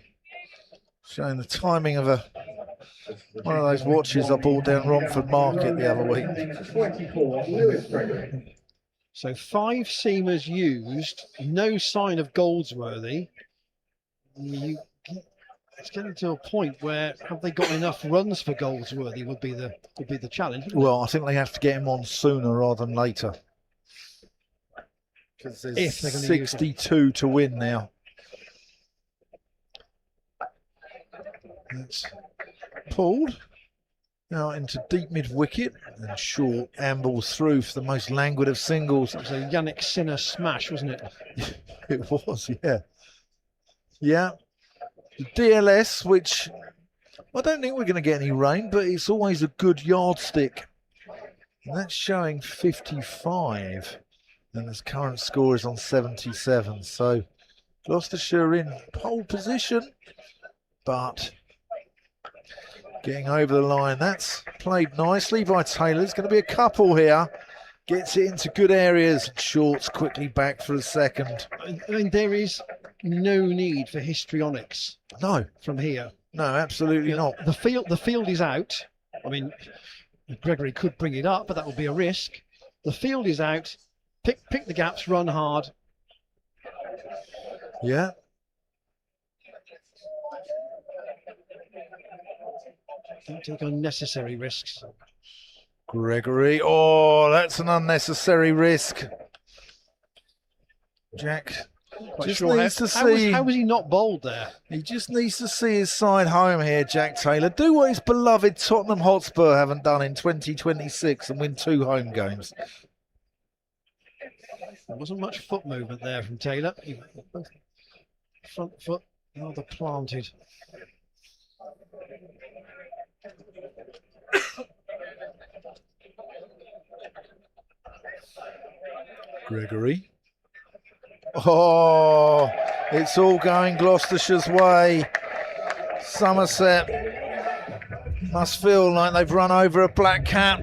Showing the timing of one of those watches I bought down Romford Market the other week. 24, Lewis Gregory. So 5 seamers used, no sign of Goldsworthy. It's getting to a point where have they got enough runs for Goldsworthy would be the challenge. Well, I think they have to get him on sooner rather than later. Because there's 62 to win now. It's pulled now into deep mid wicket and short ambles through for the most languid of singles. It was a Yannick Sinner smash, wasn't it? It was, yeah. Yeah. The DLS, which I don't think we're going to get any rain, but it's always a good yardstick. And that's showing 55. And his current score is on 77. So Gloucestershire in pole position, but getting over the line. That's played nicely by Taylor. There's going to be a couple here. Gets it into good areas. Shorts quickly back for a second. I mean, there is no need for histrionics. No, from here. No, absolutely not. The field is out. I mean, Gregory could bring it up, but that would be a risk. The field is out. Pick the gaps, run hard. Yeah. Don't take unnecessary risks. Gregory, oh, that's an unnecessary risk. Jack just needs to see. How was he not bowled there? He just needs to see his side home here, Jack Taylor. Do what his beloved Tottenham Hotspur haven't done in 2026 and win 2 home games. There wasn't much foot movement there from Taylor. Front foot rather planted. Gregory. Oh, it's all going Gloucestershire's way. Somerset must feel like they've run over a black cat.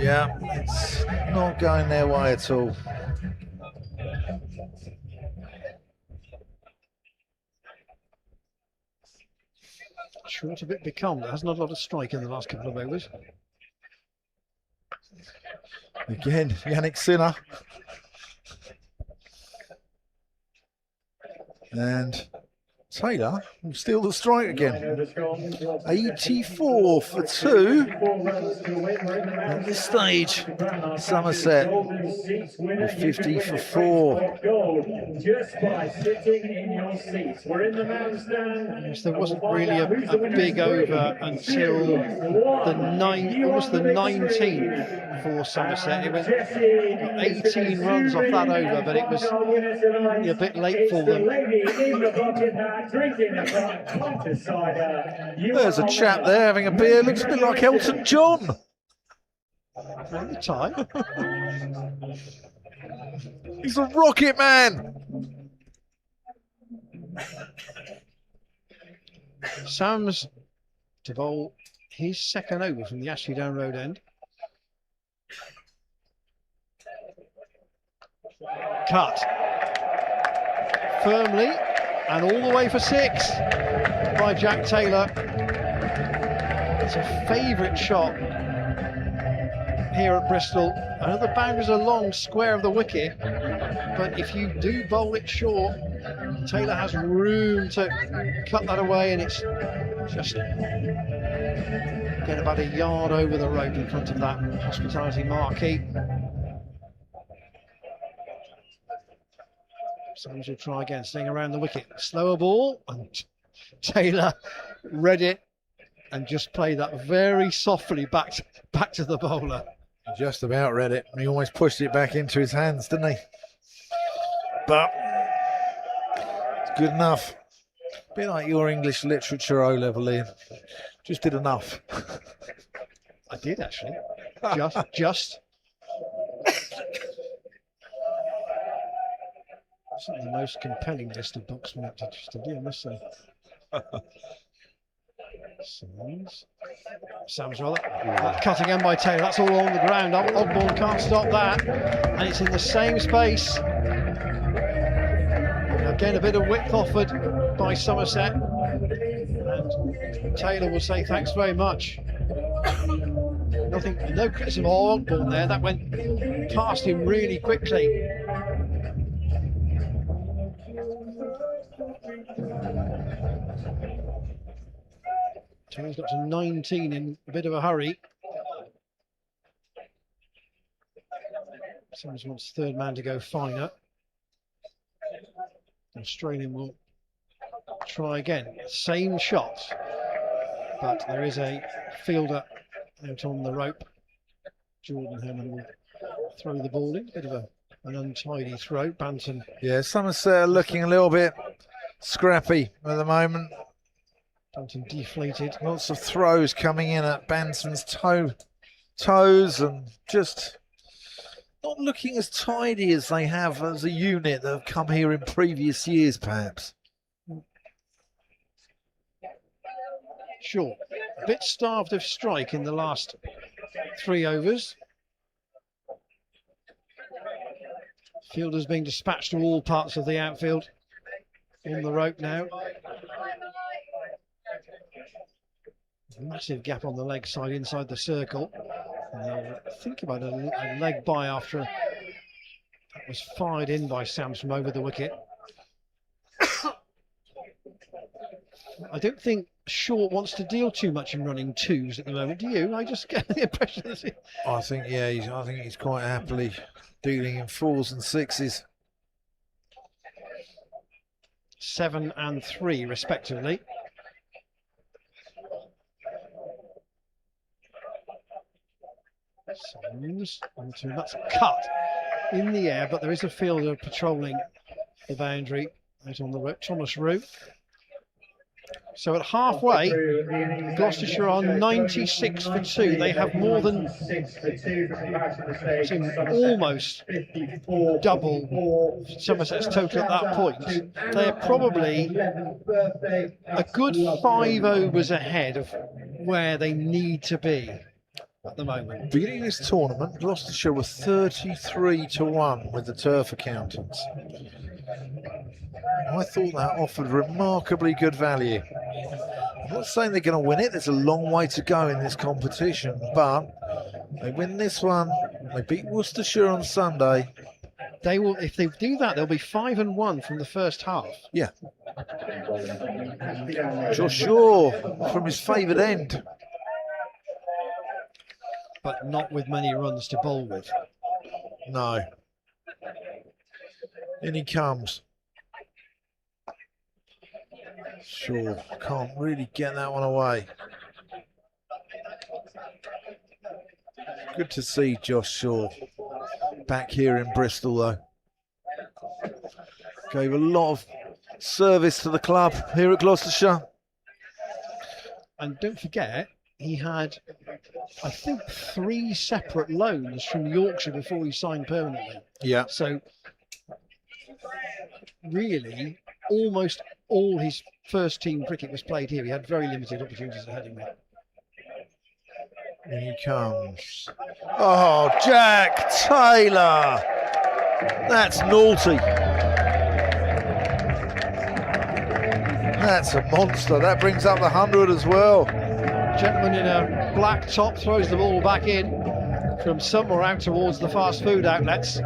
Yeah, it's not going their way at all. Short a bit become. There hasn't had a lot of strike in the last couple of overs. Again, Yannick Sinner. And Taylor will steal the strike again. 84 for 2. At this stage, Somerset with 50 for 4. Just by sitting in your seats. We're in the man's stand. Yes, there wasn't really a big over until almost the 19th for Somerset. It was 18 runs off that over, but it was a bit late for them. and drinking the Qantas cider. There's a chap there having a beer. Looks a bit like Elton John. At the time. He's a rocket man. Sam's to bowl his second over from the Ashley Down Road end. Cut. Firmly and all the way for 6 by Jack Taylor. It's a favourite shot here at Bristol. I know the boundaries are long, square of the wicket, but if you do bowl it short, Taylor has room to cut that away, and it's just get about a yard over the rope in front of that hospitality marquee. Sams will try again, staying around the wicket. Slower ball, and Taylor read it and just played that very softly back to the bowler. He just about read it. He almost pushed it back into his hands, didn't he? But it's good enough. A bit like your English literature O-level, Ian. Just did enough. I did actually. Just. It's not the most compelling list of books we have to do, I must say. Sam's rather. That cut again by Taylor. That's all on the ground. Ogborn can't stop that. And it's in the same space. Again, a bit of width offered by Somerset. And Taylor will say thanks very much. No criticism of Ogborn there. That went past him really quickly. Taylor's got to 19 in a bit of a hurry. Simmons wants third man to go finer. Australian will try again. Same shot, but there is a fielder out on the rope. Jordan Herman will throw the ball in. Bit of an untidy throw. Banton. Yeah, Somerset looking a little bit scrappy at the moment. Banton deflated. Lots of throws coming in at Banson's toes and just not looking as tidy as they have as a unit that have come here in previous years, perhaps. Sure. A bit starved of strike in the last 3 overs. Fielders being dispatched to all parts of the outfield. On the rope now. Massive gap on the leg side inside the circle. And they'll think about a leg by after that was fired in by Sams from over the wicket. I don't think Short wants to deal too much in running 2s at the moment, do you? I just get the impression that I think he's quite happily dealing in 4s and 6s. 7 and 3 respectively. Sims onto that's cut in the air, but there is a fielder patrolling the boundary out on the rope, Thomas Root. So at halfway, Gloucestershire are 96 for 2. They have more than almost double Somerset's total at that point. They're probably a good 5 overs ahead of where they need to be at the moment. Beginning of this tournament, Gloucestershire were 33 to 1 with the turf accountants. I thought that offered remarkably good value. I'm not saying they're going to win it. There's a long way to go in this competition, but they win this one. They beat Worcestershire on Sunday. They will, if they do that, they'll be 5 and 1 from the first half. Yeah. Josh Shaw from his favoured end. But not with many runs to bowl with. No. In he comes. Shaw can't really get that one away. Good to see Josh Shaw back here in Bristol though. Gave a lot of service to the club here at Gloucestershire. And don't forget, he had, I think, 3 separate loans from Yorkshire before he signed permanently. Yeah. So, really, almost all his first team cricket was played here. He had very limited opportunities at heading there. Here he comes. Oh, Jack Taylor. That's naughty. That's a monster. That brings up the 100 as well. Gentleman in a black top throws the ball back in from somewhere out towards the fast food outlets.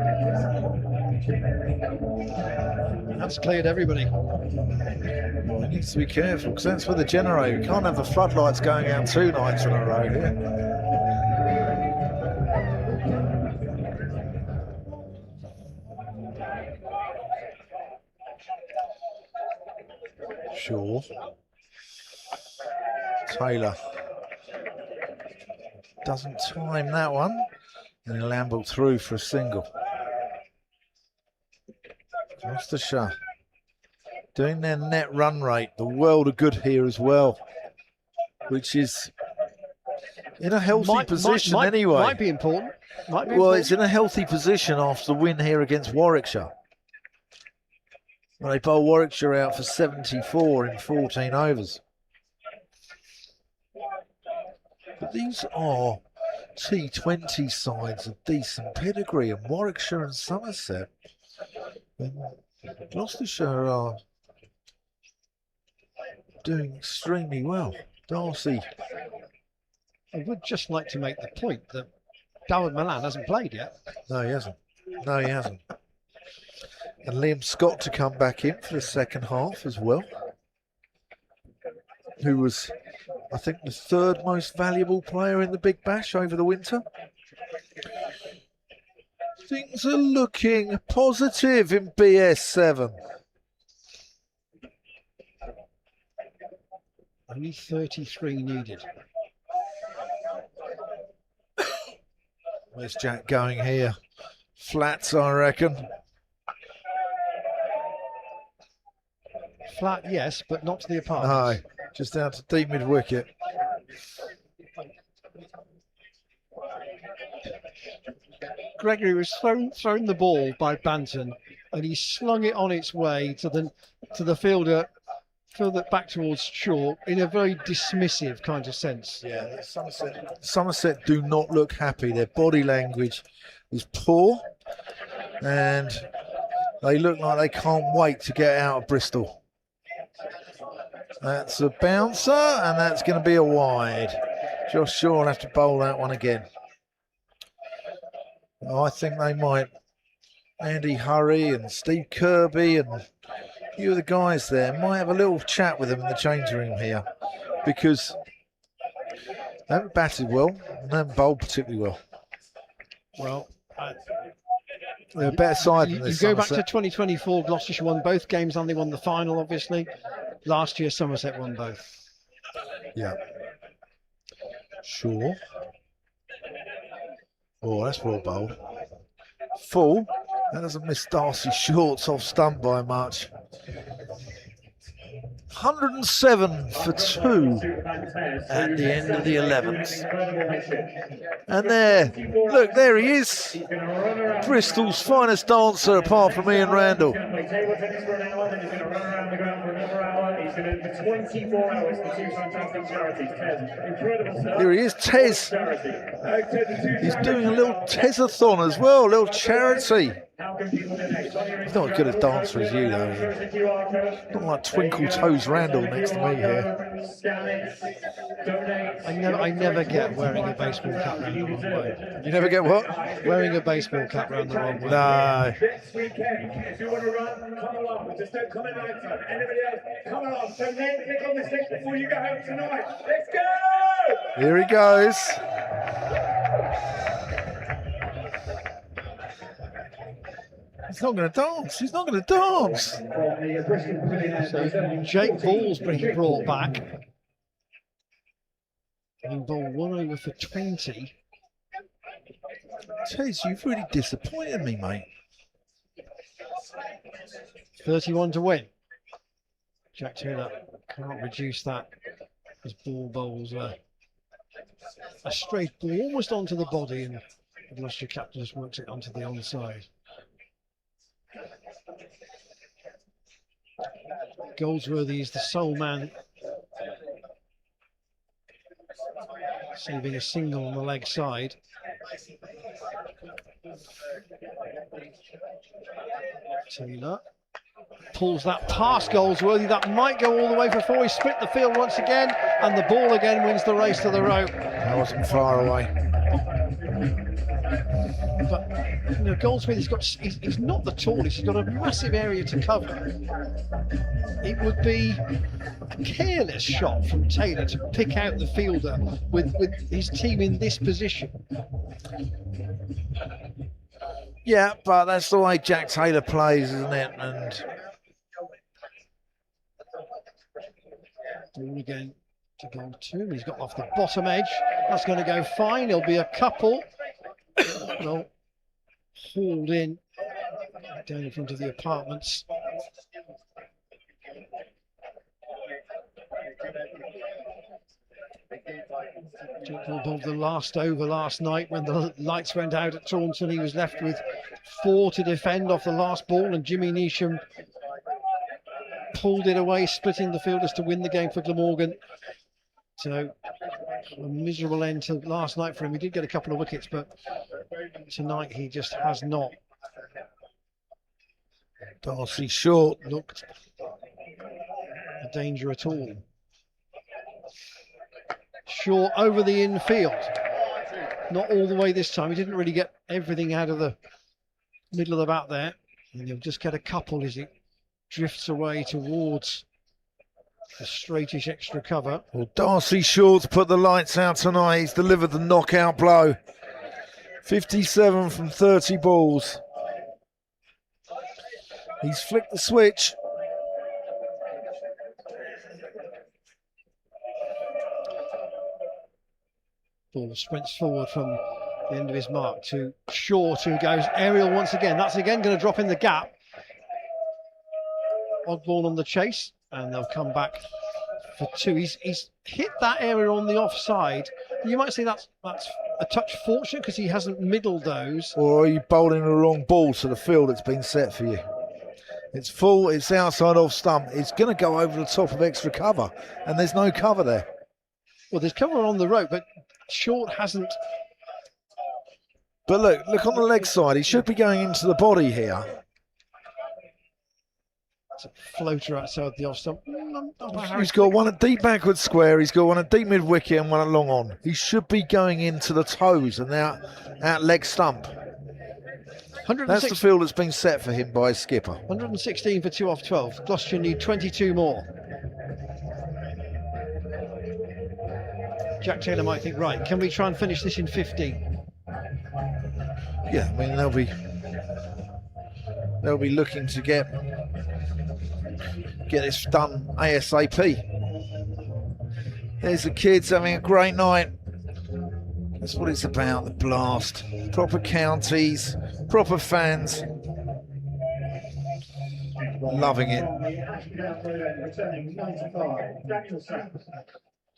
That's cleared everybody. Well, he needs to be careful because that's where the generator. You can't have the floodlights going out 2 nights in a row here. Sure. Taylor doesn't time that one, and he'll amble through for a single. Gloucestershire doing their net run rate, the world of good here as well, which is in a healthy position anyway. Might be important. Might be Well, important. it's in a healthy position after the win here against Warwickshire. Well, they bowl Warwickshire out for 74 in 14 overs. But these are T20 sides of decent pedigree, and Warwickshire and Somerset. And Gloucestershire are doing extremely well. Darcy. I would just like to make the point that Dawud Malan hasn't played yet. No, he hasn't. No, he hasn't. And Liam Scott to come back in for the second half as well, who was, I think, the 3rd most valuable player in the Big Bash over the winter. Things are looking positive in BS7. Only 33 needed. Where's Jack going here? Flats, I reckon. Flat, yes, but not to the apartments. No, just out to deep mid wicket. Gregory was thrown the ball by Banton, and he slung it on its way to the fielder back towards Shaw in a very dismissive kind of sense. Yeah, Somerset do not look happy. Their body language is poor, and they look like they can't wait to get out of Bristol. That's a bouncer, and that's going to be a wide. Josh Shaw will have to bowl that one again. I think they might. Andy Hurry and Steve Kirby and a few of the guys there might have a little chat with them in the change room here, because they haven't batted well and they haven't bowled particularly well. Well, they're a better side than you this. go back to Somerset. 2024, Gloucestershire won both games and they won the final, obviously. Last year, Somerset won both. Yeah. Sure. Oh, that's well bowled. Full. That doesn't miss Darcy Shorts off stump by much. 107 for 2 at the end of the 11th. And there, look, there he is. Bristol's finest dancer apart from Ian Randall. Here he is, Tez. He's doing a little Tezathon as well, a little charity. He's not as good a dancer as you, though. Not like Twinkle Toes Randall next to me here. I never get wearing a baseball cap round the wrong way. You never get what? Wearing a baseball cap round the wrong way. No. This weekend, if you want to run, come along. Just don't come in outside. Anybody else, come along. So name click on the stick before you go home tonight. Let's go! Here he goes. He's not going to dance. He's not going to dance. So Jake Ball's being brought back. Getting ball 1 over for 20. Tez, you've really disappointed me, mate. 31 to win. Jack Taylor can't reduce that as ball bowls a straight ball almost onto the body, and the Gloucestershire captain just works it onto the onside. Goldsworthy is the sole man saving a single on the leg side. Taylor pulls that past Goldsworthy. That might go all the way for four. He split the field once again, and the ball again wins the race to the rope. That wasn't far away. But you know, Goldsworthy's got, he's not the tallest, he's got a massive area to cover. It would be a careless shot from Taylor to pick out the fielder with his team in this position. Yeah, but that's the way Jack Taylor plays, isn't it? And ball again to goal two. He's got off the bottom edge. That's going to go fine. There'll be a couple. Well, hauled in down in front of the apartments. Jack bowled the last over last night when the lights went out at Taunton. He was left with 4 to defend off the last ball, and Jimmy Neesham pulled it away, splitting the fielders to win the game for Glamorgan. So a miserable end to last night for him. He did get a couple of wickets, but tonight he just has not. Darcy Short Looked a danger at all. Short over the infield. Not all the way this time. He didn't really get everything out of the middle of the bat there. And he'll just get a couple as it drifts away towards the straightish extra cover. Well, Darcy Short's put the lights out tonight. He's delivered the knockout blow. 57 from 30 balls. He's flicked the switch. Ball sprints forward from the end of his mark to Short, who goes aerial once again. That's again going to drop in the gap. Odd ball on the chase, and they'll come back for 2. He's hit that area on the offside. You might say that's a touch fortunate because he hasn't middled those. Or are you bowling the wrong ball to the field that's been set for you? It's full, it's outside off stump. It's going to go over the top of extra cover, and there's no cover there. Well, there's cover on the rope, but Short hasn't. But look on the leg side. He should be going into the body here. It's a floater outside the off stump. He's got one at deep backward square. He's got one at deep mid wicket and one at long on. He should be going into the toes and out leg stump. That's the field that's been set for him by his skipper. 116 for 2 off 12. Gloucestershire need 22 more. Jack Taylor might think, right, can we try and finish this in 15? Yeah, I mean they'll be looking to get this done ASAP. There's the kids having a great night. That's what it's about, the blast. Proper counties, proper fans. Loving it.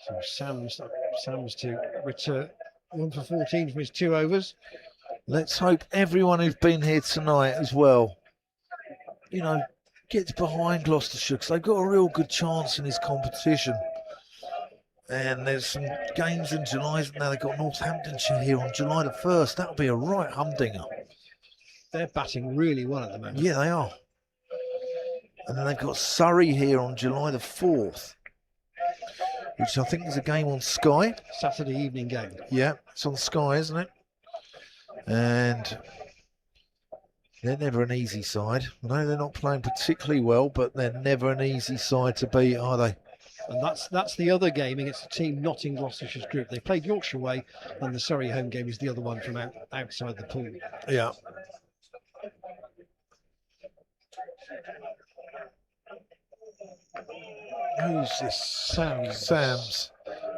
So Sam's to return 1 for 14 from his 2 overs. Let's hope everyone who's been here tonight as well, you know, gets behind Gloucestershire, because they've got a real good chance in this competition. And there's some games in July. Now they've got Northamptonshire here on July the 1st. That'll be a right humdinger. They're batting really well at the moment. Yeah, they are. And then they've got Surrey here on July the 4th, which I think is a game on Sky. Saturday evening game. Yeah, it's on Sky, isn't it? And they're never an easy side. I know they're not playing particularly well, but they're never an easy side to beat, are they? And that's the other game against a team not in Gloucestershire's group. They played Yorkshire away, and the Surrey home game is the other one from outside the pool. Yeah. Who's this? Sam's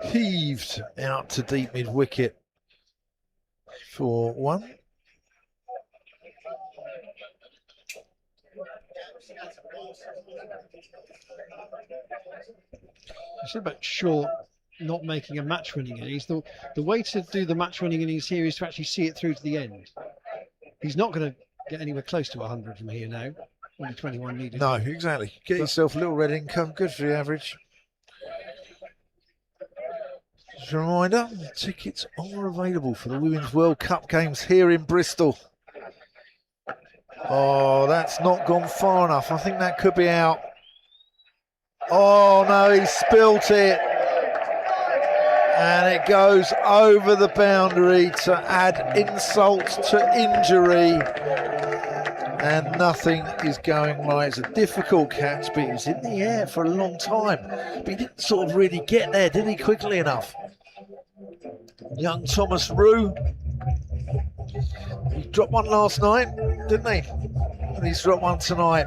heaved out to deep mid wicket for 1. I said about Shaw not making a match-winning innings. The way to do the match-winning innings here is to actually see it through to the end. He's not going to get anywhere close to 100 from here now. Only 21 needed. No, exactly. Get yourself a little red income, good for the average. Just a reminder, tickets are available for the Women's World Cup games here in Bristol. Oh, that's not gone far enough. I think that could be out. Oh no, he spilt it. And it goes over the boundary to add insult to injury. And nothing is going right. It's a difficult catch, but he was in the air for a long time. But he didn't sort of really get there, did he, quickly enough? Young Thomas Roux. He dropped one last night, didn't he? And he's dropped one tonight.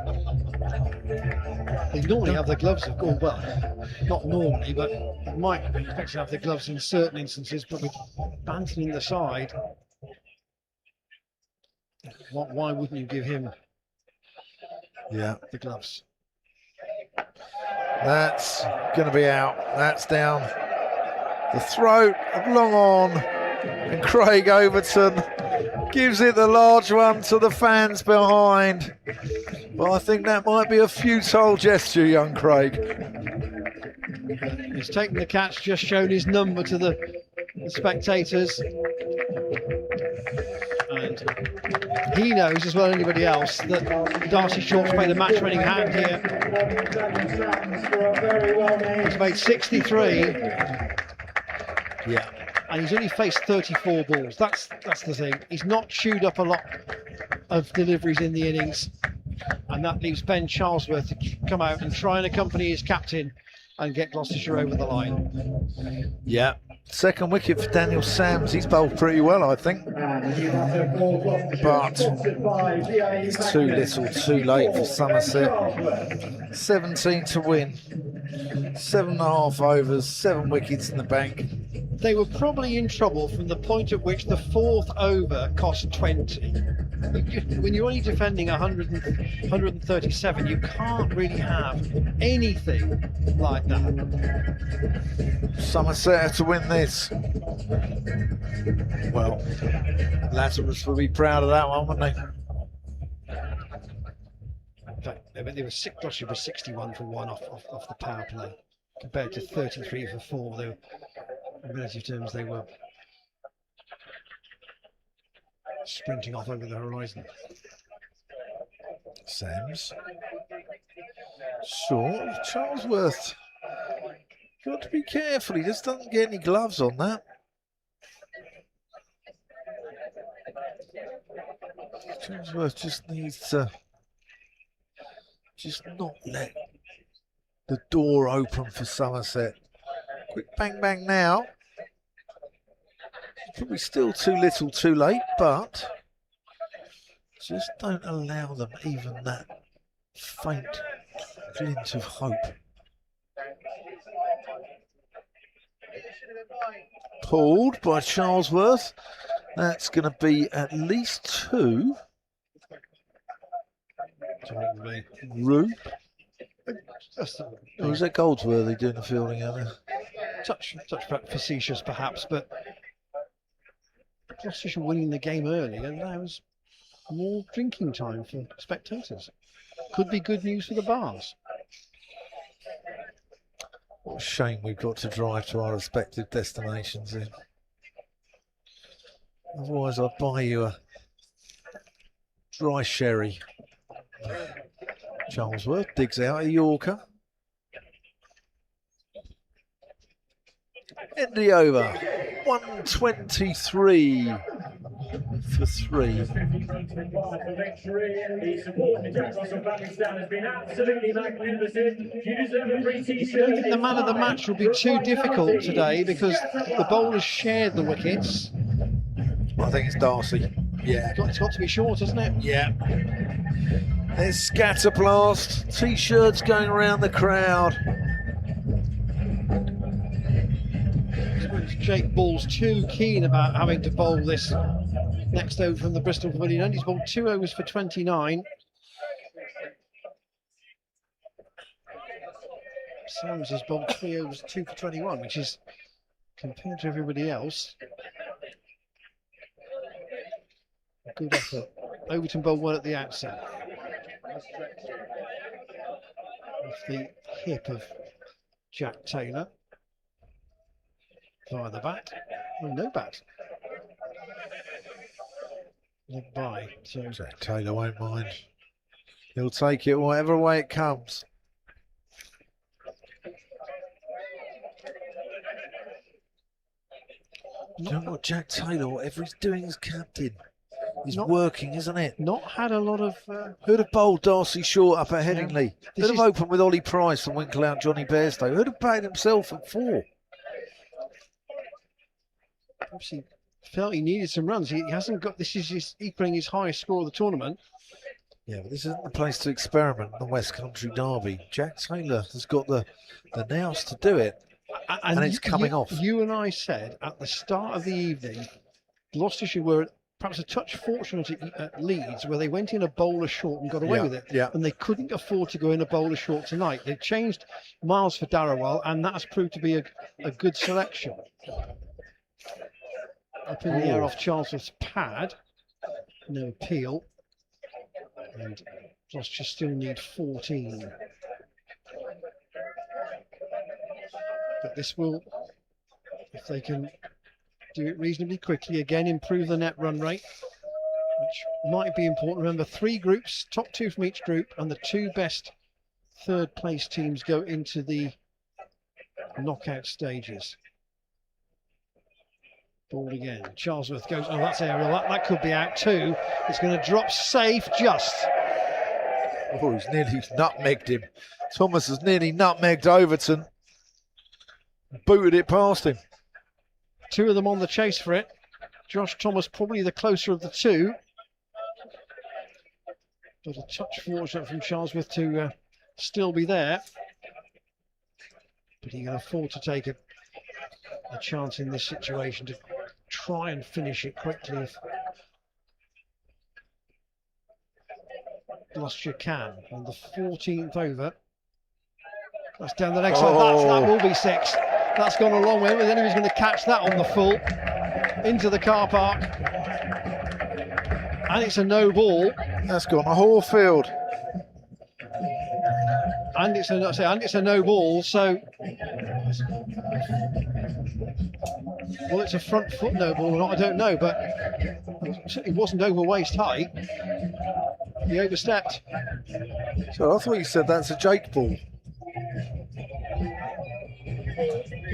They normally have the gloves, of course. Well, not normally, but they might expect to have the gloves in certain instances. But with Banton in the side, why wouldn't you give him the gloves? That's going to be out. That's down the throat of Long On. And Craig Overton gives it the large one to the fans behind. But I think that might be a futile gesture, young Craig. He's taken the catch, just shown his number to the spectators. And he knows as well as anybody else that Darcy Short's played a match-winning hand here. He's made 63. Yeah. And he's only faced 34 balls. That's the thing. He's not chewed up a lot of deliveries in the innings. And that leaves Ben Charlesworth to come out and try and accompany his captain and get Gloucestershire over the line. Yeah. Second wicket for Daniel Sams. He's bowled pretty well, I think. But it's too little, too late for Somerset. 17 to win. 7.5 overs, 7 wickets in the bank. They were probably in trouble from the point at which the 4th over cost 20. When you're only defending 137, you can't really have anything like that. Somerset to win this. Well, Lazarus will be proud of that one, wouldn't they? In fact, they were 61 for 1 off the power play, compared to 33 for 4. They were, in relative terms, they were sprinting off over the horizon. Sams. Sure, Charlesworth. Got to be careful, he just doesn't get any gloves on that. Charlesworth just needs to just not let the door open for Somerset. Quick bang bang now. Probably still too little too late, but just don't allow them even that faint glint of hope. Pulled by Charlesworth. That's going to be at least 2. Roux. Or is that Goldsworthy doing the fielding out there? Touch facetious perhaps, but Gloucestershire winning the game early allows more drinking time for spectators. Could be good news for the bars. What a shame we've got to drive to our respective destinations in. Otherwise I'd buy you a dry sherry. Charlesworth digs out a Yorker. End the over. 123 for 3. The support for Jack Russell Pakistan has been absolutely magnificent. You deserve a free t-shirt. I don't think the man of the match will be too difficult today because the bowlers shared the wickets. I think it's Darcy. Yeah. It's got to be short, hasn't it? Yeah. There's scatterblast. T-shirts going around the crowd. Jake Ball's too keen about having to bowl this next over from the Bristol Pavilion. He's bowled 2 overs for 29. Sams has bowled 3 overs, 2 for 21, which is, compared to everybody else, a good effort. Overton bowled well at the outset. Off the hip of Jack Taylor. Via the bat. Well, no bat. Leg by. So Jack Taylor won't mind. He'll take it whatever way it comes. You know what, Jack Taylor, whatever he's doing as captain, he's working, isn't it? not had a lot of... Who'd have bowled Darcy Short up at Headingley? This Who'd have opened with Ollie Price and Winkle out Johnny Bairstow? Who'd have batted himself at 4? Obviously felt he needed some runs. He hasn't got... This is just equaling his highest score of the tournament. Yeah, but this isn't the place to experiment in the West Country Derby. Jack Taylor has got the nous to do it, and it's coming off. You and I said at the start of the evening, Gloucestershire were perhaps a touch fortunate at Leeds, where they went in a bowler short and got away with it. Yeah. And they couldn't afford to go in a bowler short tonight. They've changed Miles for Darrowell, and that's proved to be a good selection. Up in the air off Charlesworth's pad. No appeal. And Gloucestershire still need 14. But this will, if they can do it reasonably quickly, again improve the net run rate, which might be important. Remember, 3 groups, top 2 from each group, and the 2 best third place teams go into the knockout stages. Ball again. Charlesworth goes, oh, that's aerial. That could be out too. It's going to drop safe just. Oh, he's nearly nutmegged him. Thomas has nearly nutmegged Overton. Booted it past him. 2 of them on the chase for it. Josh Thomas probably the closer of the 2. But a touch fortunate from Charlesworth to still be there. But he can afford to take a chance in this situation to try and finish it quickly if Gloucestershire can. On the 14th over. That's down the leg side. That will be 6. That's gone a long way. But then he was going to catch that on the full into the car park. And it's a no ball. That's gone a whole field. And it's a no ball. So, well, it's a front foot no ball or not, I don't know, but it wasn't over waist height. He overstepped. So I thought you said that's a Jake ball.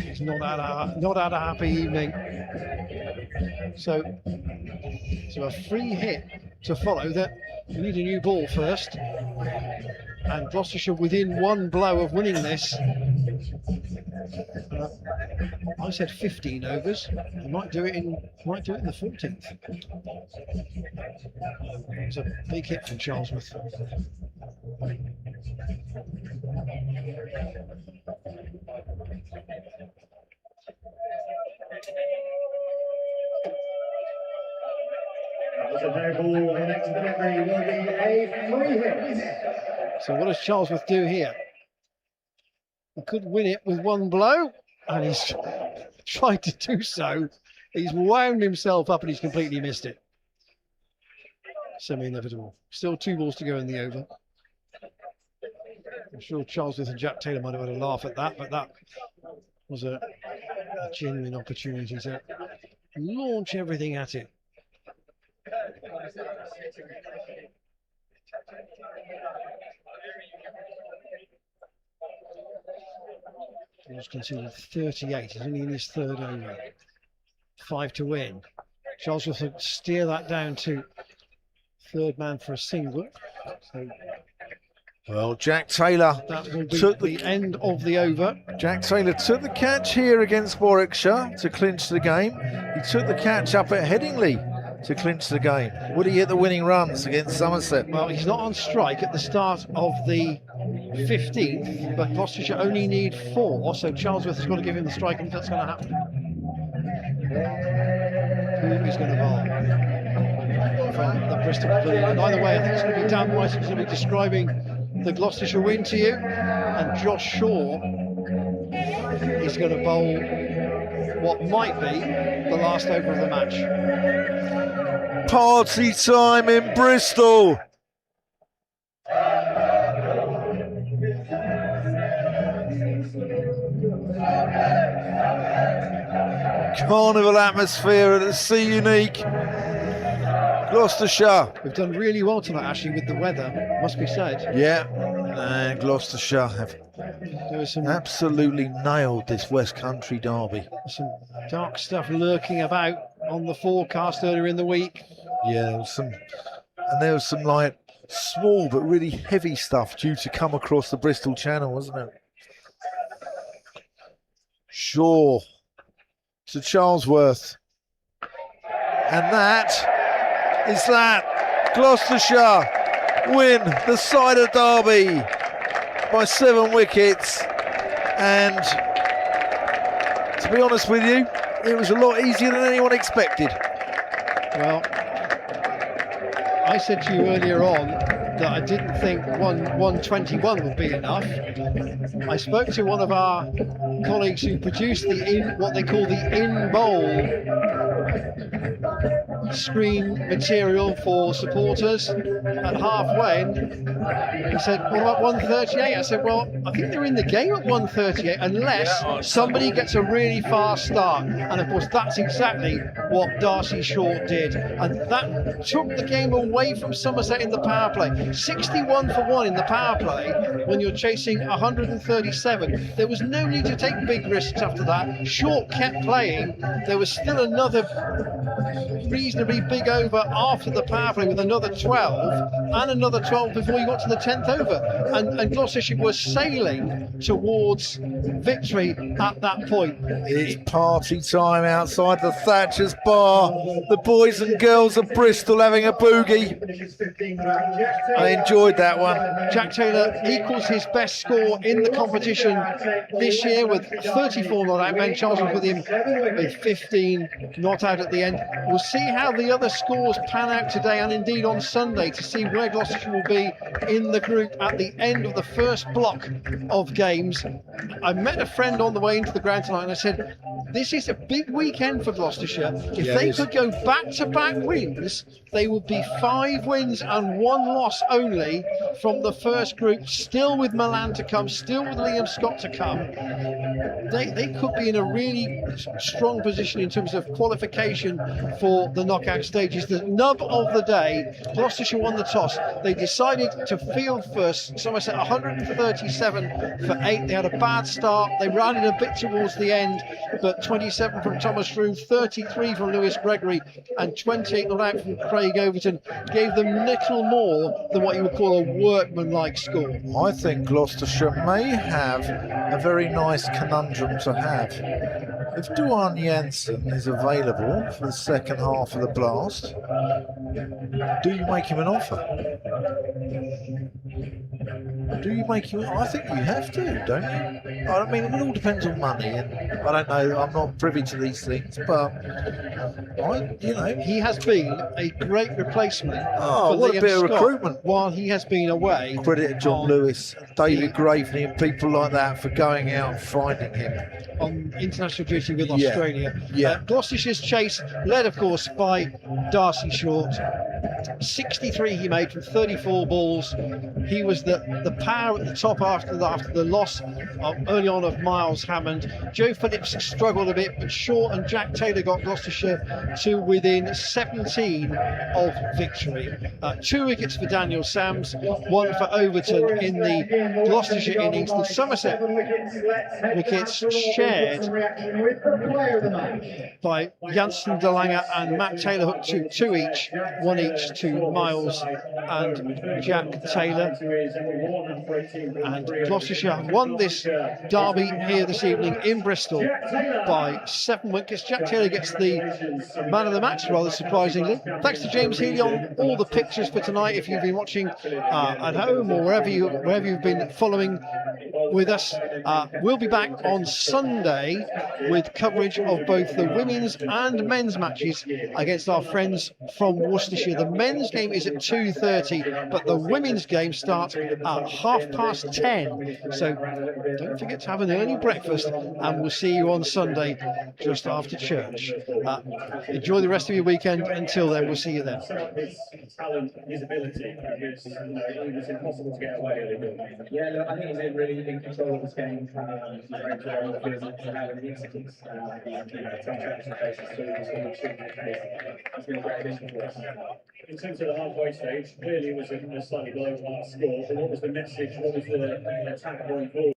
He's not had a happy evening. So a free hit to follow. That we need a new ball first. And Gloucestershire within 1 blow of winning this. I said 15 overs. He might do it in the 14th. It's a big hit from Charlesworth. That's a no ball. The next delivery will be a free hit. So what does Charlesworth do here? He could win it with 1 blow, and he's tried to do so. He's wound himself up and he's completely missed it. Semi-inevitable. Still 2 balls to go in the over. I'm sure Charlesworth and Jack Taylor might have had a laugh at that, but that was a genuine opportunity to launch everything at it. He's conceded 38. He's only in his 3rd over. 5 to win. Charlesworth would steer that down to 3rd man for a single. So well, Jack Taylor that will be took the end of the over. Jack Taylor took the catch here against Warwickshire to clinch the game. He took the catch up at Headingley to clinch the game. Would he hit the winning runs against Somerset? Well, he's not on strike at the start of the 15th, but Gloucestershire only need 4, so Charlesworth has got to give him the strike, and if that's going to happen, who is going to bowl from the Bristol Pavilion? And either way, I think it's going to be Dan White who's going to be describing the Gloucestershire win to you, and Josh Shaw is going to bowl what might be the last over of the match. Party time in Bristol. Carnival atmosphere at the Sea Unique. Gloucestershire. We've done really well tonight, actually, with the weather, must be said. Yeah, and Gloucestershire have There was some absolutely nailed this West Country derby. dark stuff lurking about on the forecast earlier in the week. Yeah, there was some like small but really heavy stuff due to come across the Bristol Channel, wasn't it? Sure. To Charlesworth. And that is that. Gloucestershire win the Cider Derby by 7 wickets. And to be honest with you, it was a lot easier than anyone expected. Well, I said to you earlier on that I didn't think 121 would be enough. I spoke to one of our colleagues who produced what they call the in-bowl screen material for supporters at halfway, and he said, what about 138? I said, well, I think they're in the game at 138 unless somebody gets a really fast start, and of course that's exactly what Darcy Short did, and that took the game away from Somerset in the power play. 61 for 1 in the power play when you're chasing 137. There was no need to take big risks after that. Short kept playing. There was still another reasonably big over after the power play with another 12 and another 12 before you got to the 10th over, and Gloucestershire was sailing towards victory at that point. It's party time outside the Thatcher's Bar. The boys and girls of Bristol having a boogie. I enjoyed that one. Jack Taylor equals his best score in the competition this year with 34 not out. Ben Charles was with him with 15 not out at the end. We'll see how the other scores pan out today and indeed on Sunday to see where Gloucestershire will be in the group at the end of the first block of games. I met a friend on the way into the ground tonight and I said, this is a big weekend for Gloucestershire. If they could go back-to-back wins, they would be 5 wins and 1 loss only from the first group, still with Milan to come, still with Liam Scott to come. They could be in a really strong position in terms of qualification for the knockout stages. The nub of the day, Gloucestershire won the toss. They decided to field first. Somerset 137 for 8. They had a bad start. They ran it a bit towards the end, but 27 from Thomas Room, 33 from Lewis Gregory, and 28 not out from Craig Overton gave them little more than what you would call a workmanlike score. I think Gloucestershire may have a very nice conundrum to have. If Duan Jansen is available for the second half of the blast, do you make him an offer? Do you make him? I think you have to, don't you? I mean, it all depends on money, and I don't know. I'm not privy to these things, but he has been a great replacement. Oh, for what Liam a bit of Scott recruitment! While he has been away. Credit to John Lewis, David Graveney, and people like that for going out and finding him on international duty with Australia. Yeah. Gloucestershire's chase, led of course by Darcy Short. 63 he made from 34 balls. He was the power at the top after the loss early on of Miles Hammond. Joe Phillips struggled a bit, but Short and Jack Taylor got Gloucestershire to within 17 of victory. 2 wickets for Daniel Sams, 1 for Overton in the Gloucestershire innings. The Somerset wickets shared by Jansen, Delanger and Matt Taylor hooked 2 each, 1 each to Miles and Jack Taylor. And Gloucestershire won this derby here this evening in Bristol by 7 wickets. Jack Taylor gets the man of the match, rather surprisingly. Thanks to James Healy on all the pictures for tonight. If you've been watching at home or wherever you've been following with us, we'll be back on Sunday with coverage of both the women's and men's matches against our friends from Worcestershire. The men's game is at 2:30, but the women's game starts at 10:30. So don't forget to have an early breakfast, and we'll see you on Sunday just after church. Enjoy the rest of your weekend. Until then, we'll see you then. His talent, his ability, because it was impossible to get away with it. Yeah, look, I think he's really in control of his game. He's very clear on the field as to how he executes. He's been a great addition for us. In terms of the halfway stage, clearly it was a slightly below par score, but what was the message? What was the attack going forward?